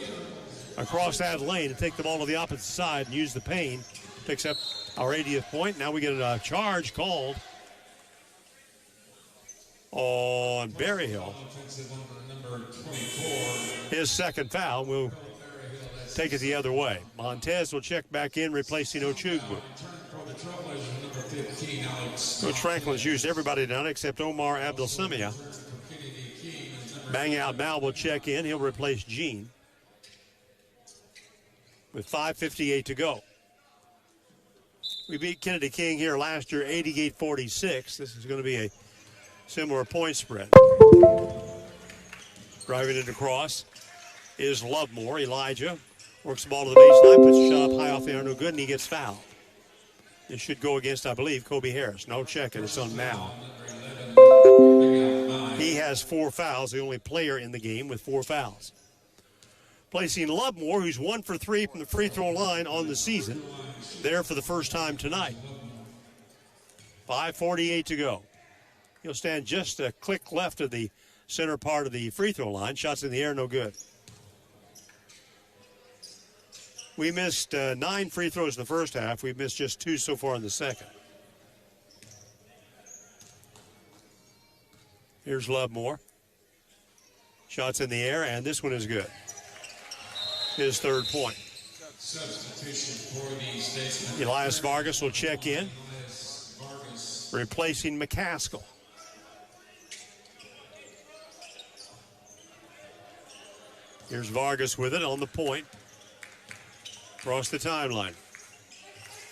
across that lane and take the ball to the opposite side and use the pain. Picks up our 80th point. Now we get a charge called on Berryhill. His second foul will take it the other way. Montez will check back in, replacing Ochugwu. Coach Franklin's used everybody down except Omar Abdul-Samia. Bang out Mal will check in. He'll replace Gene with 5:58 to go. We beat Kennedy King here last year 88-46. This is going to be a similar point spread. Driving it across is Lovemore. Elijah works the ball to the baseline, puts a shot up high off the air, no good, and he gets fouled. It should go against, I believe, Kobe Harris. No check, and it's on Mal. He has 4 fouls, the only player in the game with 4 fouls. Placing Lovemore, who's 1 for 3 from the free throw line on the season, there for the first time tonight. 5:48 to go. He'll stand just a click left of the center part of the free throw line. Shots in the air, no good. We missed 9 free throws in the first half. We've missed just 2 so far in the second. Here's Lovemore. Shots in the air, and this one is good. His third point. Elias Vargas will check in, replacing McCaskill. Here's Vargas with it on the point. Across the timeline.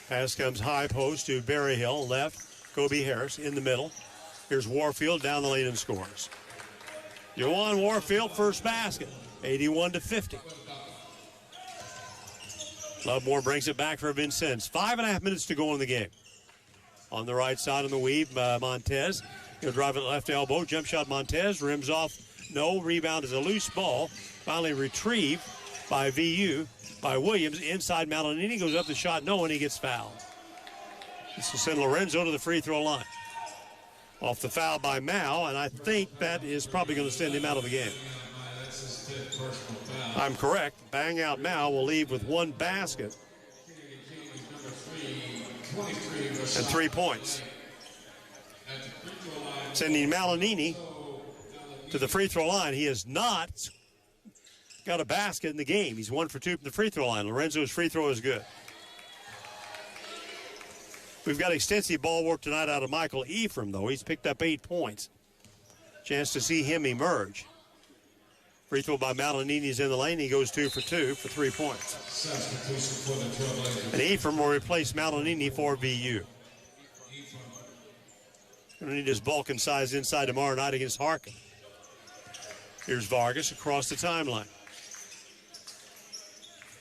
Pass comes high post to Berryhill, left. Kobe Harris in the middle. Here's Warfield down the lane and scores. Juwan Warfield, first basket, 81-50. Lovemore brings it back for Vincennes. 5.5 minutes to go in the game. On the right side on the weave, Montez. He'll drive it left elbow. Jump shot Montez. Rims off. No. Rebound is a loose ball. Finally retrieved by VU. By Williams. Inside Malinini. Goes up the shot. No, and he gets fouled. This will send Lorenzo to the free throw line. Off the foul by Mao, and I think that is probably going to send him out of the game. I'm correct. Bang out Mao will leave with 1 basket and 3 points. Sending Malinini to the free throw line. He has not got a basket in the game. He's 1 for 2 from the free throw line. Lorenzo's free throw is good. We've got extensive ball work tonight out of Michael Ephraim, though. He's picked up 8 points. Chance to see him emerge. Free throw by Malinini is in the lane. He goes 2 for 2 for 3 points. And Ephraim will replace Malinini for VU. Going to need his bulk and size inside tomorrow night against Harkin. Here's Vargas across the timeline.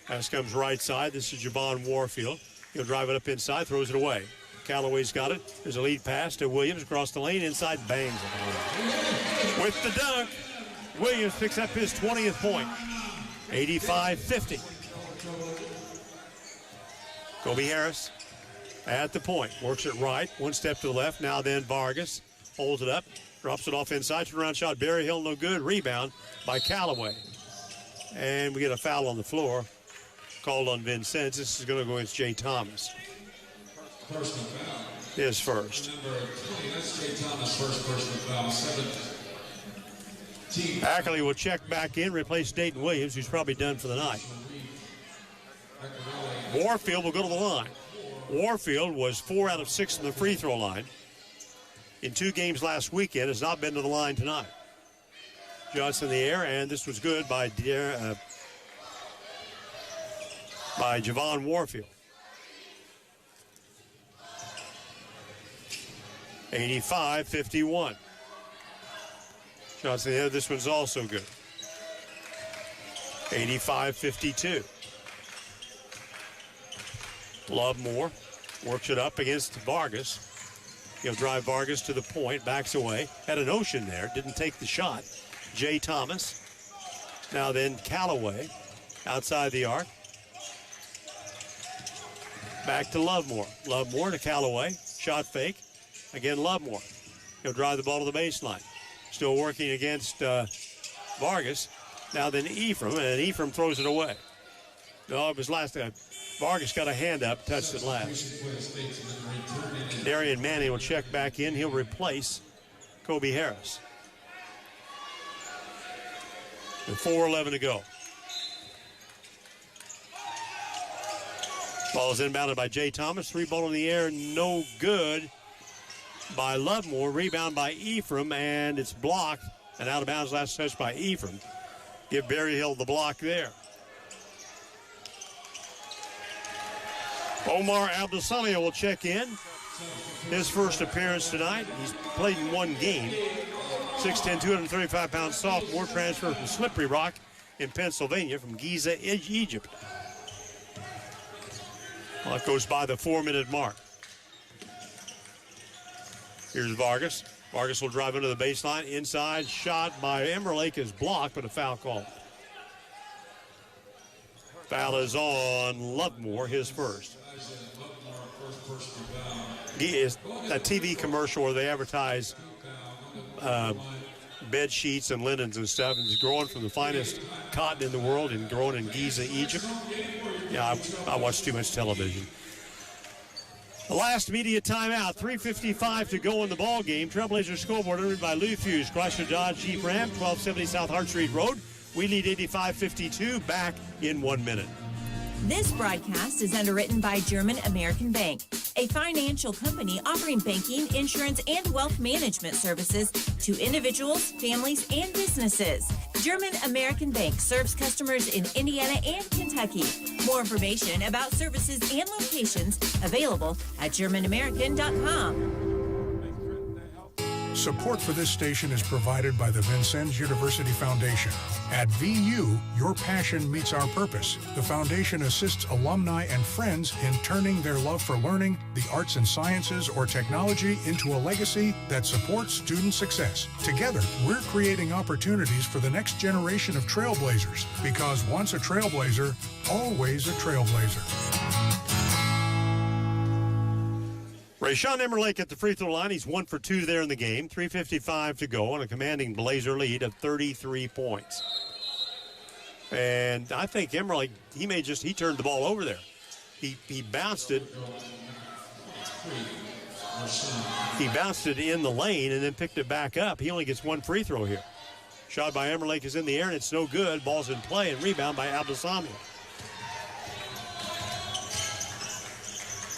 Pass comes right side. This is Javon Warfield. He'll drive it up inside, throws it away. Callaway's got it. There's a lead pass to Williams across the lane. Inside, bangs it. With the dunk, Williams picks up his 20th point. 85-50. Kobe Harris at the point. Works it right. 1 step to the left. Now then Vargas holds it up. Drops it off inside. Turnaround shot. Berryhill, no good. Rebound by Callaway. And we get a foul on the floor. Called on Vincennes. This is going to go against Jay Thomas. His first. Ackley will check back in, replace Dayton Williams, who's probably done for the night. Warfield will go to the line. Warfield was 4 out of 6 from the free throw line. In 2 games last weekend, has not been to the line tonight. Shots in the air, and this was good by Javon Warfield. 85-51. Shots in the head. This one's also good. 85-52. Lovemore works it up against Vargas. He'll drive Vargas to the point, backs away. Had a notion there, didn't take the shot. Jay Thomas. Now then Callaway outside the arc. Back to Lovemore. Lovemore to Callaway. Shot fake. Again, Lovemore. He'll drive the ball to the baseline. Still working against Vargas. Now then Ephraim, and Ephraim throws it away. No, it was last time. Vargas got a hand up, touched it last. Darian Manning will check back in. He'll replace Kobe Harris. With 4:11 to go. Ball is inbounded by Jay Thomas. 3-ball in the air, no good by Lovemore. Rebound by Ephraim, and it's blocked. And out of bounds, last touch by Ephraim. Give Berryhill the block there. Omar Abdelsamia will check in. His first appearance tonight. He's played in one game. 6'10", 235-pound sophomore, transfer from Slippery Rock in Pennsylvania from Giza, Egypt. Well, it goes by the 4-minute mark. Here's Vargas. Vargas will drive into the baseline. Inside shot by Emerlake is blocked, but a foul call. Foul is on Lovemore, his first. He is a TV commercial where they advertise bed sheets and linens and stuff. And it's grown from the finest cotton in the world and grown in Giza, Egypt. Yeah, I watch too much television. The last media timeout, 3:55 to go in the ball game. Trailblazers scoreboard entered by Lou Fuse, Chrysler Dodge Jeep Ram, 1270 South Hart Street Road. We lead 85-52, back in 1 minute. This broadcast is underwritten by German American Bank, a financial company offering banking, insurance, and wealth management services to individuals, families, and businesses. German American Bank serves customers in Indiana and Kentucky. More information about services and locations available at GermanAmerican.com. Support for this station is provided by the Vincennes University Foundation. At VU, your passion meets our purpose. The foundation assists alumni and friends in turning their love for learning, the arts and sciences, or technology into a legacy that supports student success. Together, we're creating opportunities for the next generation of trailblazers, because once a trailblazer, always a trailblazer. Rayshawn Emerlake at the free throw line. He's 1 for 2 there in the game. 3:55 to go on a commanding Blazer lead of 33 points. And I think Emerlake, he turned the ball over there. He bounced it. He bounced it in the lane and then picked it back up. He only gets 1 free throw here. Shot by Emerlake is in the air and it's no good. Ball's in play and rebound by Abdelsamia.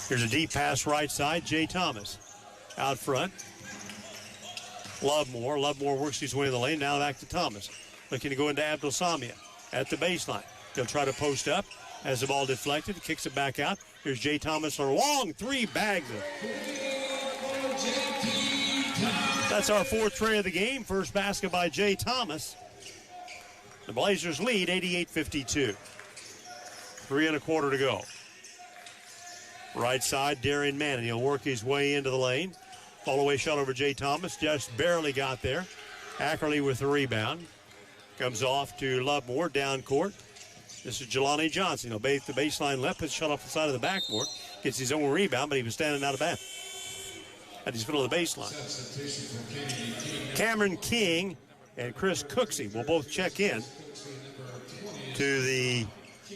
Here's a deep pass right side. Jay Thomas out front. Lovemore. Lovemore works his way in the lane. Now back to Thomas. Looking to go into Abdelsamia at the baseline. He'll try to post up. Has the ball deflected. Kicks it back out. Here's Jay Thomas for a long 3 bags it. That's our 4th tray of the game. First basket by Jay Thomas. The Blazers lead 88-52. 3 1/4 to go. Right side, Darian Manning. He'll work his way into the lane. Fall away shot over Jay Thomas. Just barely got there. Ackerley with the rebound. Comes off to Lovemore, down court. This is Jelani Johnson. He'll bait the baseline left, puts shot off the side of the backboard. Gets his own rebound, but he was standing out of bounds at his middle of the baseline. Cameron King and Chris Cooksey will both check in to the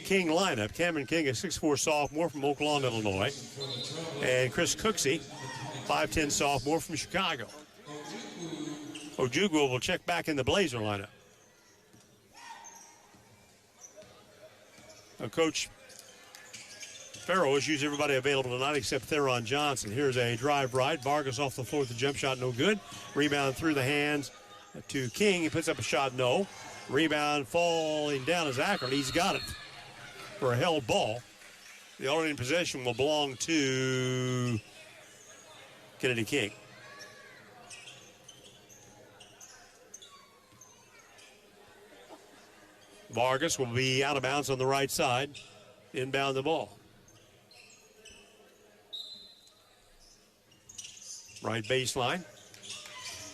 King lineup. Cameron King, a 6'4" sophomore from Oak Lawn, Illinois. And Chris Cooksey, 5'10" sophomore from Chicago. Ojukwu will check back in the Blazer lineup. Now, Coach Farrow has used everybody available tonight except Theron Johnson. Here's a drive right. Vargas off the floor with the jump shot, no good. Rebound through the hands to King. He puts up a shot, no. Rebound falling down is Ackerley. He's got it for a held ball. The alternating possession will belong to Kennedy King. Vargas will be out of bounds on the right side. Inbound the ball. Right baseline.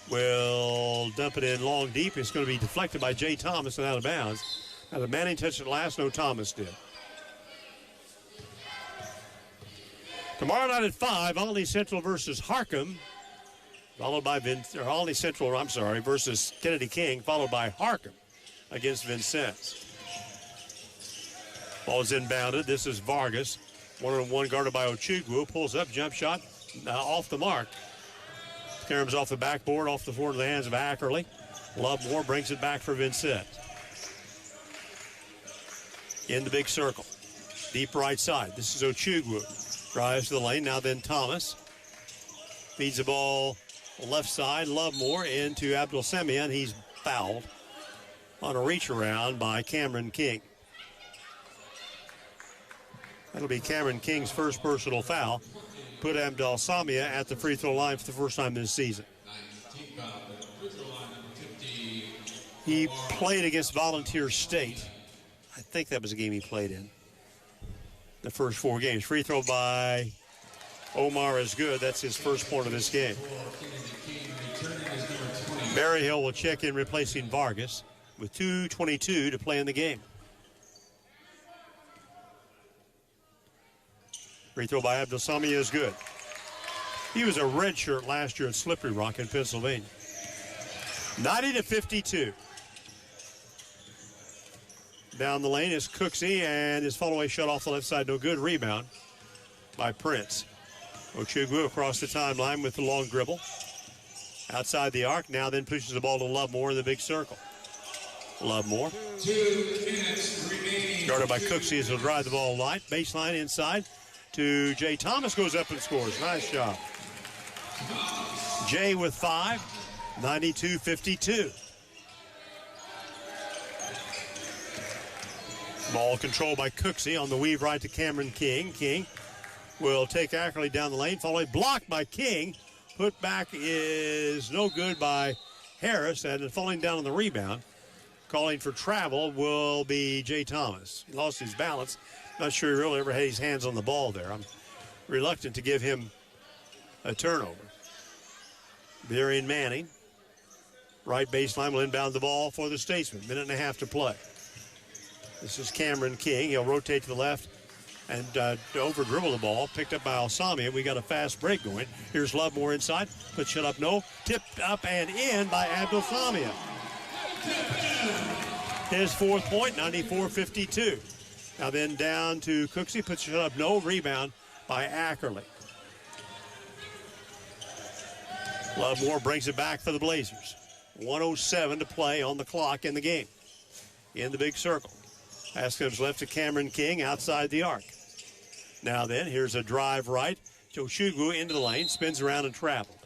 Will dump it in long deep. It's going to be deflected by Jay Thomas and out of bounds. Now the Manning touched it last. No, Thomas did. Tomorrow night at 5, Olney Central versus Harcum. Followed by Olney Central, versus Kennedy King. Followed by Harcum against Vincennes. Ball is inbounded. This is Vargas. 1-on-1 guarded by Ochigwu. Pulls up, jump shot off the mark. Caroms off the backboard, off the floor to the hands of Ackerley. Lovemore brings it back for Vincennes. In the big circle. Deep right side. This is Ochigwu. Drives to the lane. Now then Thomas. Feeds the ball left side. Lovemore into Abdul Samian. He's fouled on a reach around by Cameron King. That'll be Cameron King's first personal foul. Put Abdul Samia at the free throw line for the first time this season. He played against Volunteer State. I think that was a game he played in. The first 4 games. Free throw by Omar is good. That's his first point of this game. Berryhill will check in replacing Vargas with 2:22 to play in the game. Free throw by Abdul Samia is good. He was a redshirt last year at Slippery Rock in Pennsylvania. 90-52. Down the lane is Cooksey, and his follow-away shot off the left side. No good. Rebound by Prince. Ochigwu across the timeline with the long dribble. Outside the arc. Now then pushes the ball to Lovemore in the big circle. Lovemore. 2 minutes remaining. Guarded by Cooksey as he'll drive the ball light. Baseline inside to Jay Thomas. Goes up and scores. Nice job. Jay with 5. 92-52. Ball controlled by Cooksey on the weave right to Cameron King. King will take Ackerley down the lane. Followed blocked by King. Put back is no good by Harris, and falling down on the rebound. Calling for travel will be Jay Thomas. He lost his balance. Not sure he really ever had his hands on the ball there. I'm reluctant to give him a turnover. Darian Manning, right baseline, will inbound the ball for the Statesman. 1.5 to play. This is Cameron King. He'll rotate to the left and over dribble the ball. Picked up by Alsamia. We got a fast break going. Here's Lovemore inside. Put shut up, no. Tipped up and in by Abdul Samia. His 4th point, 94-52. Now then down to Cooksey. Puts shut up, no. Rebound by Ackerley. Lovemore brings it back for the Blazers. 1:07 to play on the clock in the game. In the big circle. Pass comes left to Cameron King outside the arc. Now then, here's a drive right. Ochigwu into the lane, spins around and traveled.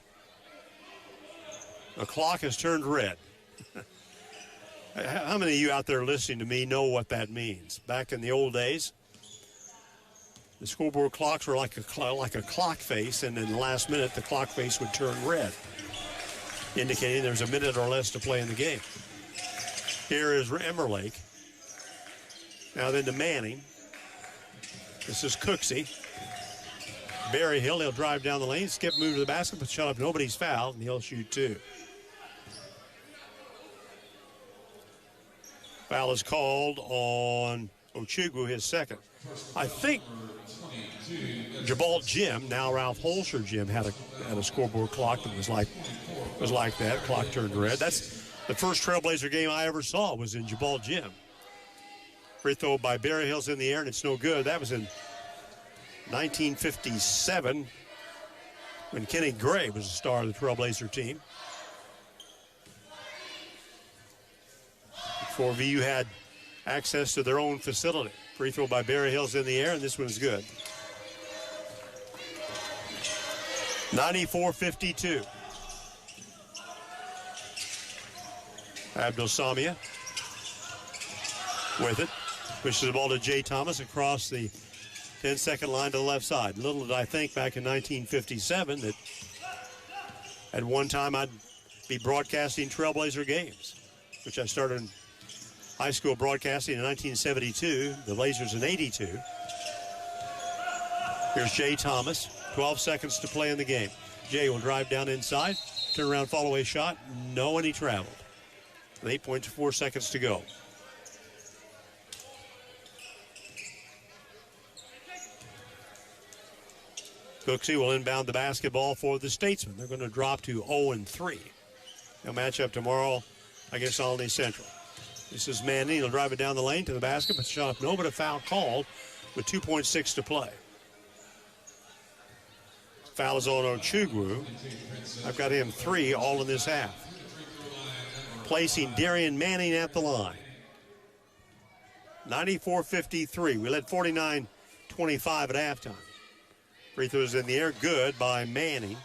The clock has turned red. How many of you out there listening to me know what that means? Back in the old days, the scoreboard clocks were like a clock face, and in the last minute, the clock face would turn red, indicating there's a minute or less to play in the game. Here is Emmerlake. Now then to Manning. This is Cooksey. Berryhill, he'll drive down the lane, skip, move to the basket, but shut up. Nobody's fouled, and he'll shoot 2. Foul is called on Ochigwu, his 2nd. I think Jabal Jim, now Ralph Holzer Jim, had a scoreboard clock that was like that. Clock turned red. That's the first Trailblazer game I ever saw was in Jabal Jim. Free throw by Berryhill's in the air, and it's no good. That was in 1957 when Kenny Gray was the star of the Trailblazer team. Before VU had access to their own facility. Free throw by Berryhill's in the air, and this one's good. 94-52. Abdul Samia with it. Pushes the ball to Jay Thomas across the 10-second line to the left side. Little did I think back in 1957 that at one time I'd be broadcasting Trailblazer games, which I started high school broadcasting in 1972, the Blazers in 82. Here's Jay Thomas, 12 seconds to play in the game. Jay will drive down inside, turn around, follow away shot. No, and he traveled. With 8.4 seconds to go. Cooksey will inbound the basketball for the Statesmen. They're going to drop to 0-3. They'll match up tomorrow against Albany Central. This is Manning. He'll drive it down the lane to the basket, but shot no, but a foul called with 2.6 to play. Foul is on Ochugwu. I've got him 3 all in this half. Placing Darian Manning at the line. 94-53. We led 49-25 at halftime. Free throws in the air, good by Manning.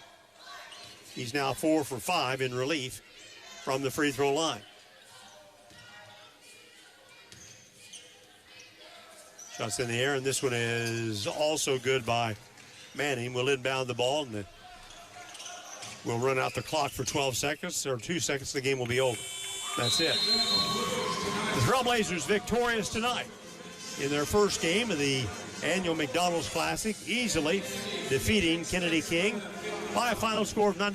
He's now 4 for 5 in relief from the free throw line. Shots in the air, and this one is also good by Manning. Will inbound the ball, and we'll run out the clock for 12 seconds, or 2 seconds, the game will be over. That's it. The Trailblazers victorious tonight in their first game of the annual McDonald's Classic, easily defeating Kennedy King by a final score of 94.